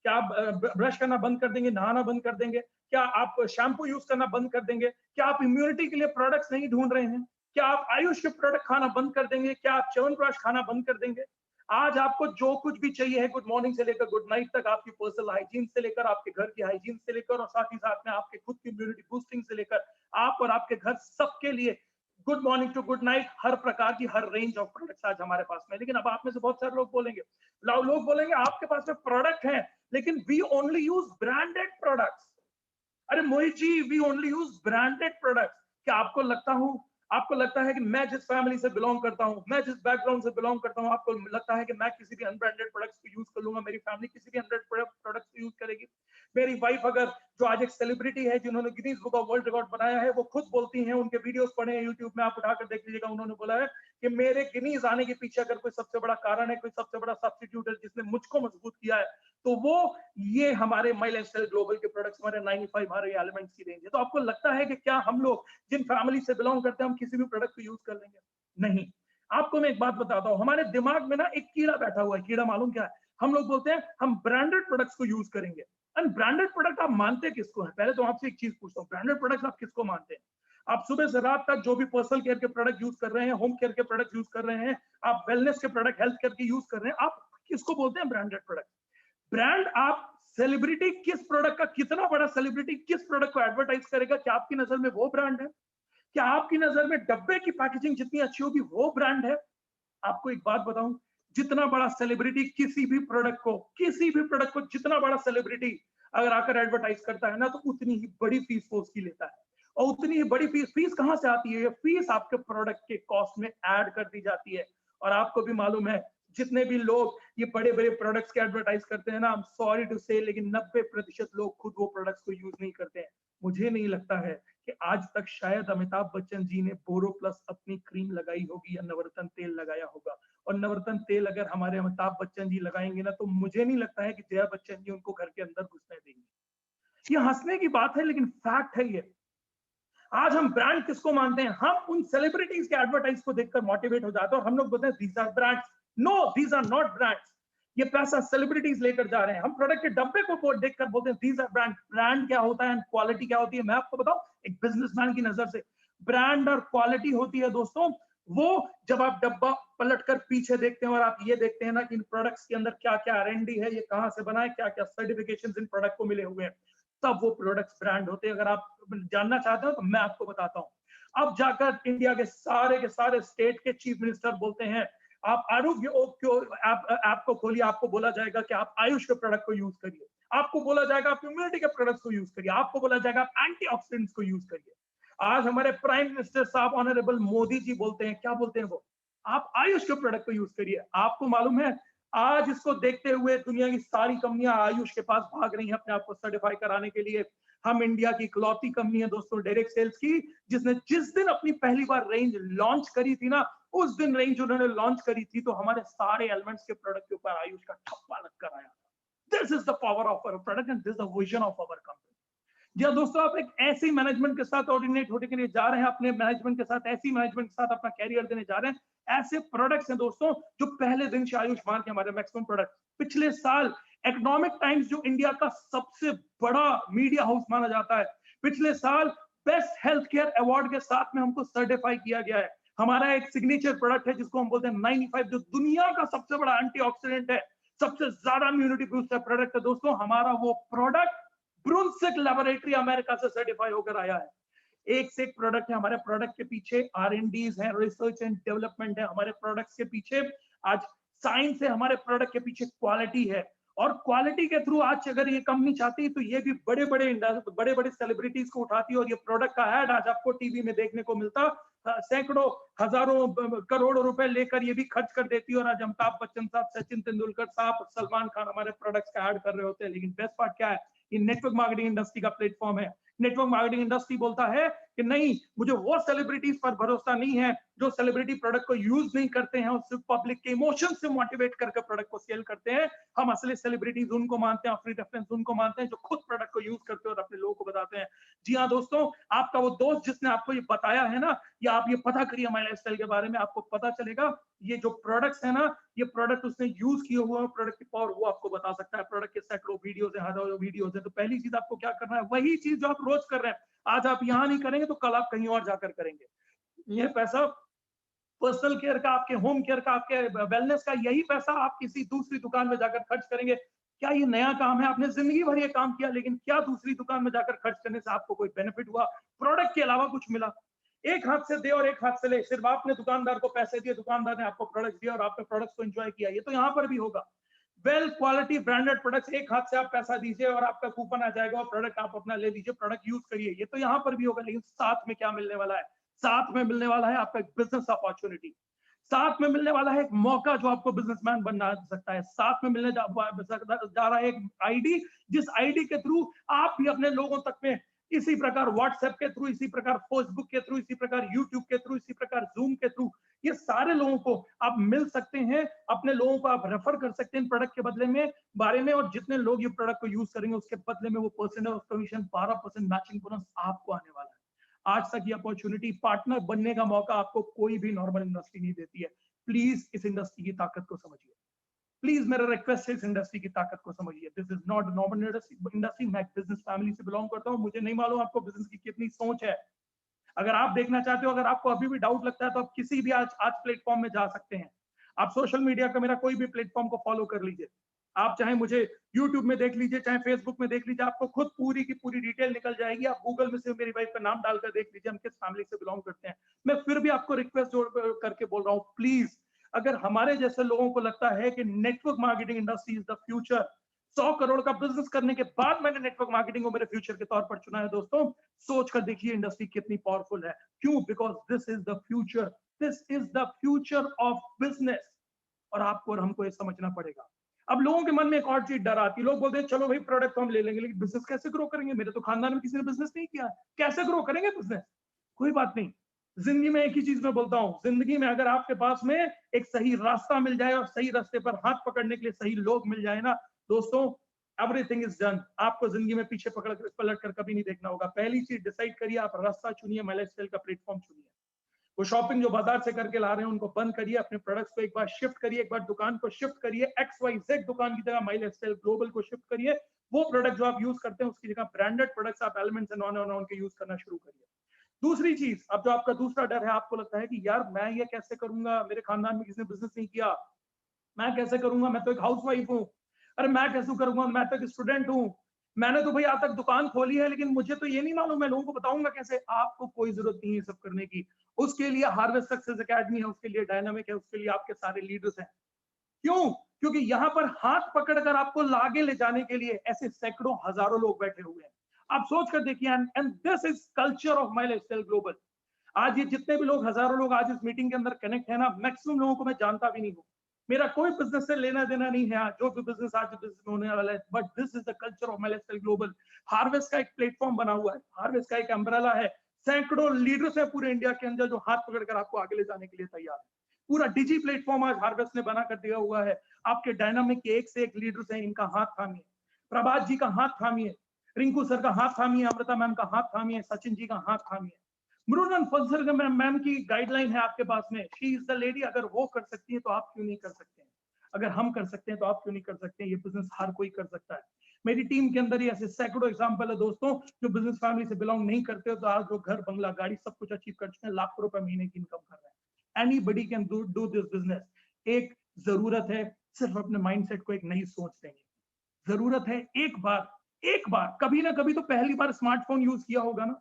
क्या आप ब्रश करना बंद कर देंगे, नहाना बंद कर देंगे? क्या आप शैम्पू यूज करना बंद कर देंगे? क्या आप इम्यूनिटी के लिए प्रोडक्ट्स नहीं ढूंढ रहे हैं? क्या आप आयुष के प्रोडक्ट खाना बंद कर देंगे? क्या आप च्यवनप्राश खाना बंद कर देंगे? आज आपको जो कुछ भी चाहिए है, गुड मॉर्निंग से लेकर गुड नाइट तक, आपकी पर्सनल हाइजीन से लेकर आपके घर की हाइजीन से लेकर, और साथ ही साथ में आपके खुद की इम्यूनिटी बूस्टिंग से लेकर आप और आपके घर सबके लिए good morning to good night, हर प्रकार की हर रेंज ऑफ प्रोडक्ट्स आज हमारे पास में। लेकिन अब आप में से बहुत सारे लोग बोलेंगे आपके पास में प्रोडक्ट है लेकिन we only use branded products. अरे Mohit ji, we only use branded products. क्या आपको लगता है कि मैं जिस फैमिली से बिलोंग करता हूं, मैं जिस बैकग्राउंड से बिलोंग करता हूं, आपको लगता है कि मैं किसी भी अनब्रांडेड प्रोडक्ट्स को यूज कर लूंगा, मेरी फैमिली किसी भी अनब्रांडेड प्रोडक्ट्स को यूज करेगी? मेरी वाइफ, अगर जो आज एक सेलिब्रिटी है जिन्होंने Guinness book of world record बनाया है, वो खुद बोलती हैं, उनके वीडियोस पढ़े हैं यूट्यूब में, आप उठाकर देख लीजिएगा, उन्होंने बोला है कि मेरे गिनीज आने के पीछे अगर कोई सबसे बड़ा कारण है, कोई सबसे बड़ा सब्स्टिट्यूट है जिसने मुझको मजबूत किया है, तो वो ये हमारे माई लाइफस्टाइल ग्लोबल के प्रोडक्ट्स, हमारे 95 हमारे एलिमेंट्स की रेंज है। तो आपको लगता है कि क्या हम लोग जिन फैमिली से बिलोंग करते हैं हम किसी भी प्रोडक्ट को यूज कर लेंगे? नहीं। आपको मैं एक बात बताता हूं, हमारे दिमाग में ना एक कीड़ा बैठा हुआ है। कीड़ा मालूम क्या है? हम लोग बोलते हैं हम ब्रांडेड प्रोडक्ट्स को यूज करेंगे। अनब्रांडेड प्रोडक्ट आप मानते किसको है? पहले तो आपसे एक चीज पूछता हूँ, ब्रांडेड प्रोडक्ट्स आप किसको मानते हैं? आप सुबह से रात तक जो भी पर्सनल केयर के प्रोडक्ट यूज कर रहे हैं, होम केयर के प्रोडक्ट यूज कर रहे हैं, आप वेलनेस के प्रोडक्ट, हेल्थ केयर के यूज कर रहे हैं, आप किसको बोलते हैं ब्रांडेड प्रोडक्ट? ब्रांड, आप सेलिब्रिटी किस प्रोडक्ट का, कितना बड़ा सेलिब्रिटी किस प्रोडक्ट को एडवर्टाइज करेगा, क्या आपकी नजर में वो ब्रांड है? क्या आपकी नजर में डब्बे की पैकेजिंग जितनी अच्छी होगी वो ब्रांड है? आपको एक बात बताऊं, जितना बड़ा सेलिब्रिटी किसी भी प्रोडक्ट को जितना बड़ा सेलिब्रिटी अगर आकर एडवर्टाइज करता है ना, तो उतनी ही बड़ी फीस वो उसकी लेता है। और उतनी ही बड़ी फीस कहां से आती है? फीस आपके प्रोडक्ट के कॉस्ट में ऐड कर दी जाती है। और आपको भी मालूम है, जितने भी लोग ये बड़े बड़े प्रोडक्ट्स के एडवर्टाइज करते हैं ना, आई एम सॉरी टू से, लेकिन 90% लोग खुद वो प्रोडक्ट्स को यूज नहीं करते हैं। मुझे नहीं लगता है कि आज तक शायद अमिताभ बच्चन जी ने बोरो प्लस अपनी क्रीम लगाई होगी या नवरत्न तेल लगाया होगा। और नवरत्न तेल अगर हमारे अमिताभ बच्चन जी लगाएंगे ना, तो मुझे नहीं लगता है कि जया बच्चन जी उनको घर के अंदर घुसने देंगे। ये हंसने की बात है लेकिन फैक्ट है ये। आज हम ब्रांड किसको मानते हैं? हम उन सेलिब्रिटीज के एडवर्टाइज को देखकर मोटिवेट हो जाते हैं और हम लोग बोलते हैं these are brands. No, these are not brands. ये पैसा सेलिब्रिटीज लेकर जा रहे हैं। हम प्रोडक्ट के डब्बे को देखकर बोलते हैं दीज आर ब्रांड। ब्रांड क्या होता है, क्वालिटी क्या होती है, मैं आपको बताऊं एक बिजनेसमैन की नजर से। ब्रांड और क्वालिटी होती है दोस्तों वो, जब आप डब्बा पलटकर पीछे देखते हैं और आप ये देखते हैं ना कि इन प्रोडक्ट्स के अंदर क्या क्या R&D है, ये कहां से बना है, क्या क्या सर्टिफिकेशंस इन प्रोडक्ट को मिले हुए हैं, तब वो प्रोडक्ट्स ब्रांड होते हैं। अगर आप जानना चाहते हो तो मैं आपको बताता हूं। अब जाकर इंडिया के सारे स्टेट के चीफ मिनिस्टर बोलते हैं आप आरोग्य ऐप को खोलिए, आपको बोला जाएगा कि आप आयुष के प्रोडक्ट को यूज करिए, आपको बोला जाएगा आप इम्यूनिटी के प्रोडक्ट्स को यूज करिए, आपको बोला जाएगा आप एंटीऑक्सीडेंट्स को यूज करिए। आज हमारे प्राइम मिनिस्टर साहब ऑनरेबल मोदी जी बोलते हैं, क्या बोलते हैं वो, आप आयुष के प्रोडक्ट को यूज करिए। आपको मालूम है आज इसको देखते हुए दुनिया की सारी कंपनियां आयुष के पास भाग रही हैं अपने आप को सर्टिफाई कराने के लिए। हम इंडिया की इकलौती कंपनी है दोस्तों डायरेक्ट सेल्स की, जिसने जिस दिन अपनी पहली बार रेंज लॉन्च करी थी ना, उस दिन रेंज उन्होंने लॉन्च करी थी तो हमारे सारे एलिमेंट्स के प्रोडक्ट के ऊपर आयुष का ठप्पा लग कर आया था। This is the power of our product and this is the vision of our company. जी हाँ दोस्तों, आप एक ऐसी मैनेजमेंट के साथ ऑर्डिनेट होने के लिए जा रहे हैं, अपने मैनेजमेंट के साथ, ऐसी मैनेजमेंट के साथ अपना कैरियर देने जा रहे हैं। ऐसे प्रोडक्ट्स हैं दोस्तों जो पहले दिन से आयुष्मान के हमारे मैक्सिमम प्रोडक्ट। पिछले साल इकोनॉमिक टाइम्स जो इंडिया का सबसे बड़ा मीडिया हाउस माना जाता है, पिछले साल बेस्ट हेल्थ केयर अवार्ड के साथ में हमको सर्टिफाई किया गया है। हमारा एक सिग्नेचर प्रोडक्ट है जिसको हम बोलते हैं 95, जो दुनिया का सबसे बड़ा एंटीऑक्सीडेंट है, सबसे ज्यादा इम्यूनिटी बूस्टर प्रोडक्ट है दोस्तों। हमारा वो प्रोडक्ट ब्रुंसविक लैबोरेटरी अमेरिका से सर्टिफाई होकर आया है। एक से एक प्रोडक्ट है। हमारे प्रोडक्ट के पीछे R&Ds है, रिसर्च एंड डेवलपमेंट है। हमारे प्रोडक्ट्स के पीछे आज साइंस है, हमारे प्रोडक्ट के पीछे क्वालिटी है। और क्वालिटी के थ्रू आज अगर ये कंपनी चाहती है तो ये भी बड़े बड़े सेलिब्रिटीज को उठाती है और ये प्रोडक्ट का ऐड आज आपको टीवी में देखने को मिलता, सैकड़ों हजारों करोड़ों रुपए लेकर ये भी खर्च कर देती है। और आज अमिताभ बच्चन साहब, सचिन तेंदुलकर साहब, सलमान खान हमारे प्रोडक्ट्स का ऐड कर रहे होते हैं। लेकिन बेस्ट पार्ट क्या है, ये नेटवर्क मार्केटिंग इंडस्ट्री का प्लेटफॉर्म है। नेटवर्क मार्केटिंग इंडस्ट्री बोलता है कि नहीं, मुझे वो सेलिब्रिटीज पर भरोसा नहीं है जो सेलिब्रिटी प्रोडक्ट को यूज नहीं करते हैं और सिर्फ पब्लिक के इमोशन से मोटिवेट करके प्रोडक्ट को सेल करते हैं। हम असली सेलिब्रिटीज उनको मानते हैं, अपनी रेफरेंस उनको मानते हैं जो खुद प्रोडक्ट को यूज करते हैं और अपने लोगों को बताते हैं। जी हाँ दोस्तों, आपका वो दोस्त जिसने आपको ये बताया है ना, या आप ये पता करिए माय लाइफस्टाइल के बारे में, आपको पता चलेगा ये जो प्रोडक्ट्स है ना, ये प्रोडक्ट उसने यूज किए हुए प्रोडक्ट की पावर वो आपको बता सकता है। प्रोडक्ट के सैकड़ों वीडियोस है, हजारों वीडियोस है। तो पहली चीज आपको क्या करना है, वही चीज जो आप रोज कर रहे हैं, आज आप यहाँ नहीं करेंगे तो कल आप कहीं और जाकर करेंगे। ये पैसा पर्सनल केयर का, आपके होम केयर का, आपके वेलनेस का, यही पैसा आप किसी दूसरी दुकान में जाकर खर्च करेंगे। क्या ये नया काम है? आपने जिंदगी भर ये काम किया, लेकिन क्या दूसरी दुकान में जाकर खर्च करने से आपको कोई बेनिफिट हुआ? प्रोडक्ट के अलावा कुछ मिला? एक हाथ से दे और एक हाथ से ले। सिर्फ आपने दुकानदार को पैसे दिए, दुकानदार ने आपको प्रोडक्ट दिया और आपने प्रोडक्ट्स को एंजॉय किया। ये तो यहाँ पर भी होगा। वेल क्वालिटी ब्रांडेड प्रोडक्ट्स, एक हाथ से आप पैसा दीजिए और आपका कूपन आ जाएगा और प्रोडक्ट आप अपना ले लीजिए, प्रोडक्ट यूज करिए। ये तो यहाँ पर भी होगा। लेकिन साथ में क्या मिलने वाला है? साथ में मिलने वाला है आपका बिजनेस अपॉर्चुनिटी। साथ में मिलने वाला है एक मौका जो आपको बिजनेसमैन बना सकता है। साथ में मिलने जा रहा है एक आईडी, जिस आईडी के थ्रू आप भी अपने लोगों तक में इसी प्रकार व्हाट्सएप के थ्रू, इसी प्रकार फेसबुक के थ्रू, इसी प्रकार यूट्यूब के थ्रू, इसी प्रकार जूम के थ्रू, ये सारे लोगों को आप मिल सकते हैं। अपने लोगों को आप रेफर कर सकते हैं प्रोडक्ट के बदले में बारे में। और जितने लोग ये प्रोडक्ट को यूज करेंगे उसके बदले में वो percentage of commission 12% matching bonus आपको आने वाला है। आज तक ये अपॉर्चुनिटी, पार्टनर बनने का मौका आपको कोई भी नॉर्मल इंडस्ट्री नहीं देती है। प्लीज इस इंडस्ट्री की ताकत को समझिए। प्लीज मेरा रिक्वेस्ट है, इस इंडस्ट्री की ताकत को समझिए। This is not normal industry. मैं बिजनेस फैमिली से बिलोंग करता हूँ, मुझे नहीं मालूम आपको बिजनेस की कितनी सोच है। अगर आप देखना चाहते हो, अगर आपको अभी भी डाउट लगता है तो आप किसी भी आज प्लेटफॉर्म में जा सकते हैं। आप सोशल मीडिया का मेरा कोई भी प्लेटफॉर्म को फॉलो कर लीजिए। आप चाहे मुझे यूट्यूब में देख लीजिए, चाहे फेसबुक में देख लीजिए, आपको खुद पूरी की पूरी डिटेल निकल जाएगी। आप गूगल में से मेरी वाइफ का नाम डालकर देख लीजिए हम किस फैमिली से बिलोंग करते हैं। मैं फिर भी आपको रिक्वेस्ट करके बोल रहा हूँ, प्लीज अगर हमारे जैसे लोगों को लगता है कि network marketing industry is the future, 100 crore का बिजनेस करने के बाद मैंने नेटवर्क मार्केटिंग को मेरे फ्यूचर के तौर पर चुना है, दोस्तों सोच कर देखिए इंडस्ट्री कितनी पावरफुल है। क्यों? Because this is the future, this is the future of business. और आपको और हमको ये समझना पड़ेगा। अब लोगों के मन में एक और चीज डर आती है। लोग बोलते हैं चलो भाई प्रोडक्ट तो हम ले लेंगे, लेकिन बिजनेस कैसे ग्रो करेंगे? मेरे तो खानदान में किसी ने बिजनेस नहीं किया, कैसे ग्रो करेंगे बिजनेस? कोई बात नहीं, जिंदगी में एक ही चीज मैं बोलता हूं, जिंदगी में अगर आपके पास में एक सही रास्ता मिल जाए और सही रास्ते पर हाथ पकड़ने के लिए सही लोग मिल जाए ना दोस्तों, एवरीथिंग इज डन। आपको जिंदगी में पीछे पलट कर कभी नहीं देखना होगा। पहली चीज डिसाइड करिए, आप रास्ता चुनिए, माय लाइफस्टाइल का प्लेटफॉर्म चुनिए। वो शॉपिंग जो बाजार से करके ला रहे हैं उनको बंद करिए, अपने प्रोडक्ट्स को एक बार शिफ्ट करिए, एक बार दुकान को शिफ्ट करिए, XYZ दुकान की जगह माय लाइफस्टाइल ग्लोबल को शिफ्ट करिए। वो प्रोडक्ट जो आप यूज करते हैं उसकी जगह ब्रांडेड प्रोडक्ट्स आप एलिमेंट्स एंड ऑन के यूज करना शुरू करिए। दूसरी चीज, अब जो आपका दूसरा डर है, आपको लगता है कि यार मैं ये कैसे करूंगा, मेरे खानदान में किसी ने बिजनेस नहीं किया, मैं कैसे करूंगा, मैं तो एक हाउसवाइफ हूँ, अरे मैं कैसे करूंगा, मैं तो एक स्टूडेंट हूँ, मैंने तो भाई आज तक दुकान खोली है लेकिन मुझे तो ये नहीं मालूम, मैं लोगों को बताऊंगा कैसे? आपको कोई जरूरत नहीं है सब करने की। उसके लिए हार्वेस्ट सक्सेस एकेडमी है, उसके लिए डायनामिक है, उसके लिए आपके सारे लीडर्स हैं। क्यों? क्योंकि यहाँ पर हाथ पकड़कर आपको आगे ले जाने के लिए ऐसे सैकड़ों हजारों लोग बैठे हुए हैं। आप सोच कर देखिए, and this is culture of my lifestyle global. आज ये जितने भी लोग, हजारों लोग आज इस मीटिंग के अंदर कनेक्ट है ना, मैक्सिमम लोगों को मैं जानता भी नहीं हूँ, मेरा कोई बिजनेस से लेना देना नहीं है जो भी बिजनेस आज बिजनेस में होने वाला है, but this is the culture of my lifestyle global. Harvest का एक प्लेटफॉर्म बना हुआ है, हार्वेस्ट का एक अम्ब्रेला है, सैकड़ों लीडर्स है पूरे इंडिया के अंदर जो हाथ पकड़कर आपको आगे ले जाने के लिए तैयार है। पूरा डिजी प्लेटफॉर्म आज हार्वेस्ट ने बना कर दिया हुआ है। आपके डायनामिक के एक से एक लीडर्स हैं, इनका हाथ थामिए, प्रभात जी का हाथ थामिए, रिंकू सर का हाथ थामिए, अमृता मैम का हाथ थामिए, सचिन जी का हाथ थामिए। मृदुल फंसर मैम की गाइडलाइन है आपके पास में, शी इज द लेडी। अगर वो कर सकती है तो आप क्यों नहीं कर सकते हैं? अगर हम कर सकते हैं तो आप क्यों नहीं कर सकते हैं? ये बिजनेस हर कोई कर सकता है। मेरी टीम के अंदर ही ऐसे सैकड़ों एग्जाम्पल है दोस्तों, जो बिजनेस फैमिली से बिलोंग नहीं करते हो, तो आज जो घर बंगला गाड़ी सब कुछ अचीव कर चुके हैं, लाखों रुपए महीने की इनकम कर रहे हैं। Anybody can do this business. एक जरूरत है सिर्फ अपने माइंडसेट को एक नई सोच देंगे। जरूरत है एक बार कभी ना कभी तो पहली बार स्मार्टफोन यूज किया होगा ना,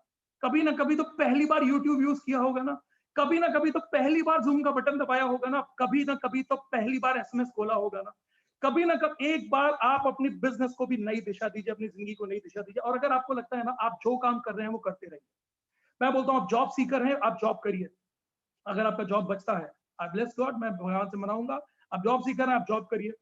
कभी ना कभी तो पहली बार यूट्यूब यूज किया होगा ना, कभी ना कभी तो पहली बार जूम का बटन दबाया होगा ना, कभी ना कभी तो पहली बार एसएमएस खोला होगा ना, कभी ना कभी एक बार आप अपनी बिजनेस को भी नई दिशा दीजिए, अपनी जिंदगी को नई दिशा दीजिए। और अगर आपको लगता है ना आप जो काम कर रहे हैं वो करते रहिए। मैं बोलता हूँ आप जॉब सीकर हैं, आप जॉब करिए। अगर आपका जॉब बचता है, आप ब्लेस गॉड, मैं भगवान से मनाऊंगा। आप जॉब सीकर हैं, आप जॉब करिए।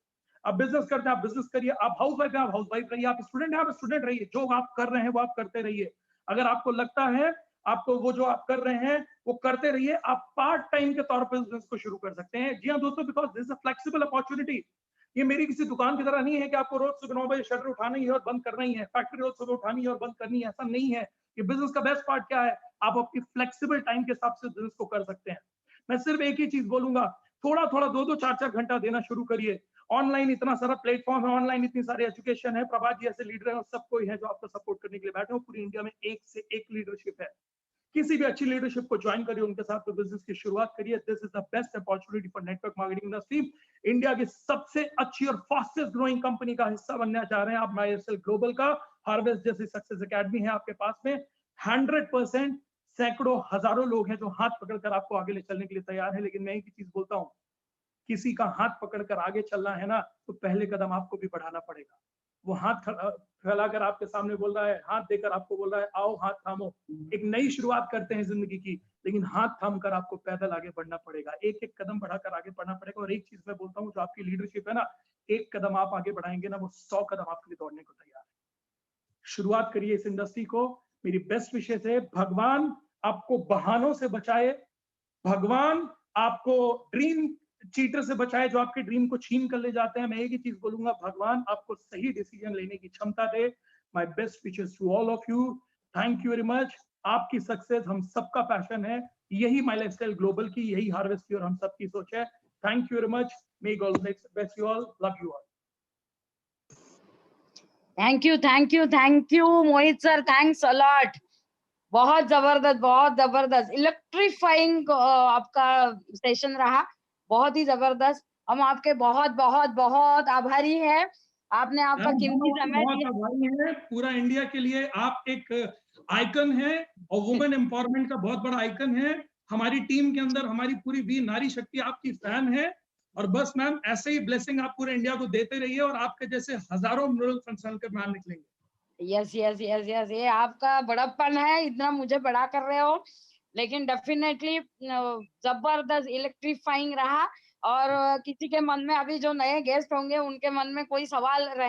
आप बिजनेस करते हैं, आप बिजनेस करिए। आप हाउस वाइफ हैं, आप हाउस वाइफ रहिए। आप स्टूडेंट हैं, आप स्टूडेंट रहिए। जो आप कर रहे हैं वो आप करते रहिए। अगर आपको लगता है आपको वो जो आप कर रहे हैं वो करते रहिए। आप पार्ट टाइम के तौर पर बिजनेस को शुरू कर सकते हैं। जी हाँ दोस्तों, because this is a flexible opportunity. ये मेरी किसी दुकान की तरह नहीं है कि आपको रोज सुबह 9 बजे शटर उठाना ही है और बंद करना ही है, फैक्ट्री रोज सुबह उठानी है और बंद करनी है, ऐसा नहीं है। ये बिजनेस का बेस्ट पार्ट क्या है, आप अपनी फ्लेक्सिबल टाइम के हिसाब से बिजनेस को कर सकते हैं। मैं सिर्फ एक ही चीज बोलूंगा, थोड़ा थोड़ा 2-2 4-4 घंटा देना शुरू करिए। ऑनलाइन इतना सारा प्लेटफॉर्म है, ऑनलाइन इतनी सारी एजुकेशन है, प्रभात जी ऐसे लीडर है और सब कोई है जो आपको सपोर्ट करने के लिए बैठे हो। पूरी इंडिया में एक से एक लीडरशिप है। किसी भी अच्छी लीडरशिप को ज्वाइन करिए, उनके साथ बिजनेस की शुरुआत करिए। This is the best opportunity for network marketing industry. India की सबसे अच्छी और फास्टेस्ट ग्रोइंग कंपनी का हिस्सा बनना चाह रहे हैं आप, माईएसएल ग्लोबल का हार्वेस्ट जैसी सक्सेस एकेडमी है आपके पास में। 100% सैकड़ों हजारों लोग हैं जो हाथ पकड़कर आपको आगे ले चलने के लिए तैयार है। लेकिन मैं एक ही चीज बोलता हूँ, किसी का हाथ पकड़कर आगे चलना है ना, तो पहले कदम आपको भी बढ़ाना पड़ेगा। वो हाथ फैलाकर आपके सामने बोल रहा है, हाथ देकर आपको बोल रहा है आओ हाथ थामो, एक नई शुरुआत करते हैं जिंदगी की। लेकिन हाथ थाम कर आपको पैदल आगे बढ़ना पड़ेगा, एक एक कदम बढ़ाकर आगे बढ़ना पड़ेगा। और एक चीज मैं बोलता हूँ, जो आपकी लीडरशिप है ना, एक कदम आप आगे बढ़ाएंगे ना, वो 100 कदम आपके लिए दौड़ने को तैयार है। शुरुआत करिए इस इंडस्ट्री को। मेरी बेस्ट विशेष है, भगवान आपको बहानों से बचाए, भगवान आपको ड्रीम चीटर से बचाए जो आपके ड्रीम को छीन कर ले जाते हैं। मैं एक ही चीज बोलूंगा, भगवान आपको सही डिसीजन लेने की क्षमता दे। My best wishes to all of you. Thank you very much. आपकी सक्सेस हम सबका पैशन है, यही माय लाइफस्टाइल ग्लोबल की, यही हार्वेस्ट की और हम सबकी सोच है। Thank you very much. May God bless you all. Love you all. Thank you Mohit sir, thanks a lot. बहुत जबरदस्त इलेक्ट्रीफाइंग आपका सेशन रहा, बहुत ही जबरदस्त। हम आपके बहुत बहुत बहुत आभारी हैं, आपने आपका कीमती समय बहुत दिया। आभारी है पूरा इंडिया के लिए। आप एक आइकन है और वुमेन एम्पावरमेंट का बहुत बड़ा आइकन है। हमारी टीम के अंदर हमारी पूरी वीर नारी शक्ति आपकी फैन है। और बस मैम ऐसे ही ब्लेसिंग आप पूरे इंडिया को देते रहिए और आपके जैसे हजारों मिडल फंक्शनल के मैम निकलेंगे। यस, ये आपका बड़प्पन है, इतना मुझे बड़ा कर रहे हो। लेकिन डेफिनेटली जबरदस्त इलेक्ट्रीफाइंग रहा। और किसी के मन में अभी जो नए गेस्ट होंगे उनके मन में कोई सवाल रहे